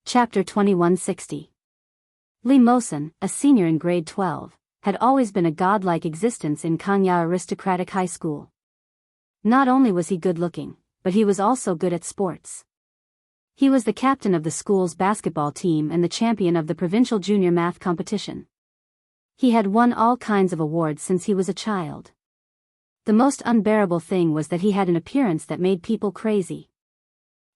Chapter 2160. Li Mosen, a senior in grade 12, had always been a godlike existence in Kanya Aristocratic High School. Not only was he good-looking, but he was also good at sports. He was the captain of the school's basketball team and the champion of the provincial junior math competition. He had won all kinds of awards since he was a child. The most unbearable thing was that he had an appearance that made people crazy.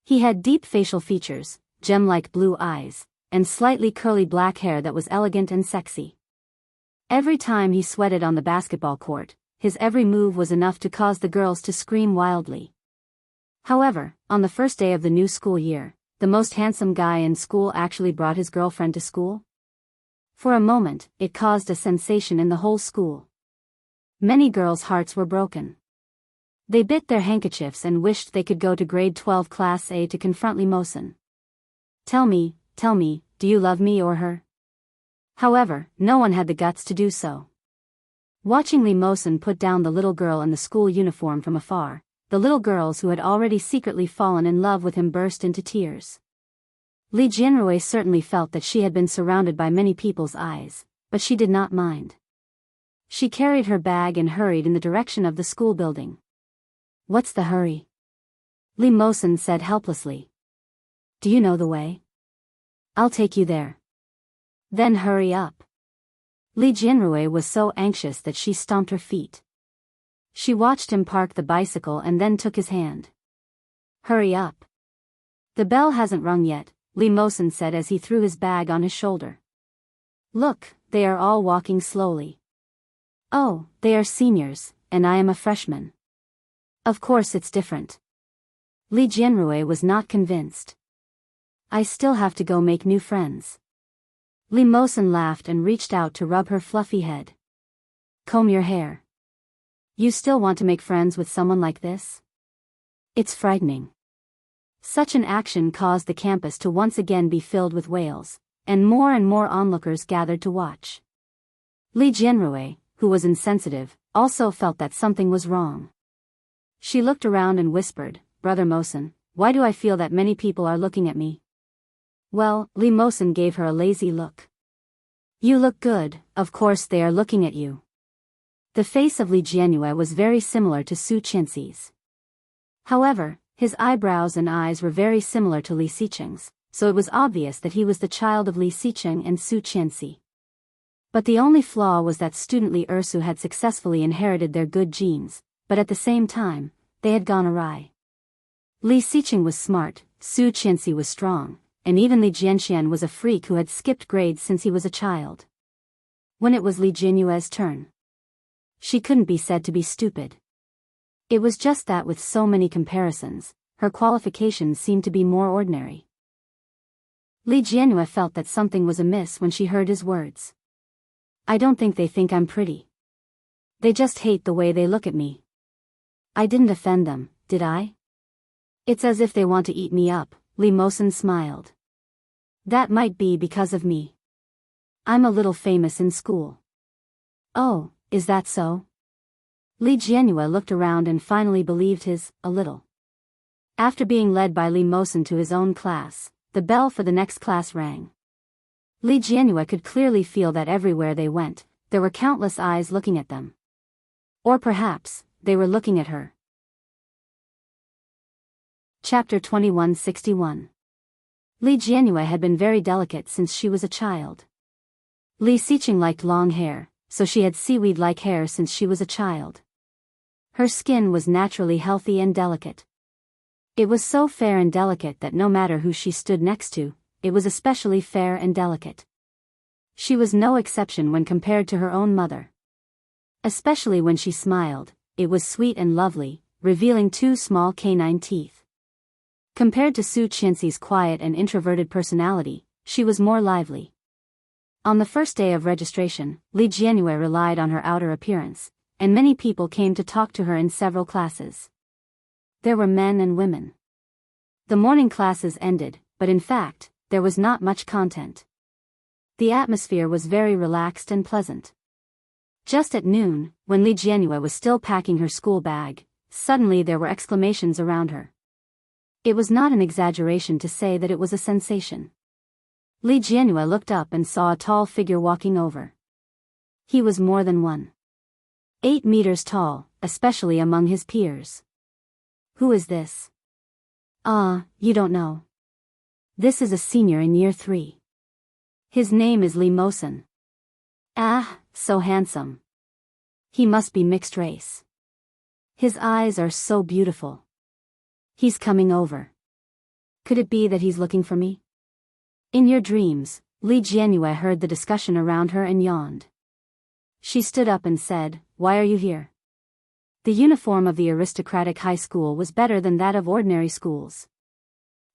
He had deep facial features, gem-like blue eyes, and slightly curly black hair that was elegant and sexy. Every time he sweated on the basketball court, his every move was enough to cause the girls to scream wildly. However, on the first day of the new school year, the most handsome guy in school actually brought his girlfriend to school. For a moment, it caused a sensation in the whole school. Many girls' hearts were broken. They bit their handkerchiefs and wished they could go to grade 12 Class A to confront Li Mosen. Tell me, do you love me or her?" However, no one had the guts to do so. Watching Li Mosen put down the little girl in the school uniform from afar, the little girls who had already secretly fallen in love with him burst into tears. Li Jianrui certainly felt that she had been surrounded by many people's eyes, but she did not mind. She carried her bag and hurried in the direction of the school building. "What's the hurry?" Li Mosen said helplessly. "Do you know the way? I'll take you there." "Then hurry up." Li Jianrui was so anxious that she stomped her feet. She watched him park the bicycle and then took his hand. "Hurry up. The bell hasn't rung yet," Li Mosen said as he threw his bag on his shoulder. "Look, they are all walking slowly. Oh, they are seniors, and I am a freshman. Of course it's different." Li Jianrui was not convinced. "I still have to go make new friends." Li Mosen laughed and reached out to rub her fluffy head. "Comb your hair. You still want to make friends with someone like this? It's frightening." Such an action caused the campus to once again be filled with wails, and more onlookers gathered to watch. Li Jianrui, who was insensitive, also felt that something was wrong. She looked around and whispered, "Brother Mosen, why do I feel that many people are looking at me?" Well, Li Mosen gave her a lazy look. You look good, of course they are looking at you. The face of Li Jianyue was very similar to Su Qianxi's. However, his eyebrows and eyes were very similar to Li Xiqing's, so it was obvious that he was the child of Li Xiqing and Su Qianxi. But the only flaw was that student Li Ersu had successfully inherited their good genes, but at the same time, they had gone awry. Li Xiqing was smart, Su Qianxi was strong, and even Li Jianxian was a freak who had skipped grades since he was a child. When it was Li Jianyue's turn, she couldn't be said to be stupid. It was just that with so many comparisons, her qualifications seemed to be more ordinary. Li Jianyue felt that something was amiss when she heard his words. I don't think they think I'm pretty. They just hate the way they look at me. I didn't offend them, did I? It's as if they want to eat me up, Li Mosen smiled. That might be because of me. I'm a little famous in school. Oh, is that so? Li Jianyue looked around and finally believed his, a little. After being led by Li Mosen to his own class, the bell for the next class rang. Li Jianyue could clearly feel that everywhere they went, there were countless eyes looking at them. Or perhaps, they were looking at her. Chapter 2161. Li Jianyue had been very delicate since she was a child. Li Xiqing liked long hair, so she had seaweed-like hair since she was a child. Her skin was naturally healthy and delicate. It was so fair and delicate that no matter who she stood next to, it was especially fair and delicate. She was no exception when compared to her own mother. Especially when she smiled, it was sweet and lovely, revealing two small canine teeth. Compared to Su Qianxi's quiet and introverted personality, she was more lively. On the first day of registration, Li Jianyue relied on her outer appearance, and many people came to talk to her in several classes. There were men and women. The morning classes ended, but in fact, there was not much content. The atmosphere was very relaxed and pleasant. Just at noon, when Li Jianyue was still packing her school bag, suddenly there were exclamations around her. It was not an exaggeration to say that it was a sensation. Li Jianyue looked up and saw a tall figure walking over. He was more than 1.8 meters tall, especially among his peers. Who is this? Ah, you don't know. This is a senior in year 3. His name is Li Mosen. Ah, so handsome. He must be mixed race. His eyes are so beautiful. He's coming over. Could it be that he's looking for me? In your dreams, Li Jianyue heard the discussion around her and yawned. She stood up and said, Why are you here? The uniform of the aristocratic high school was better than that of ordinary schools.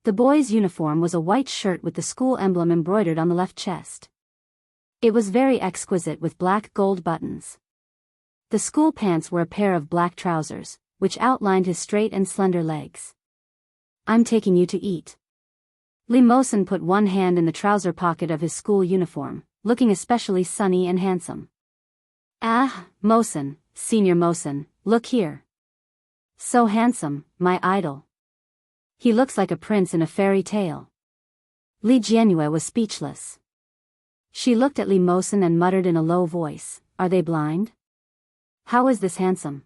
The boy's uniform was a white shirt with the school emblem embroidered on the left chest. It was very exquisite with black gold buttons. The school pants were a pair of black trousers, which outlined his straight and slender legs. I'm taking you to eat. Li Mosen put one hand in the trouser pocket of his school uniform, looking especially sunny and handsome. Ah, Mosen, Senior Mosen, look here. So handsome, my idol. He looks like a prince in a fairy tale. Li Jianyue was speechless. She looked at Li Mosen and muttered in a low voice, Are they blind? How is this handsome?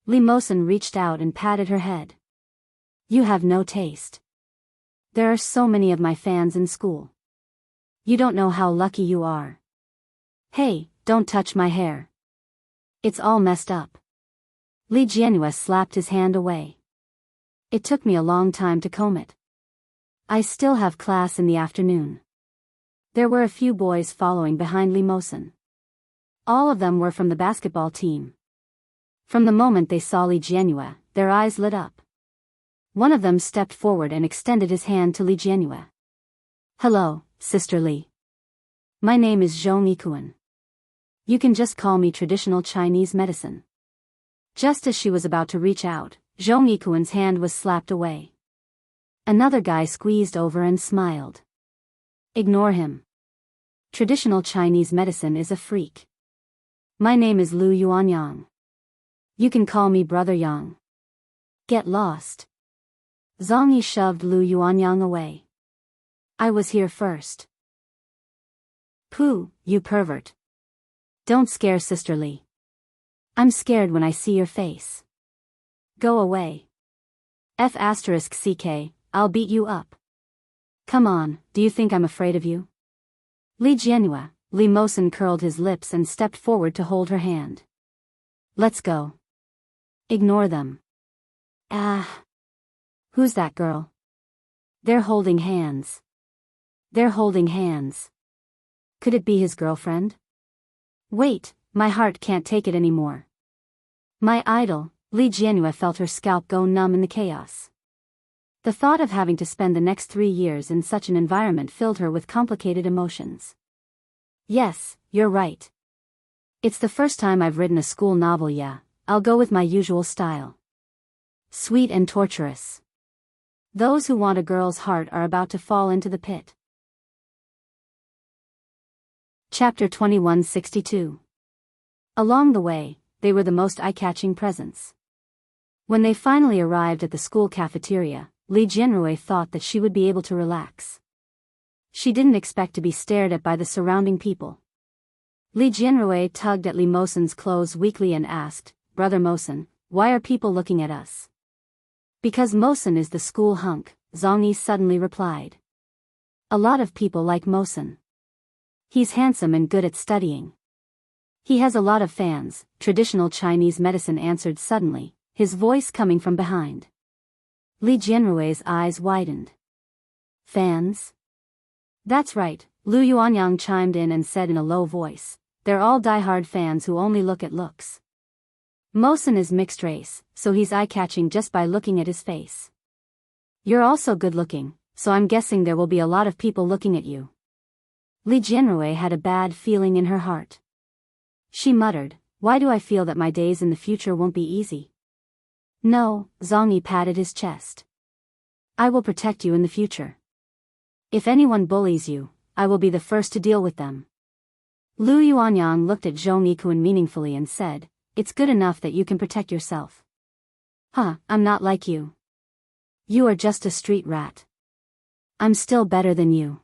Li Mosen reached out and patted her head. You have no taste. There are so many of my fans in school. You don't know how lucky you are. Hey, don't touch my hair. It's all messed up. Li Jianyue slapped his hand away. It took me a long time to comb it. I still have class in the afternoon. There were a few boys following behind Li Mosen. All of them were from the basketball team. From the moment they saw Li Jianyue, their eyes lit up. One of them stepped forward and extended his hand to Li Jianyue. Hello, Sister Li. My name is Zhong Yikuan. You can just call me traditional Chinese medicine. Just as she was about to reach out, Zhong Yikuan's hand was slapped away. Another guy squeezed over and smiled. Ignore him. Traditional Chinese medicine is a freak. My name is Lu Yuanyang. You can call me Brother Yang. Get lost. Zhong Yi shoved Lu Yuanyang away. I was here first. Pooh, you pervert. Don't scare Sister Lee. I'm scared when I see your face. Go away. F***ck, I'll beat you up. Come on, do you think I'm afraid of you? Li Jianhua, Li Mosen curled his lips and stepped forward to hold her hand. Let's go. Ignore them. Ah. Who's that girl? They're holding hands. They're holding hands. Could it be his girlfriend? Wait, my heart can't take it anymore. My idol, Li Jianhua felt her scalp go numb in the chaos. The thought of having to spend the next 3 years in such an environment filled her with complicated emotions. Yes, you're right. It's the first time I've written a school novel. Yeah, I'll go with my usual style. Sweet and torturous. Those who want a girl's heart are about to fall into the pit. Chapter 2162. Along the way, they were the most eye-catching presents. When they finally arrived at the school cafeteria, Li Jianhua thought that she would be able to relax. She didn't expect to be stared at by the surrounding people. Li Jianhua tugged at Li Mosen's clothes weakly and asked, Brother Mosen, why are people looking at us? Because Mosen is the school hunk, Zhang Yi suddenly replied. A lot of people like Mosen. He's handsome and good at studying. He has a lot of fans, traditional Chinese medicine answered suddenly, his voice coming from behind. Li Jianhua's eyes widened. Fans? That's right, Lu Yuanyang chimed in and said in a low voice, they're all diehard fans who only look at looks. Mosen is mixed race, so he's eye-catching just by looking at his face. You're also good-looking, so I'm guessing there will be a lot of people looking at you. Li Jianhua had a bad feeling in her heart. She muttered, why do I feel that my days in the future won't be easy? No, Zhang Yi patted his chest. I will protect you in the future. If anyone bullies you, I will be the first to deal with them. Lu Yuanyang looked at Zhong Yikuan meaningfully and said, it's good enough that you can protect yourself. Huh, I'm not like you. You are just a street rat. I'm still better than you.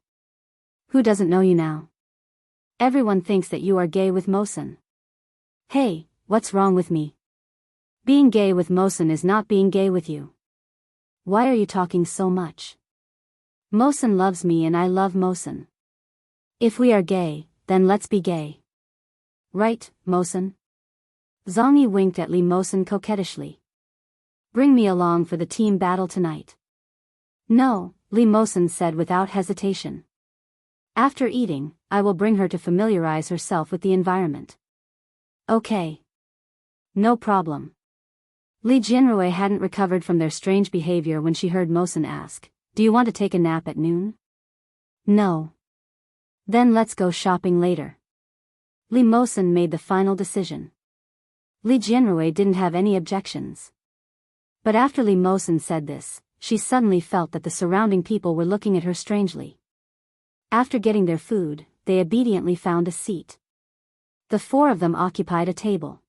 Who doesn't know you now? Everyone thinks that you are gay with Mosen. Hey, what's wrong with me? Being gay with Mosen is not being gay with you. Why are you talking so much? Mosen loves me and I love Mosen. If we are gay, then let's be gay. Right, Mosen? Zhang Yi winked at Li Mosen coquettishly. Bring me along for the team battle tonight. No, Li Mosen said without hesitation. After eating, I will bring her to familiarize herself with the environment. Okay. No problem. Li Jianhua hadn't recovered from their strange behavior when she heard Mosen ask, do you want to take a nap at noon? No. Then let's go shopping later. Li Mosen made the final decision. Li Jianhua didn't have any objections. But after Li Mosen said this, she suddenly felt that the surrounding people were looking at her strangely. After getting their food, they obediently found a seat. The 4 of them occupied a table.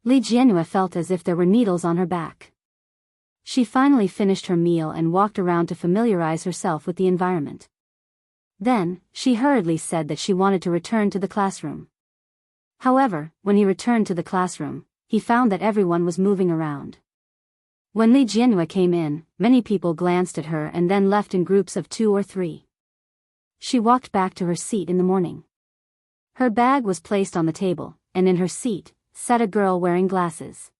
Li Jianhua felt as if there were needles on her back. She finally finished her meal and walked around to familiarize herself with the environment. Then, she hurriedly said that she wanted to return to the classroom. However, when he returned to the classroom, he found that everyone was moving around. When Li Jianhua came in, many people glanced at her and then left in groups of 2 or 3. She walked back to her seat in the morning. Her bag was placed on the table, and in her seat, sat a girl wearing glasses.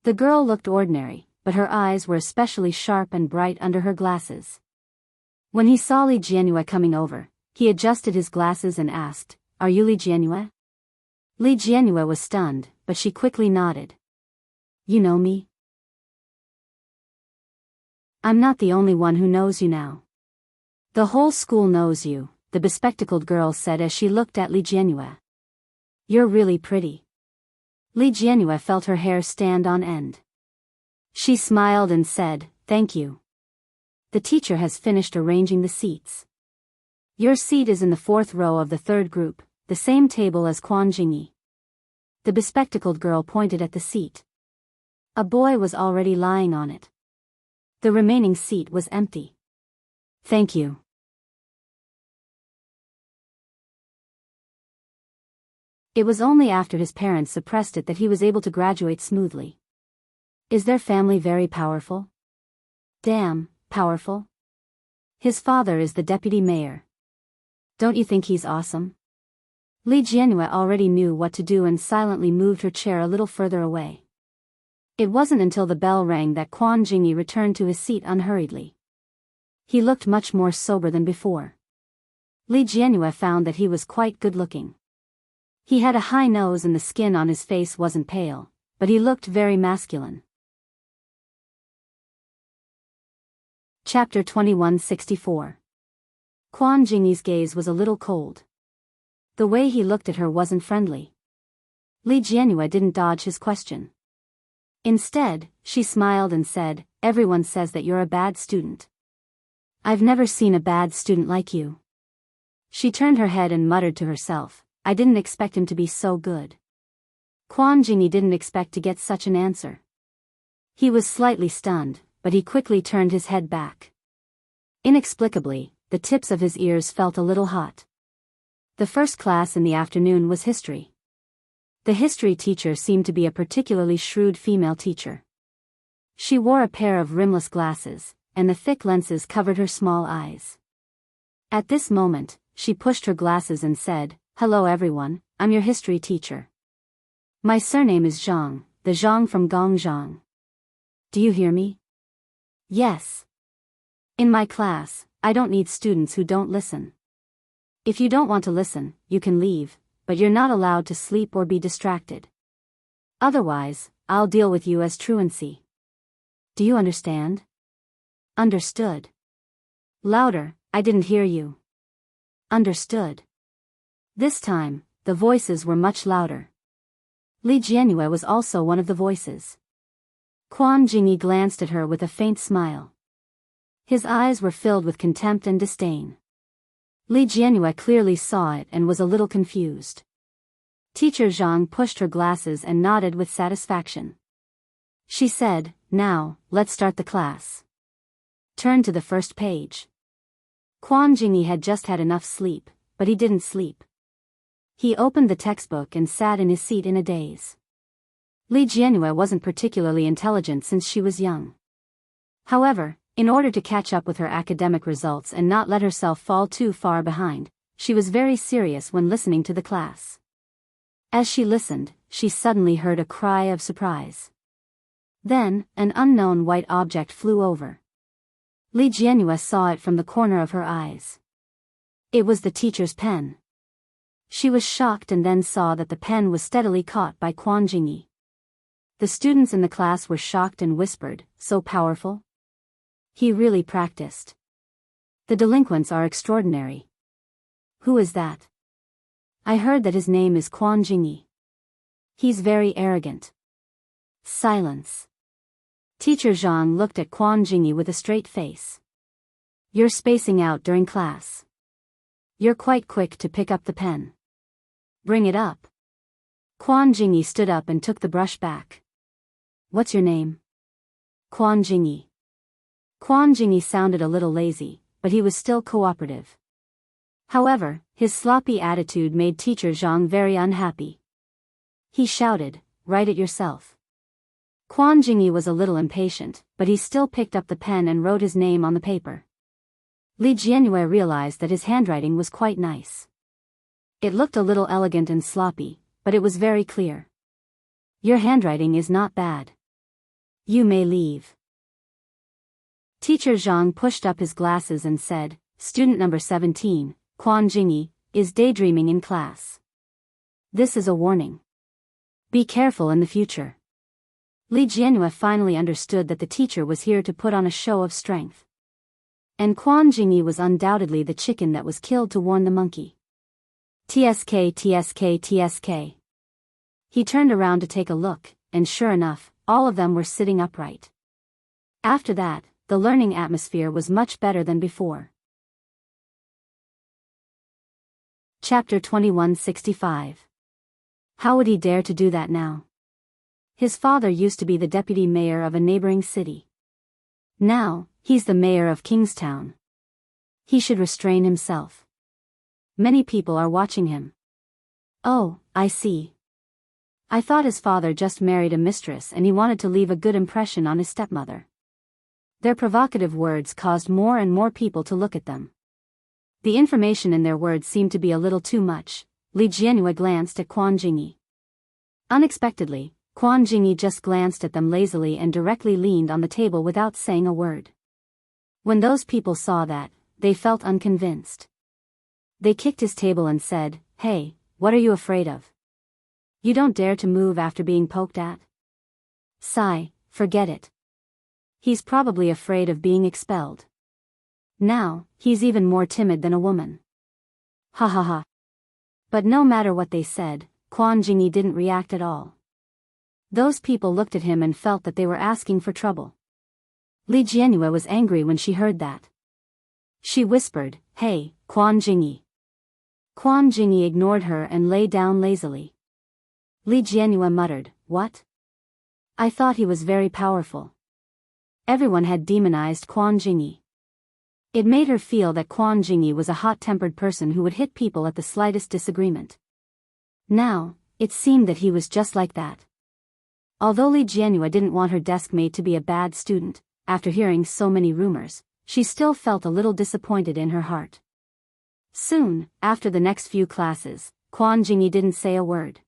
The girl looked ordinary, but her eyes were especially sharp and bright under her glasses. When he saw Li Jianhua coming over, he adjusted his glasses and asked, Are you Li Jianhua? Li Jianhua was stunned, but she quickly nodded. You know me? I'm not the only one who knows you now. The whole school knows you, the bespectacled girl said as she looked at Li Jianhua. You're really pretty. Li Jianhua felt her hair stand on end. She smiled and said, Thank you. The teacher has finished arranging the seats. Your seat is in the 4th row of the 3rd group, the same table as Quan Jingyi. The bespectacled girl pointed at the seat. A boy was already lying on it. The remaining seat was empty. Thank you. It was only after his parents suppressed it that he was able to graduate smoothly. Is their family very powerful? Damn, powerful? His father is the deputy mayor. Don't you think he's awesome? Li Jianhua already knew what to do and silently moved her chair a little further away. It wasn't until the bell rang that Quan Jingyi returned to his seat unhurriedly. He looked much more sober than before. Li Jianhua found that he was quite good-looking. He had a high nose and the skin on his face wasn't pale, but he looked very masculine. Chapter 2164. Quan Jingyi's gaze was a little cold. The way he looked at her wasn't friendly. Li Jianhua didn't dodge his question. Instead, she smiled and said, "Everyone says that you're a bad student. I've never seen a bad student like you." She turned her head and muttered to herself, "I didn't expect him to be so good." Quan Jingyi didn't expect to get such an answer. He was slightly stunned, but he quickly turned his head back. Inexplicably, the tips of his ears felt a little hot. The first class in the afternoon was history. The history teacher seemed to be a particularly shrewd female teacher. She wore a pair of rimless glasses, and the thick lenses covered her small eyes. At this moment, she pushed her glasses and said, "Hello everyone, I'm your history teacher. My surname is Zhang, the Zhang from Gongzhang. Do you hear me?" "Yes. In my class, I don't need students who don't listen. If you don't want to listen, you can leave, but you're not allowed to sleep or be distracted. Otherwise, I'll deal with you as truancy. Do you understand?" "Understood." "Louder, I didn't hear you." "Understood." This time, the voices were much louder. Li Jianhua was also one of the voices. Quan Jingyi glanced at her with a faint smile. His eyes were filled with contempt and disdain. Li Jianhua clearly saw it and was a little confused. Teacher Zhang pushed her glasses and nodded with satisfaction. She said, "Now, let's start the class. Turn to the first page." Quan Jingyi had just had enough sleep, but he didn't sleep. He opened the textbook and sat in his seat in a daze. Li Jianhua wasn't particularly intelligent since she was young. However, in order to catch up with her academic results and not let herself fall too far behind, she was very serious when listening to the class. As she listened, she suddenly heard a cry of surprise. Then, an unknown white object flew over. Li Jianhua saw it from the corner of her eyes. It was the teacher's pen. She was shocked and then saw that the pen was steadily caught by Quan Jingyi. The students in the class were shocked and whispered, "So powerful? He really practiced. The delinquents are extraordinary. Who is that? I heard that his name is Quan Jingyi. He's very arrogant." Silence. Teacher Zhang looked at Quan Jingyi with a straight face. "You're spacing out during class. You're quite quick to pick up the pen. Bring it up." Quan Jingyi stood up and took the brush back. "What's your name?" "Quan Jingyi." Quan Jingyi sounded a little lazy, but he was still cooperative. However, his sloppy attitude made Teacher Zhang very unhappy. He shouted, "Write it yourself." Quan Jingyi was a little impatient, but he still picked up the pen and wrote his name on the paper. Li Jianhua realized that his handwriting was quite nice. It looked a little elegant and sloppy, but it was very clear. "Your handwriting is not bad. You may leave." Teacher Zhang pushed up his glasses and said, "Student number 17, Quan Jingyi, is daydreaming in class. This is a warning. Be careful in the future." Li Jianhua finally understood that the teacher was here to put on a show of strength. And Quan Jingyi was undoubtedly the chicken that was killed to warn the monkey. "TSK, TSK, TSK." He turned around to take a look, and sure enough, all of them were sitting upright. After that, the learning atmosphere was much better than before. Chapter 2165. How would he dare to do that now? His father used to be the deputy mayor of a neighboring city. Now, he's the mayor of Kingstown. He should restrain himself. Many people are watching him. Oh, I see. I thought his father just married a mistress and he wanted to leave a good impression on his stepmother. Their provocative words caused more and more people to look at them. The information in their words seemed to be a little too much. Li Jianhua glanced at Quan Jingyi. Unexpectedly, Quan Jingyi just glanced at them lazily and directly leaned on the table without saying a word. When those people saw that, they felt unconvinced. They kicked his table and said, "Hey, what are you afraid of? You don't dare to move after being poked at? Sigh, forget it. He's probably afraid of being expelled. Now, he's even more timid than a woman." Ha ha ha. But no matter what they said, Quan Jingyi didn't react at all. Those people looked at him and felt that they were asking for trouble. Li Jianhua was angry when she heard that. She whispered, "Hey, Quan Jingyi." Quan Jingyi ignored her and lay down lazily. Li Jianhua muttered, "What? I thought he was very powerful." Everyone had demonized Quan Jingyi. It made her feel that Quan Jingyi was a hot-tempered person who would hit people at the slightest disagreement. Now, it seemed that he was just like that. Although Li Jianhua didn't want her desk mate to be a bad student, after hearing so many rumors, she still felt a little disappointed in her heart. Soon, after the next few classes, Quan Jingyi didn't say a word.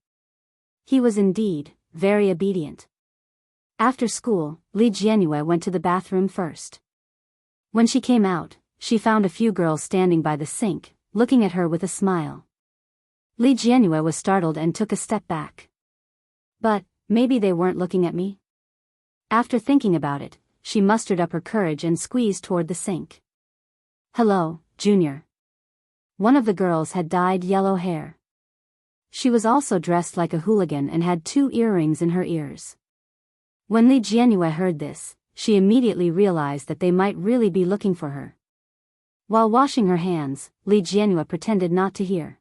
He was indeed very obedient. After school, Li Jianhua went to the bathroom first. When she came out, she found a few girls standing by the sink, looking at her with a smile. Li Jianhua was startled and took a step back. But, maybe they weren't looking at me? After thinking about it, she mustered up her courage and squeezed toward the sink. "Hello, Junior." One of the girls had dyed yellow hair. She was also dressed like a hooligan and had 2 earrings in her ears. When Li Jianhua heard this, she immediately realized that they might really be looking for her. While washing her hands, Li Jianhua pretended not to hear.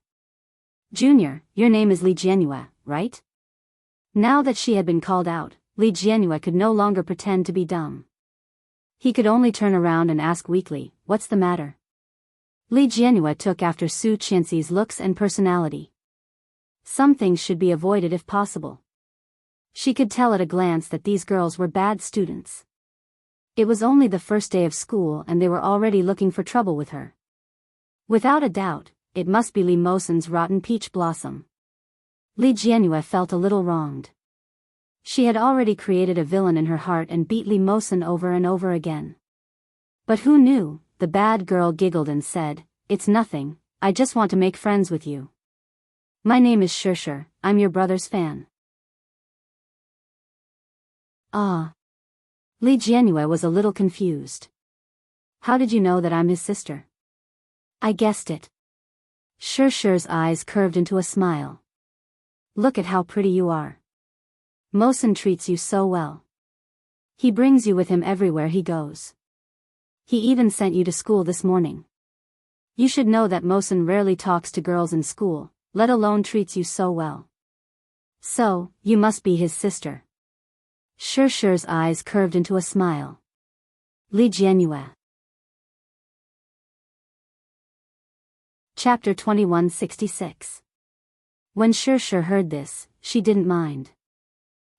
"Junior, your name is Li Jianhua, right?" Now that she had been called out, Li Jianhua could no longer pretend to be dumb. He could only turn around and ask weakly, "What's the matter?" Li Jianhua took after Su Qianxi's looks and personality. Some things should be avoided if possible. She could tell at a glance that these girls were bad students. It was only the first day of school and they were already looking for trouble with her. Without a doubt, it must be Li Mosen's rotten peach blossom. Li Jianhua felt a little wronged. She had already created a villain in her heart and beat Li Mosen over and over again. But who knew, the bad girl giggled and said, "It's nothing, I just want to make friends with you. My name is Shirshir, I'm your brother's fan." Ah. Li Jianhua was a little confused. "How did you know that I'm his sister?" "I guessed it." Shirshir's eyes curved into a smile. "Look at how pretty you are. Mosen treats you so well. He brings you with him everywhere he goes. He even sent you to school this morning. You should know that Mosen rarely talks to girls in school, let alone treats you so well. So, you must be his sister." Shirshir's eyes curved into a smile. Li Jianhua. Chapter 2166. When Shirshir heard this, she didn't mind.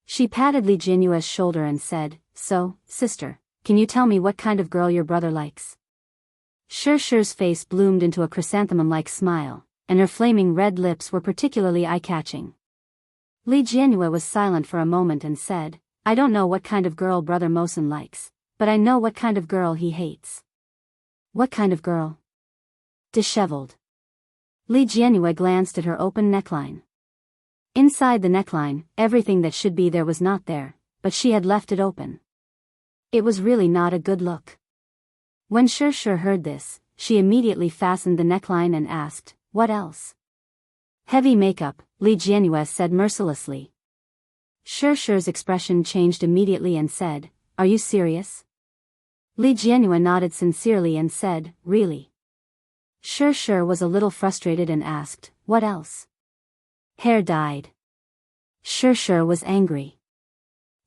She patted Li Jianhua's shoulder and said, "So, sister, can you tell me what kind of girl your brother likes?" Shirshir's face bloomed into a chrysanthemum-like smile, and her flaming red lips were particularly eye-catching. Li Jianhua was silent for a moment and said, "I don't know what kind of girl Brother Mosen likes, but I know what kind of girl he hates." "What kind of girl?" "Disheveled." Li Jianhua glanced at her open neckline. Inside the neckline, everything that should be there was not there, but she had left it open. It was really not a good look. When Shirshir heard this, she immediately fastened the neckline and asked, "What else?" "Heavy makeup," Li Jianhua said mercilessly. Shirshir's expression changed immediately and said, "Are you serious?" Li Jianhua nodded sincerely and said, "Really?" Shirshir was a little frustrated and asked, "What else?" "Hair dyed." Shirshir was angry.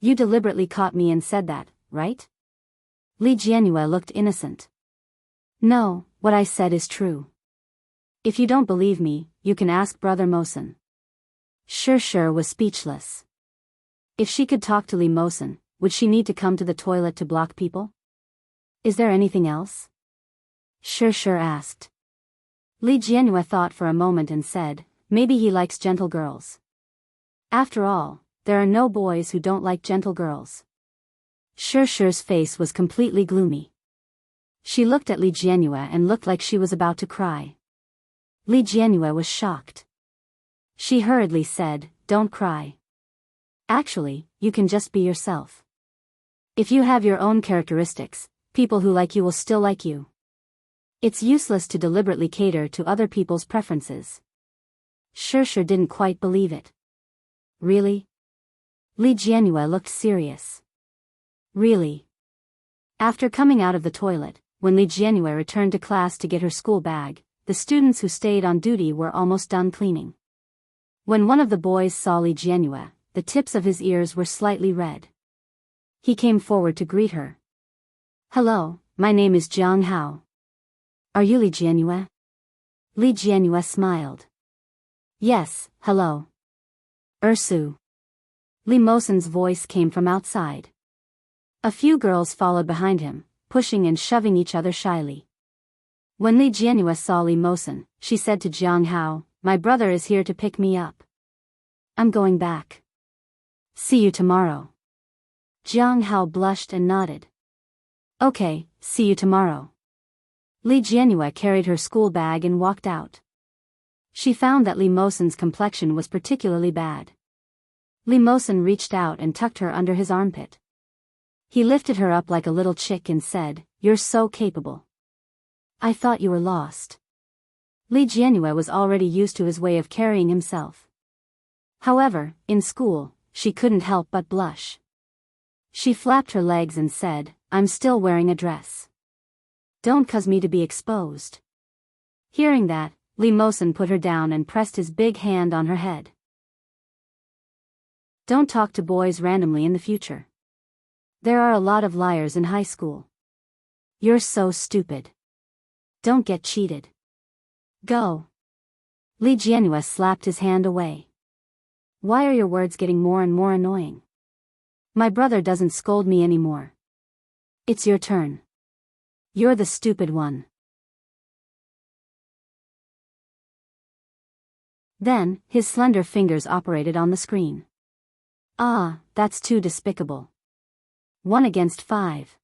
"You deliberately caught me and said that, right?" Li Jianhua looked innocent. "No, what I said is true. If you don't believe me, you can ask Brother Mosen." Sure was speechless. If she could talk to Li Mosen, would she need to come to the toilet to block people? Is there anything else? Sure asked. Li Jianhua thought for a moment and said, maybe he likes gentle girls. After all, there are no boys who don't like gentle girls. Sure's face was completely gloomy. She looked at Li Jianhua and looked like she was about to cry. Li Jianhua was shocked. She hurriedly said, don't cry. Actually, you can just be yourself. If you have your own characteristics, people who like you will still like you. It's useless to deliberately cater to other people's preferences. Sure didn't quite believe it. Really? Li Jianhua looked serious. Really? After coming out of the toilet, when Li Jianhua returned to class to get her school bag, the students who stayed on duty were almost done cleaning. When one of the boys saw Li Jianhua, the tips of his ears were slightly red. He came forward to greet her. Hello, my name is Jiang Hao. Are you Li Jianhua? Li Jianhua smiled. Yes, hello. Ursu. Li Mosen's voice came from outside. A few girls followed behind him, pushing and shoving each other shyly. When Li Jianhua saw Li Mosen, she said to Jiang Hao, my brother is here to pick me up. I'm going back. See you tomorrow. Jiang Hao blushed and nodded. Okay, see you tomorrow. Li Jianhua carried her school bag and walked out. She found that Li Mosen's complexion was particularly bad. Li Mosen reached out and tucked her under his armpit. He lifted her up like a little chick and said, you're so capable. I thought you were lost. Li Jianhua was already used to his way of carrying himself. However, in school, she couldn't help but blush. She flapped her legs and said, I'm still wearing a dress. Don't cause me to be exposed. Hearing that, Li Mosen put her down and pressed his big hand on her head. Don't talk to boys randomly in the future. There are a lot of liars in high school. You're so stupid. Don't get cheated. Go. Li Jianhua slapped his hand away. Why are your words getting more and more annoying? My brother doesn't scold me anymore. It's your turn. You're the stupid one. Then, his slender fingers operated on the screen. Ah, that's too despicable. 1 against 5.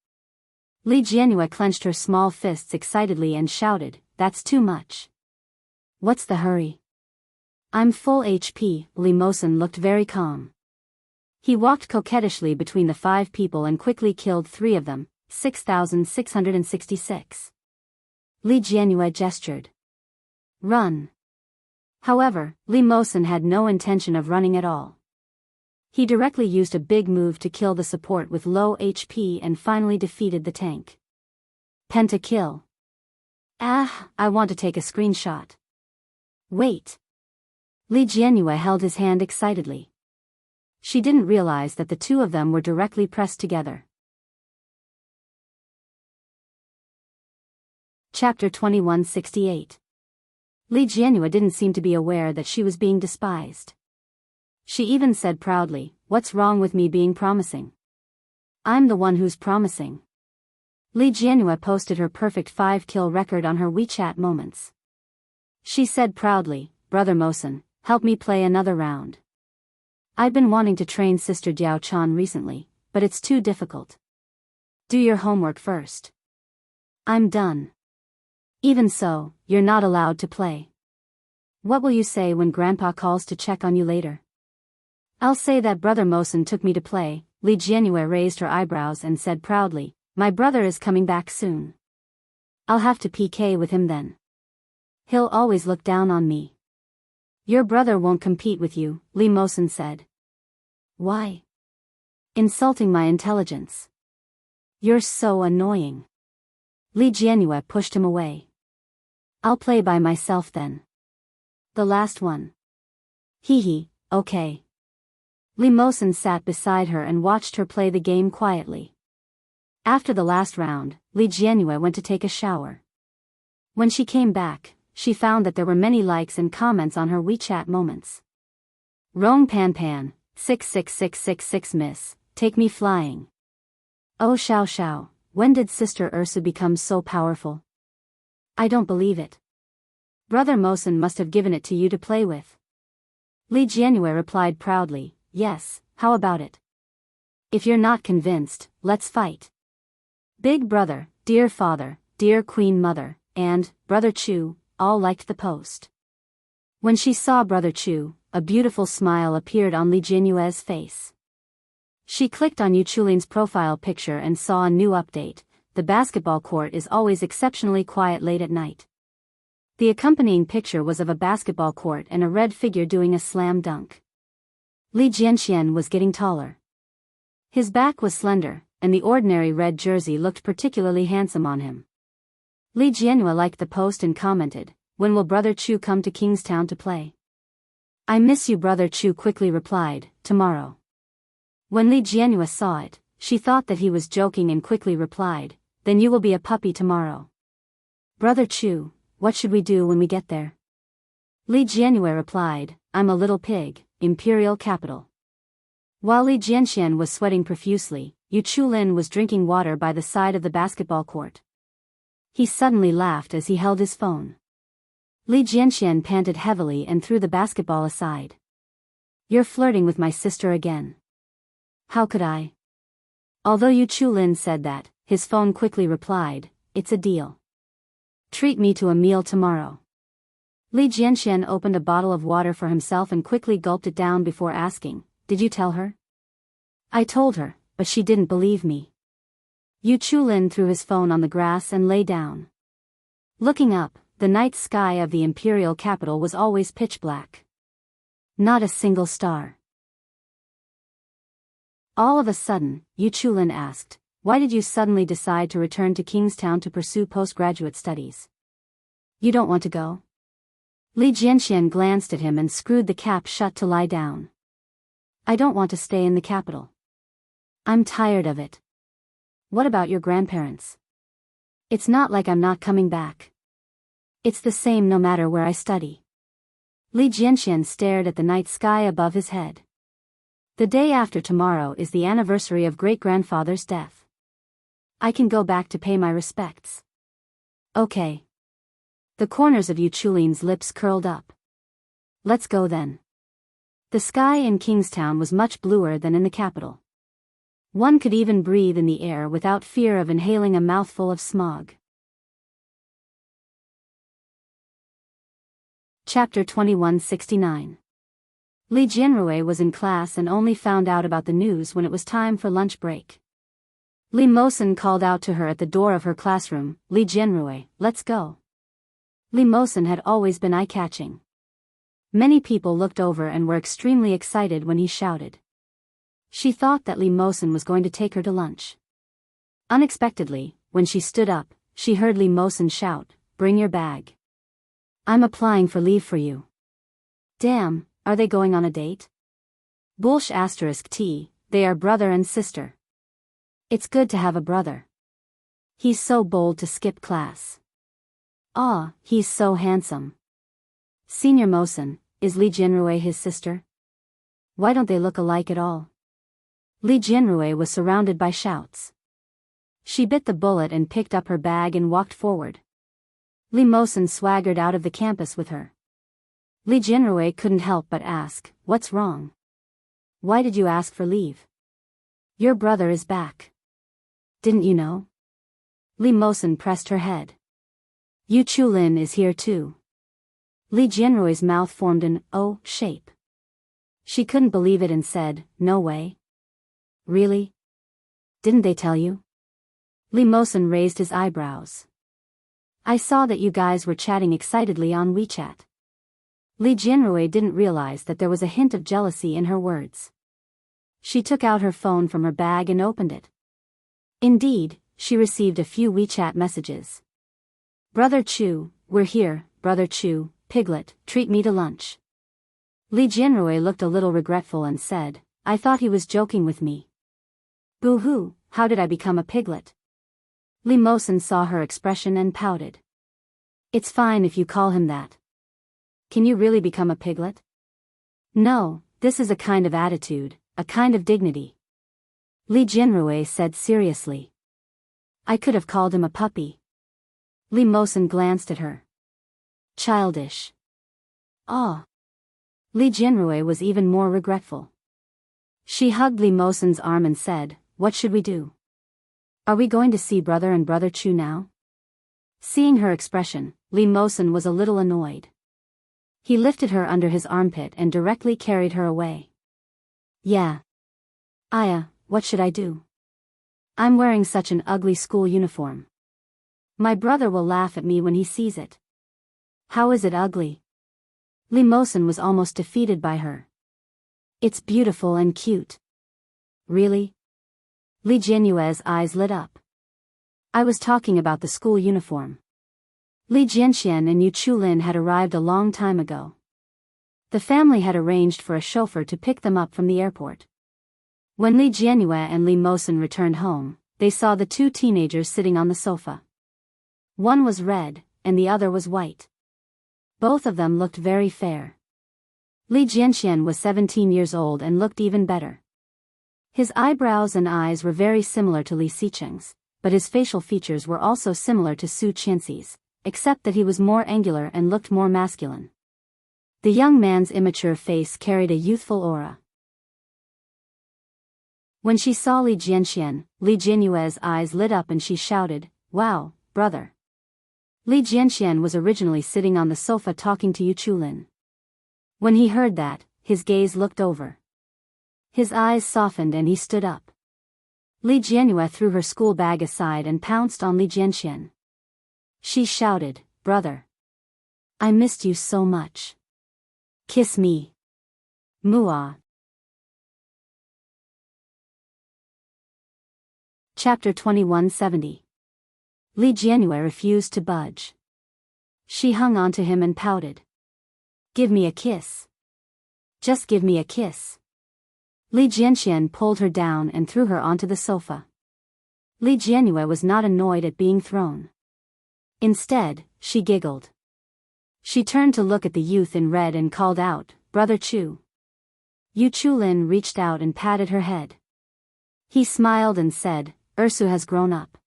Li Jianhua clenched her small fists excitedly and shouted, that's too much. What's the hurry? I'm full HP. Li Mosen looked very calm. He walked coquettishly between the 5 people and quickly killed 3 of them, 6,666. Li Jianhua gestured. Run. However, Li Mosen had no intention of running at all. He directly used a big move to kill the support with low HP and finally defeated the tank. Pentakill. Ah, I want to take a screenshot. Wait. Li Jianhua held his hand excitedly. She didn't realize that the 2 of them were directly pressed together. Chapter 2168. Li Jianhua didn't seem to be aware that she was being despised. She even said proudly, what's wrong with me being promising? I'm the one who's promising. Li Jianhua posted her perfect 5-kill record on her WeChat moments. She said proudly, Brother Mosen, help me play another round. I've been wanting to train Sister Jiao Chan recently, but it's too difficult. Do your homework first. I'm done. Even so, you're not allowed to play. What will you say when Grandpa calls to check on you later? I'll say that Brother Mosen took me to play. Li Jianhua raised her eyebrows and said proudly, my brother is coming back soon. I'll have to PK with him then. He'll always look down on me. Your brother won't compete with you, Li Mosen said. Why? Insulting my intelligence. You're so annoying. Li Jianhua pushed him away. I'll play by myself then. The last one. Hee, okay. Li Mosen sat beside her and watched her play the game quietly. After the last round, Li Jianhua went to take a shower. When she came back, she found that there were many likes and comments on her WeChat moments. Rong Pan Pan, 66666 miss, take me flying. Oh Xiao Xiao, when did Sister Ursa become so powerful? I don't believe it. Brother Mosen must have given it to you to play with. Li Jianyue replied proudly, yes, how about it? If you're not convinced, let's fight. Big brother, dear father, dear queen mother, and brother Chu, all liked the post. When she saw brother Chu, a beautiful smile appeared on Li Jianyue's face. She clicked on Yu Chulin's profile picture and saw a new update. The basketball court is always exceptionally quiet late at night. The accompanying picture was of a basketball court and a red figure doing a slam dunk. Li Jianxian was getting taller. His back was slender, and the ordinary red jersey looked particularly handsome on him. Li Jianyue liked the post and commented, when will brother Chu come to Kingstown to play? I miss you, brother Chu quickly replied, tomorrow. When Li Jianyue saw it, she thought that he was joking and quickly replied, then you will be a puppy tomorrow. Brother Chu, what should we do when we get there? Li Jianyue replied, I'm a little pig, imperial capital. While Li Jianxian was sweating profusely, Yu Chulin was drinking water by the side of the basketball court. He suddenly laughed as he held his phone. Li Jianxian panted heavily and threw the basketball aside. You're flirting with my sister again. How could I? Although Yu Chulin said that, his phone quickly replied, it's a deal. Treat me to a meal tomorrow. Li Jianxian opened a bottle of water for himself and quickly gulped it down before asking, did you tell her? I told her, but she didn't believe me. Yu Chulin threw his phone on the grass and lay down. Looking up, the night sky of the imperial capital was always pitch black. Not a single star. All of a sudden, Yu Chulin asked, why did you suddenly decide to return to Kingstown to pursue postgraduate studies? You don't want to go? Li Jianxian glanced at him and screwed the cap shut to lie down. I don't want to stay in the capital. I'm tired of it. What about your grandparents? It's not like I'm not coming back. It's the same no matter where I study. Li Jianxian stared at the night sky above his head. The day after tomorrow is the anniversary of great-grandfather's death. I can go back to pay my respects. Okay. The corners of Yu Chulin's lips curled up. Let's go then. The sky in Kingstown was much bluer than in the capital. One could even breathe in the air without fear of inhaling a mouthful of smog. Chapter 2169. Li Jianrui was in class and only found out about the news when it was time for lunch break. Li Mosen called out to her at the door of her classroom, Li Jianrui, let's go. Li Mosen had always been eye-catching. Many people looked over and were extremely excited when he shouted. She thought that Li Mosen was going to take her to lunch. Unexpectedly, when she stood up, she heard Li Mosen shout, bring your bag. I'm applying for leave for you. Damn, are they going on a date? Bullsh *T, they are brother and sister. It's good to have a brother. He's so bold to skip class. Ah, he's so handsome. Senior Mosen, is Li Jianrui his sister? Why don't they look alike at all? Li Jianrui was surrounded by shouts. She bit the bullet and picked up her bag and walked forward. Li Mosen swaggered out of the campus with her. Li Jianrui couldn't help but ask, what's wrong? Why did you ask for leave? Your brother is back. Didn't you know? Li Mosen pressed her head. Yu Chulin is here too. Li Jianrui's mouth formed an O shape. She couldn't believe it and said, no way. Really? Didn't they tell you? Li Mosen raised his eyebrows. I saw that you guys were chatting excitedly on WeChat. Li Jianrui didn't realize that there was a hint of jealousy in her words. She took out her phone from her bag and opened it. Indeed, she received a few WeChat messages. Brother Chu, we're here, Brother Chu, Piglet, treat me to lunch. Li Jianrui looked a little regretful and said, I thought he was joking with me. Boo-hoo, how did I become a piglet? Li Mosen saw her expression and pouted. It's fine if you call him that. Can you really become a piglet? No, This is a kind of attitude, a kind of dignity. Li Jianrui said seriously. I could have called him a puppy. Li Mosen glanced at her. Childish. Ah. Li Jianrui was even more regretful. She hugged Li Mosen's arm and said, what should we do? Are we going to see brother and brother Chu now? Seeing her expression, Li Mosen was a little annoyed. He lifted her under his armpit and directly carried her away. Yeah. Aya, what should I do? I'm wearing such an ugly school uniform. My brother will laugh at me when he sees it. How is it ugly? Li Mosen was almost defeated by her. It's beautiful and cute. Really? Li Jianyue's eyes lit up. I was talking about the school uniform. Li Jianxian and Yu Chulin had arrived a long time ago. The family had arranged for a chauffeur to pick them up from the airport. When Li Jianyue and Li Mosen returned home, they saw the two teenagers sitting on the sofa. One was red, and the other was white. Both of them looked very fair. Li Jianxian was 17 years old and looked even better. His eyebrows and eyes were very similar to Li Xicheng's, but his facial features were also similar to Su Qianxi's, except that he was more angular and looked more masculine. The young man's immature face carried a youthful aura. When she saw Li Jianxian, Li Jianyue's eyes lit up and she shouted, Wow, brother. Li Jianxian was originally sitting on the sofa talking to Yu Chulin. When he heard that, his gaze looked over. His eyes softened and he stood up. Li Jianyue threw her school bag aside and pounced on Li Jianxian. She shouted, Brother. I missed you so much. Kiss me. Mua. Chapter 2170. Li Jianyue refused to budge. She hung onto him and pouted. Give me a kiss. Just give me a kiss. Li Jianxian pulled her down and threw her onto the sofa. Li Jianyue was not annoyed at being thrown. Instead, she giggled. She turned to look at the youth in red and called out, Brother Chu. Yu Chulin reached out and patted her head. He smiled and said, Ursu has grown up.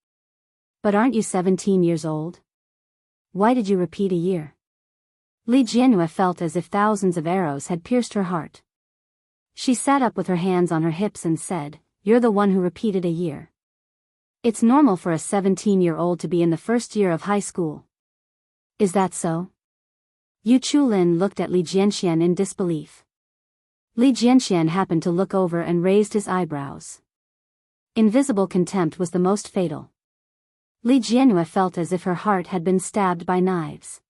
But aren't you 17 years old? Why did you repeat a year? Li Jianyue felt as if thousands of arrows had pierced her heart. She sat up with her hands on her hips and said, You're the one who repeated a year. It's normal for a 17-year-old to be in the first year of high school. Is that so? Yu Chulin looked at Li Jianxian in disbelief. Li Jianxian happened to look over and raised his eyebrows. Invisible contempt was the most fatal. Li Jianyue felt as if her heart had been stabbed by knives.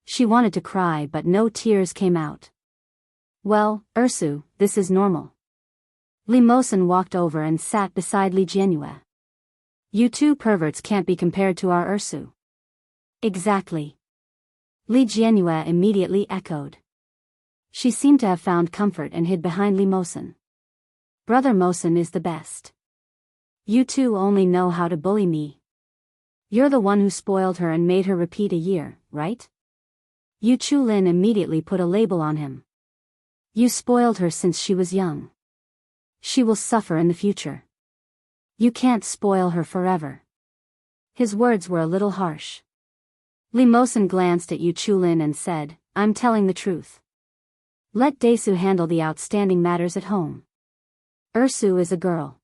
She wanted to cry but no tears came out. Well, Ursu, this is normal. Li Mosen walked over and sat beside Li Jianyue. You two perverts can't be compared to our Ursu. Exactly. Li Jianyue immediately echoed. She seemed to have found comfort and hid behind Li Mosen. Brother Mosen is the best. You two only know how to bully me. You're the one who spoiled her and made her repeat a year, right? Yu Chulin immediately put a label on him. You spoiled her since she was young. She will suffer in the future. You can't spoil her forever. His words were a little harsh. Li Mosen glanced at Yu Chulin and said, I'm telling the truth. Let Desu handle the outstanding matters at home. Ursu is a girl.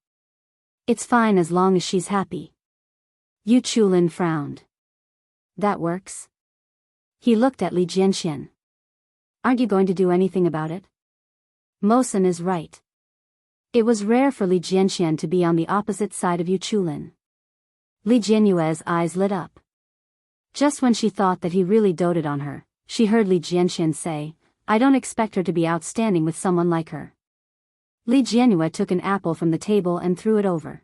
It's fine as long as she's happy. Yu Chulin frowned. That works? He looked at Li Jianxian. Aren't you going to do anything about it? Mosen is right. It was rare for Li Jianxian to be on the opposite side of Yu Chulin. Li Jianyue's eyes lit up. Just when she thought that he really doted on her, she heard Li Jianxian say, I don't expect her to be outstanding with someone like her. Li Jianyue took an apple from the table and threw it over.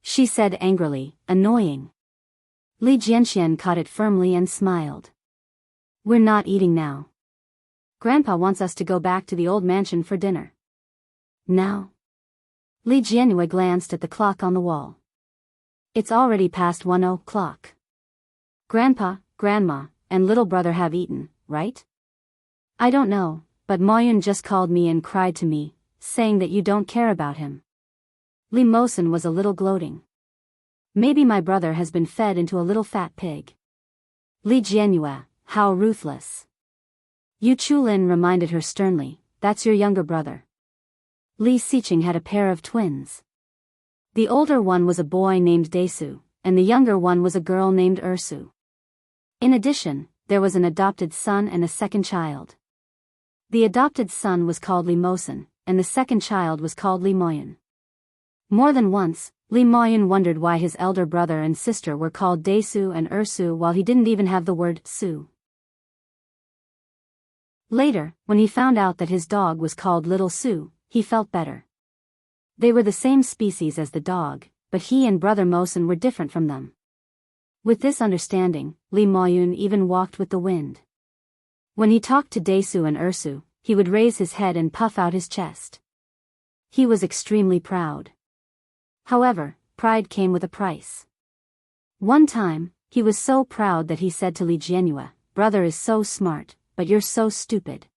She said angrily, annoying. Li Jianxian caught it firmly and smiled. We're not eating now. Grandpa wants us to go back to the old mansion for dinner. Now? Li Jianyue glanced at the clock on the wall. It's already past 1 o'clock. Grandpa, Grandma, and little brother have eaten, right? I don't know, but Moyun just called me and cried to me, saying that you don't care about him. Li Mosen was a little gloating. Maybe my brother has been fed into a little fat pig. Li Jianyue, how ruthless. Yu Chulin reminded her sternly, that's your younger brother. Li Xiqing had a pair of twins. The older one was a boy named Desu, and the younger one was a girl named Ursu. In addition, there was an adopted son and a second child. The adopted son was called Li Mosen, and the second child was called Li Moyun. More than once, Li Moyun wondered why his elder brother and sister were called Desu and Ursu while he didn't even have the word Su. Later, when he found out that his dog was called Little Su, he felt better. They were the same species as the dog, but he and Brother Mosen were different from them. With this understanding, Li Moyun even walked with the wind. When he talked to Desu and Ursu, he would raise his head and puff out his chest. He was extremely proud. However, pride came with a price. One time, he was so proud that he said to Li Jianyue, "Brother is so smart, but you're so stupid.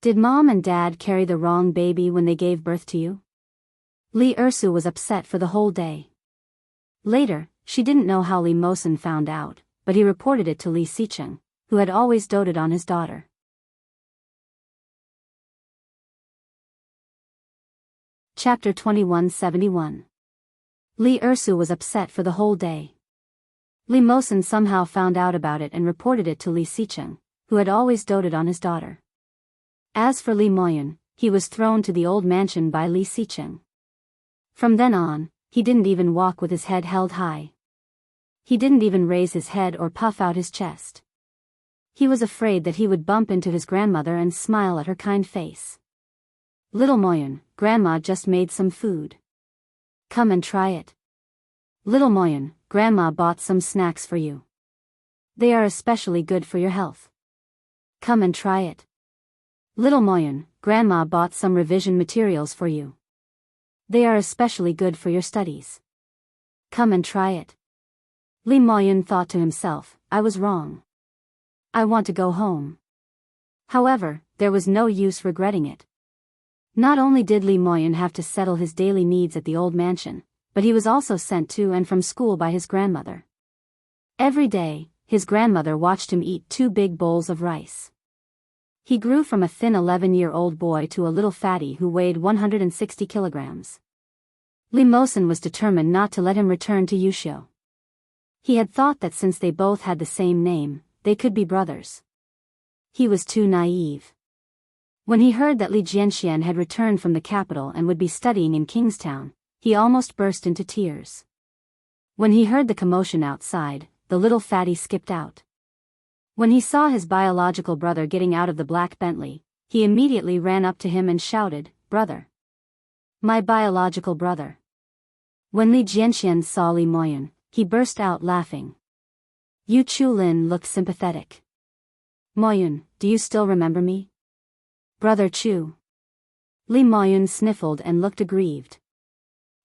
Did mom and dad carry the wrong baby when they gave birth to you?" Li Ursu was upset for the whole day. Later, she didn't know how Li Mosen found out, but he reported it to Li Xiqing, who had always doted on his daughter. Chapter 2171. Li Ursu was upset for the whole day. Li Mosen somehow found out about it and reported it to Li Xiqing, who had always doted on his daughter. As for Li Moyun, he was thrown to the old mansion by Li Xiqing. From then on, he didn't even walk with his head held high. He didn't even raise his head or puff out his chest. He was afraid that he would bump into his grandmother and smile at her kind face. "Little Moyun, Grandma just made some food. Come and try it." "Little Moyun, Grandma bought some snacks for you. They are especially good for your health. Come and try it." "Little Moyun, Grandma bought some revision materials for you. They are especially good for your studies. Come and try it." Li Moyun thought to himself, I was wrong. I want to go home. However, there was no use regretting it. Not only did Li Moyun have to settle his daily needs at the old mansion, but he was also sent to and from school by his grandmother. Every day, his grandmother watched him eat 2 big bowls of rice. He grew from a thin 11-year-old boy to a little fatty who weighed 160 kilograms. Li Mosen was determined not to let him return to Yuxiu. He had thought that since they both had the same name, they could be brothers. He was too naive. When he heard that Li Jianxian had returned from the capital and would be studying in Kingstown, he almost burst into tears. When he heard the commotion outside, the little fatty skipped out. When he saw his biological brother getting out of the black Bentley, he immediately ran up to him and shouted, "Brother! My biological brother!" When Li Jianxian saw Li Moyun, he burst out laughing. Yu Chulin looked sympathetic. "Moyun, do you still remember me? Brother Chu?" Li Moyun sniffled and looked aggrieved.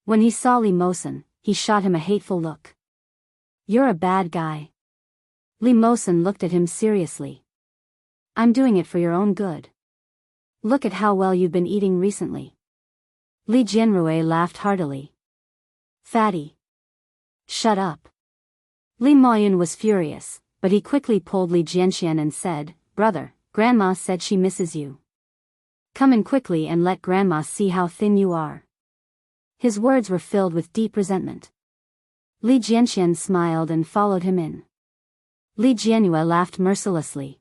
When he saw Li Mosen, he shot him a hateful look. "You're a bad guy." Li Mosen looked at him seriously. "I'm doing it for your own good. Look at how well you've been eating recently." Li Jianrui laughed heartily. "Fatty. Shut up." Li Moyun was furious, but he quickly pulled Li Jianxian and said, "Brother, Grandma said she misses you. Come in quickly and let Grandma see how thin you are." His words were filled with deep resentment. Li Jianxian smiled and followed him in. Li Jianyue laughed mercilessly.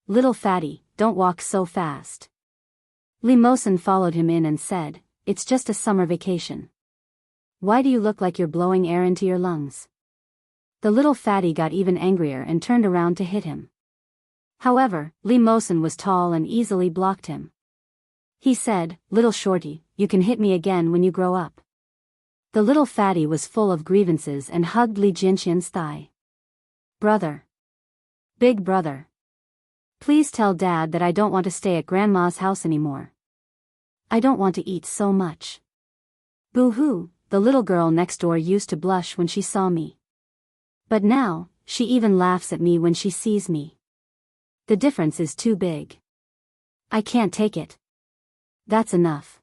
"Little fatty, don't walk so fast." Li Mosen followed him in and said, "It's just a summer vacation. Why do you look like you're blowing air into your lungs?" The little fatty got even angrier and turned around to hit him. However, Li Mosen was tall and easily blocked him. He said, "Little shorty, you can hit me again when you grow up." The little fatty was full of grievances and hugged Li Jianxian's thigh. "Brother. Big brother. Please tell Dad that I don't want to stay at Grandma's house anymore. I don't want to eat so much." "Boo-hoo," the little girl next door used to blush when she saw me. But now, she even laughs at me when she sees me. The difference is too big. I can't take it. That's enough.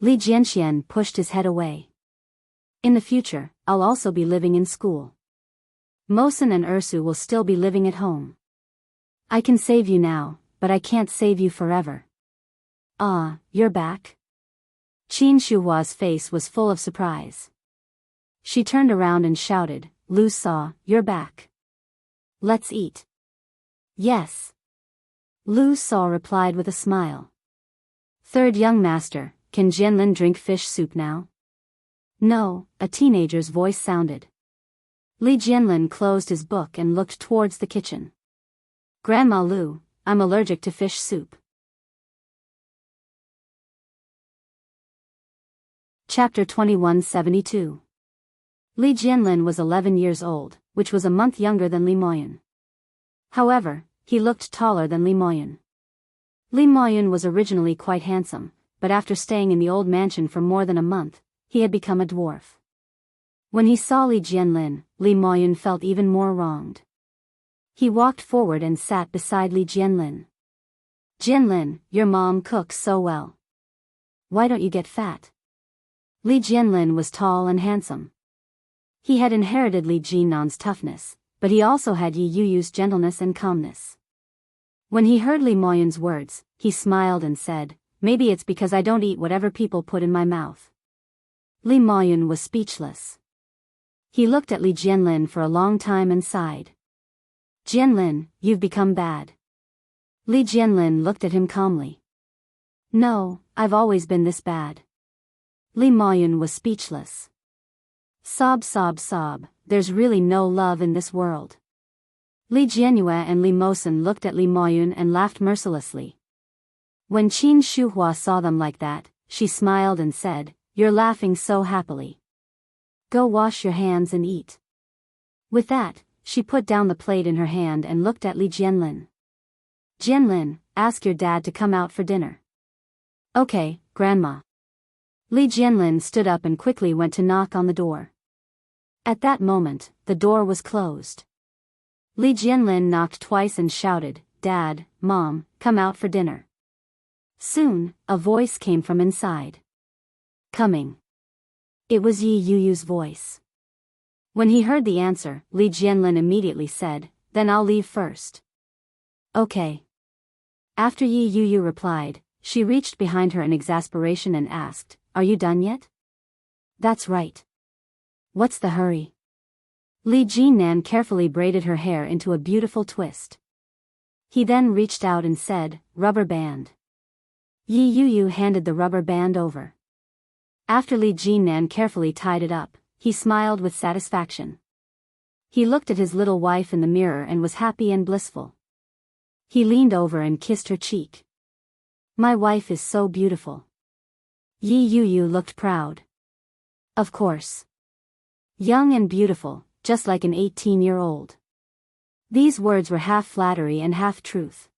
Li Jianxian pushed his head away. In the future, I'll also be living in school. Mosen and Ursu will still be living at home. I can save you now, but I can't save you forever. Ah, you're back? Qin Shuhua's face was full of surprise. She turned around and shouted, Lu Sa, you're back. Let's eat. Yes. Lu Sa replied with a smile. Third young master, can Jianlin drink fish soup now? No, a teenager's voice sounded. Li Jianlin closed his book and looked towards the kitchen. Grandma Lu, I'm allergic to fish soup. Chapter 2172. Li Jianlin was 11 years old, which was a month younger than Li Moyan. However, he looked taller than Li Moyan. Li Moyan was originally quite handsome, but after staying in the old mansion for more than a month, he had become a dwarf. When he saw Li Jianlin, Li Moyan felt even more wronged. He walked forward and sat beside Li Jianlin. Jianlin, your mom cooks so well. Why don't you get fat? Li Jianlin was tall and handsome. He had inherited Li Jinnan's toughness, but he also had Yi Yuyu's gentleness and calmness. When he heard Li Moyan's words, he smiled and said, maybe it's because I don't eat whatever people put in my mouth. Li Moyan was speechless. He looked at Li Jianlin for a long time and sighed. Jianlin, you've become bad. Li Jianlin looked at him calmly. No, I've always been this bad. Li Moyan was speechless. Sob sob sob, there's really no love in this world. Li Jianyue and Li Mosen looked at Li Moyun and laughed mercilessly. When Qin Shuhua saw them like that, she smiled and said, you're laughing so happily. Go wash your hands and eat. With that, she put down the plate in her hand and looked at Li Jianlin. Jianlin, ask your dad to come out for dinner. Okay, Grandma. Li Jianlin stood up and quickly went to knock on the door. At that moment, the door was closed. Li Jianlin knocked twice and shouted, Dad, Mom, come out for dinner. Soon, a voice came from inside. Coming. It was Yi Yuyu's voice. When he heard the answer, Li Jianlin immediately said, then I'll leave first. Okay. After Yi Yuyu replied, she reached behind her in exasperation and asked, are you done yet? That's right. What's the hurry? Li Jinan carefully braided her hair into a beautiful twist. He then reached out and said, rubber band. Yi Yuyu handed the rubber band over. After Li Jinan carefully tied it up, he smiled with satisfaction. He looked at his little wife in the mirror and was happy and blissful. He leaned over and kissed her cheek. My wife is so beautiful. Yi Yuyu looked proud. Of course. Young and beautiful, just like an 18-year-old. These words were half flattery and half truth.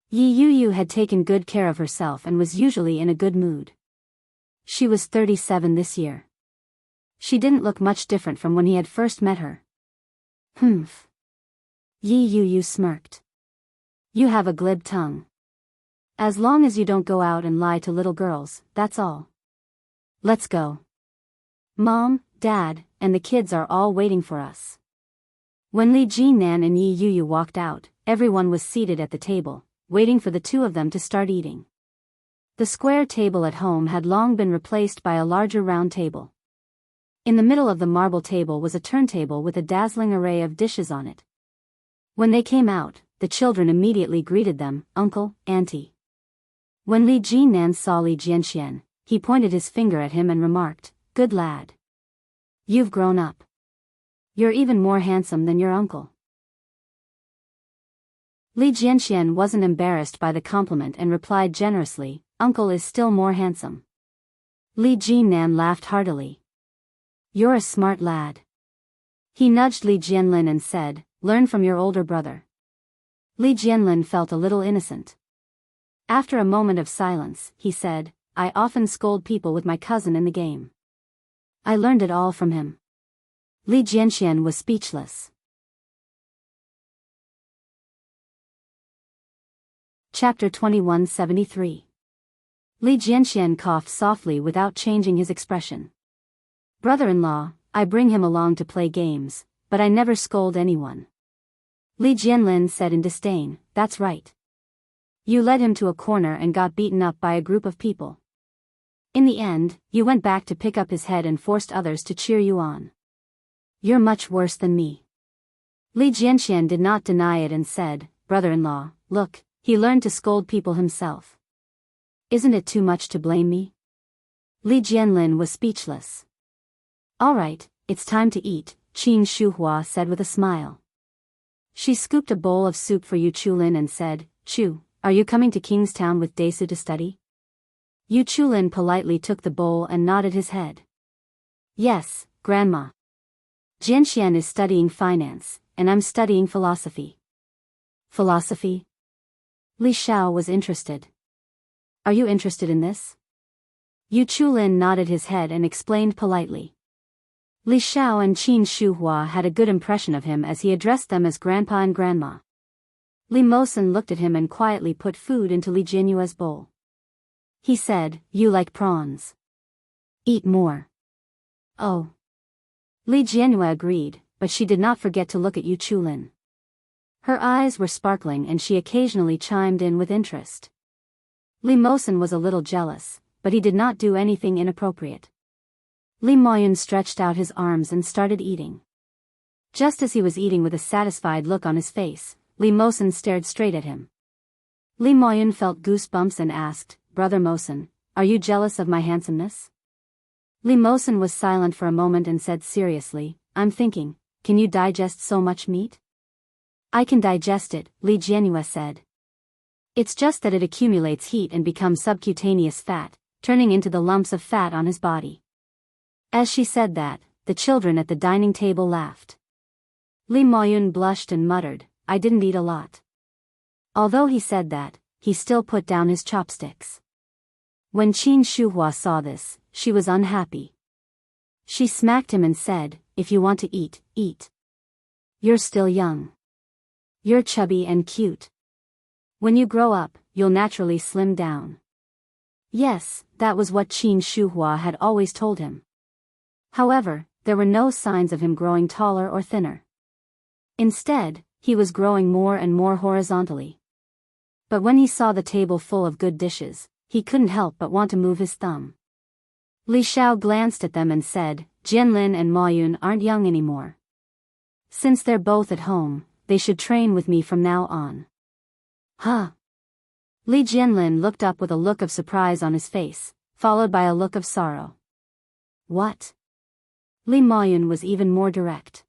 Yi Yuyu had taken good care of herself and was usually in a good mood. She was 37 this year. She didn't look much different from when he had first met her. Humph. Yi Yuyu smirked. You have a glib tongue. As long as you don't go out and lie to little girls, that's all. Let's go. Mom, Dad, and the kids are all waiting for us. When Li Jinan and Yi Yuyu walked out, everyone was seated at the table, waiting for the two of them to start eating. The square table at home had long been replaced by a larger round table. In the middle of the marble table was a turntable with a dazzling array of dishes on it. When they came out, the children immediately greeted them, Uncle, Auntie. When Li Jinan saw Li Jianxian, he pointed his finger at him and remarked, good lad. You've grown up. You're even more handsome than your uncle. Li Jianxian wasn't embarrassed by the compliment and replied generously, Uncle is still more handsome. Li Jinan laughed heartily. You're a smart lad. He nudged Li Jianlin and said, learn from your older brother. Li Jianlin felt a little innocent. After a moment of silence, he said, I often scold people with my cousin in the game. I learned it all from him. Li Jianxian was speechless. Chapter 2173. Li Jianxian coughed softly without changing his expression. Brother-in-law, I bring him along to play games, but I never scold anyone. Li Jianlin said in disdain, that's right. You led him to a corner and got beaten up by a group of people. In the end, you went back to pick up his head and forced others to cheer you on. You're much worse than me. Li Jianxian did not deny it and said, brother-in-law, look, he learned to scold people himself. Isn't it too much to blame me? Li Jianlin was speechless. All right, it's time to eat, Qin Shuhua said with a smile. She scooped a bowl of soup for Yu Chulin and said, Chu, are you coming to Kingstown with Desu to study? Yu Chulin politely took the bowl and nodded his head. Yes, Grandma. Jianxian is studying finance, and I'm studying philosophy. Philosophy? Li Xiao was interested. Are you interested in this? Yu Chulin nodded his head and explained politely. Li Xiao and Qin Shuhua had a good impression of him as he addressed them as Grandpa and Grandma. Li Mosen looked at him and quietly put food into Li Jianyue's bowl. He said, you like prawns. Eat more. Oh. Li Jianyue agreed, but she did not forget to look at Yu Chulin. Her eyes were sparkling and she occasionally chimed in with interest. Li Mosen was a little jealous, but he did not do anything inappropriate. Li Moyun stretched out his arms and started eating. Just as he was eating with a satisfied look on his face, Li Mosen stared straight at him. Li Moyun felt goosebumps and asked, Brother Mosen, are you jealous of my handsomeness? Li Mosen was silent for a moment and said seriously, I'm thinking, can you digest so much meat? I can digest it, Li Jianyue said. It's just that it accumulates heat and becomes subcutaneous fat, turning into the lumps of fat on his body. As she said that, the children at the dining table laughed. Li Moyun blushed and muttered, I didn't eat a lot. Although he said that, he still put down his chopsticks. When Qin Shuhua saw this, she was unhappy. She smacked him and said, if you want to eat, eat. You're still young. You're chubby and cute. When you grow up, you'll naturally slim down. Yes, that was what Qin Shuhua had always told him. However, there were no signs of him growing taller or thinner. Instead, he was growing more and more horizontally. But when he saw the table full of good dishes, he couldn't help but want to move his thumb. Li Xiao glanced at them and said, Jianlin and Moyun aren't young anymore. Since they're both at home, they should train with me from now on. Huh? Li Jianlin looked up with a look of surprise on his face, followed by a look of sorrow. What? Li Moyun was even more direct.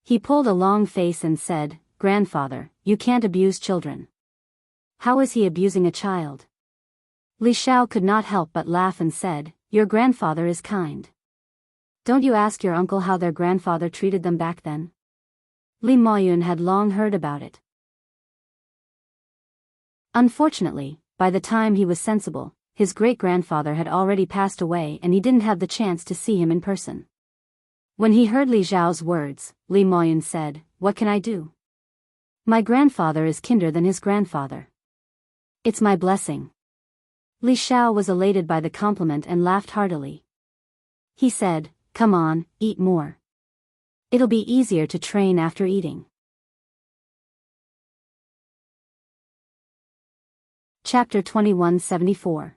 He pulled a long face and said, Grandfather, you can't abuse children. How is he abusing a child? Li Xiao could not help but laugh and said, your grandfather is kind. Don't you ask your uncle how their grandfather treated them back then? Li Moyun had long heard about it. Unfortunately, by the time he was sensible, his great-grandfather had already passed away and he didn't have the chance to see him in person. When he heard Li Xiao's words, Li Moyun said, what can I do? My grandfather is kinder than his grandfather. It's my blessing. Li Xiao was elated by the compliment and laughed heartily. He said, come on, eat more. It'll be easier to train after eating. Chapter 2174.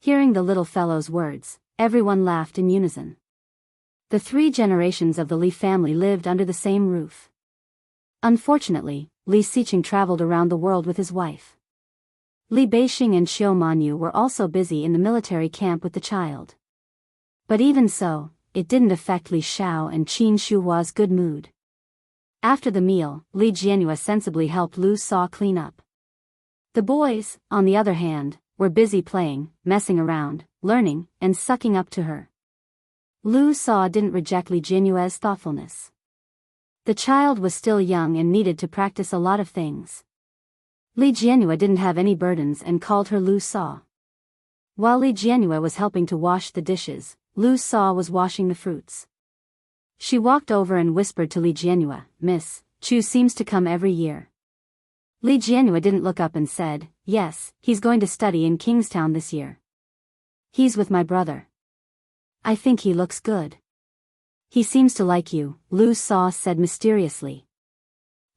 Hearing the little fellow's words, everyone laughed in unison. The 3 generations of the Li family lived under the same roof. Unfortunately, Li Xiqing traveled around the world with his wife. Li Beixing and Xiu Manyu were also busy in the military camp with the child. But even so, it didn't affect Li Xiao and Qin Shuhua's good mood. After the meal, Li Jianyue sensibly helped Lu Sa clean up. The boys, on the other hand, were busy playing, messing around, learning, and sucking up to her. Lu Sa didn't reject Li Jianyue's thoughtfulness. The child was still young and needed to practice a lot of things. Li Jianyue didn't have any burdens and called her Lu Sa. While Li Jianyue was helping to wash the dishes, Lu Sa was washing the fruits. She walked over and whispered to Li Jianyue, Miss, Chu seems to come every year. Li Jianhua didn't look up and said, yes, he's going to study in Kingstown this year. He's with my brother. I think he looks good. He seems to like you, Lu Sa said mysteriously.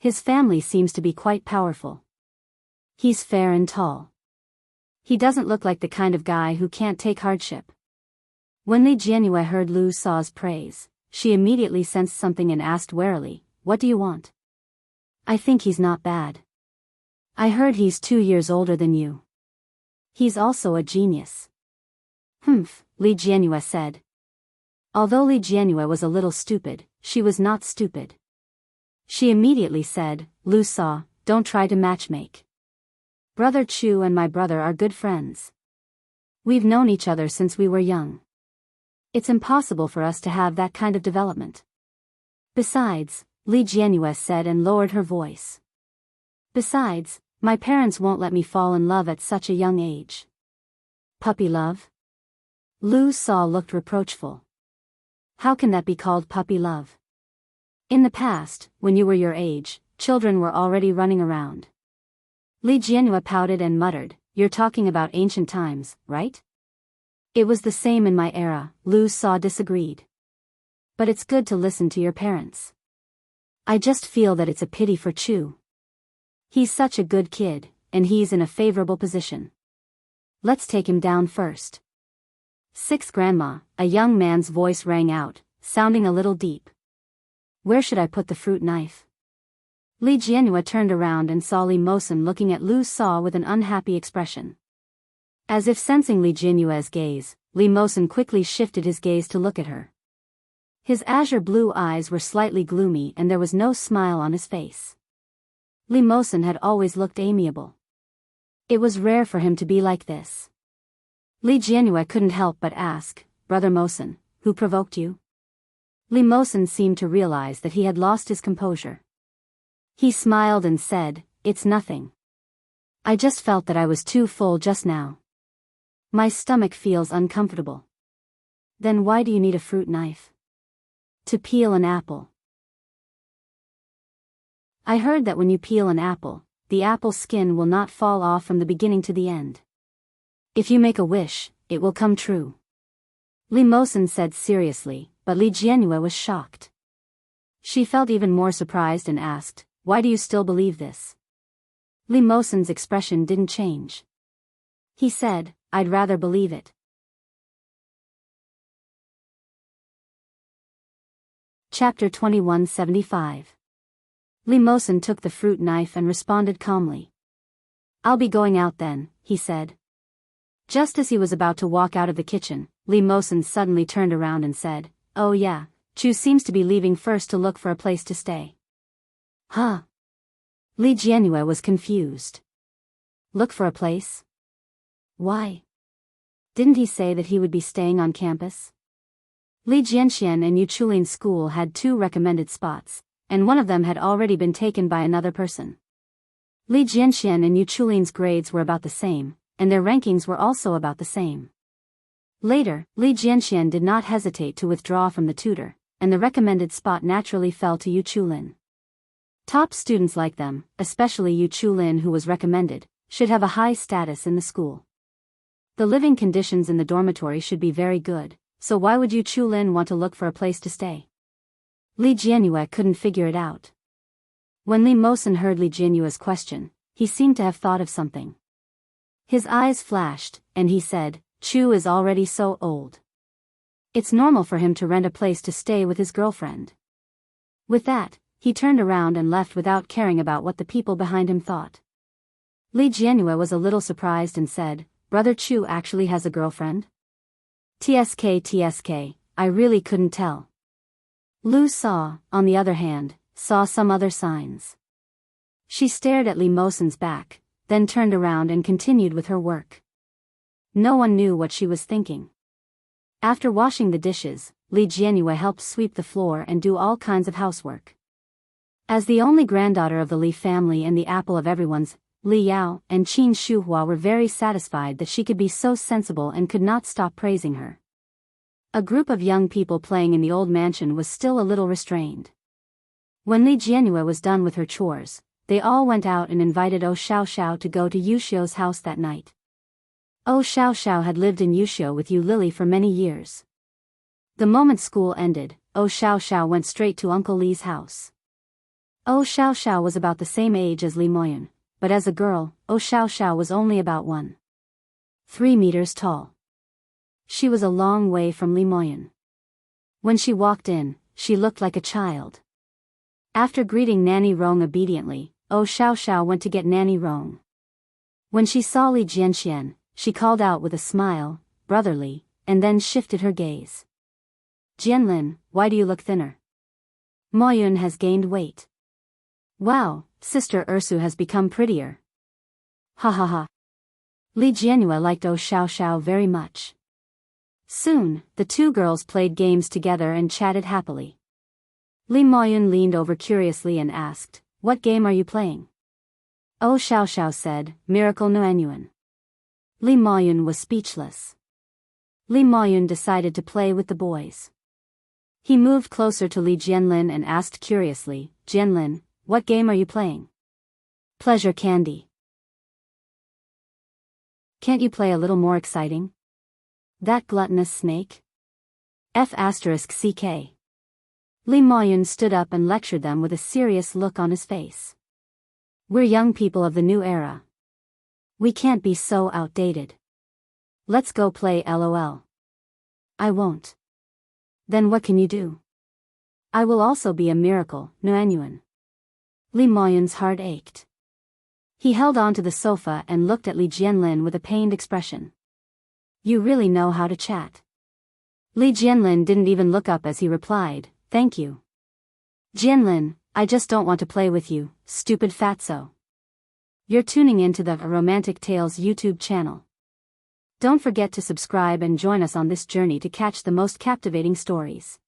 His family seems to be quite powerful. He's fair and tall. He doesn't look like the kind of guy who can't take hardship. When Li Jianhua heard Lu Sa's praise, she immediately sensed something and asked warily, what do you want? I think he's not bad. I heard he's 2 years older than you. He's also a genius. Humph, Li Jianhua said. Although Li Jianhua was a little stupid, she was not stupid. She immediately said, Lu Sa, don't try to matchmake. Brother Chu and my brother are good friends. We've known each other since we were young. It's impossible for us to have that kind of development. Besides, Li Jianhua said and lowered her voice. Besides, my parents won't let me fall in love at such a young age. Puppy love? Lu Sa looked reproachful. How can that be called puppy love? In the past, when you were your age, children were already running around. Li Jianhua pouted and muttered, you're talking about ancient times, right? It was the same in my era, Lu Sa disagreed. But it's good to listen to your parents. I just feel that it's a pity for Chu. He's such a good kid, and he's in a favorable position. Let's take him down first. 6 Grandma, a young man's voice rang out, sounding a little deep. Where should I put the fruit knife? Li Jianhua turned around and saw Li Mosen looking at Lu Sa with an unhappy expression. As if sensing Li Jianhua's gaze, Li Mosen quickly shifted his gaze to look at her. His azure blue eyes were slightly gloomy and there was no smile on his face. Li Mosen had always looked amiable. It was rare for him to be like this. Li Jianhua couldn't help but ask, Brother Mosen, who provoked you? Li Mosen seemed to realize that he had lost his composure. He smiled and said, it's nothing. I just felt that I was too full just now. My stomach feels uncomfortable. Then why do you need a fruit knife? To peel an apple. I heard that when you peel an apple, the apple skin will not fall off from the beginning to the end. If you make a wish, it will come true. Li Mosen said seriously, but Li Jianhua was shocked. She felt even more surprised and asked, why do you still believe this? Li Mosen's expression didn't change. He said, I'd rather believe it. Chapter 2175. Li Mosen took the fruit knife and responded calmly. I'll be going out then, he said. Just as he was about to walk out of the kitchen, Li Mosen suddenly turned around and said, oh yeah, Chu seems to be leaving first to look for a place to stay. Huh? Li Jianhua was confused. Look for a place? Why? Didn't he say that he would be staying on campus? Li Jianxian and Yu Chulin's school had 2 recommended spots, and one of them had already been taken by another person. Li Jianxian and Yu Chulin's grades were about the same, and their rankings were also about the same. Later, Li Jianxian did not hesitate to withdraw from the tutor, and the recommended spot naturally fell to Yu Chulin. Top students like them, especially Yu Chulin who was recommended, should have a high status in the school. The living conditions in the dormitory should be very good, so why would Yu Chulin want to look for a place to stay? Li Jianhua couldn't figure it out. When Li Mosen heard Li Jianhua's question, he seemed to have thought of something. His eyes flashed, and he said, Chu is already so old. It's normal for him to rent a place to stay with his girlfriend. With that, he turned around and left without caring about what the people behind him thought. Li Jianhua was a little surprised and said, Brother Chu actually has a girlfriend? TSK, I really couldn't tell. Lu Sa, on the other hand, saw some other signs. She stared at Li Mosen's back, then turned around and continued with her work. No one knew what she was thinking. After washing the dishes, Li Jianhua helped sweep the floor and do all kinds of housework. As the only granddaughter of the Li family and the apple of everyone's, Li Yao and Qin Shuhua were very satisfied that she could be so sensible and could not stop praising her. A group of young people playing in the old mansion was still a little restrained. When Li Jianhua was done with her chores, they all went out and invited Oh Xiao Xiao to go to Yushio's house that night. Oh Xiao Xiao had lived in Yushio with Yu Lily for many years. The moment school ended, Oh Xiao Xiao went straight to Uncle Li's house. Oh Xiao Xiao was about the same age as Li Moyun, but as a girl, Oh Xiao Xiao was only about 1.3 meters tall. She was a long way from Li Moyun. When she walked in, she looked like a child. After greeting Nanny Rong obediently, Oh Xiao Xiao went to get Nanny Rong. When she saw Li Jianxian, she called out with a smile, "Brotherly," and then shifted her gaze. "Jianlin, why do you look thinner?" "Moyun has gained weight." "Wow, Sister Ursu has become prettier." Ha ha ha. Li Jianhua liked Oh Xiao Xiao very much. Soon, the two girls played games together and chatted happily. Li Moyun leaned over curiously and asked, "What game are you playing?" Oh Xiao Xiao said, "Miracle Nuanyuan." Li Moyun was speechless. Li Moyun decided to play with the boys. He moved closer to Li Jianlin and asked curiously, "Jianlin, what game are you playing?" "Pleasure Candy." "Can't you play a little more exciting?" "That gluttonous snake?" F***ck. Li Moyun stood up and lectured them with a serious look on his face. "We're young people of the new era. We can't be so outdated. Let's go play LOL." "I won't." "Then what can you do?" "I will also be a miracle, Nuanyuan." Li Moyun's heart ached. He held on to the sofa and looked at Li Jianlin with a pained expression. "You really know how to chat." Li Jianlin didn't even look up as he replied, "Thank you." "Jianlin, I just don't want to play with you, stupid fatso." You're tuning into the Romantic Tales YouTube channel. Don't forget to subscribe and join us on this journey to catch the most captivating stories.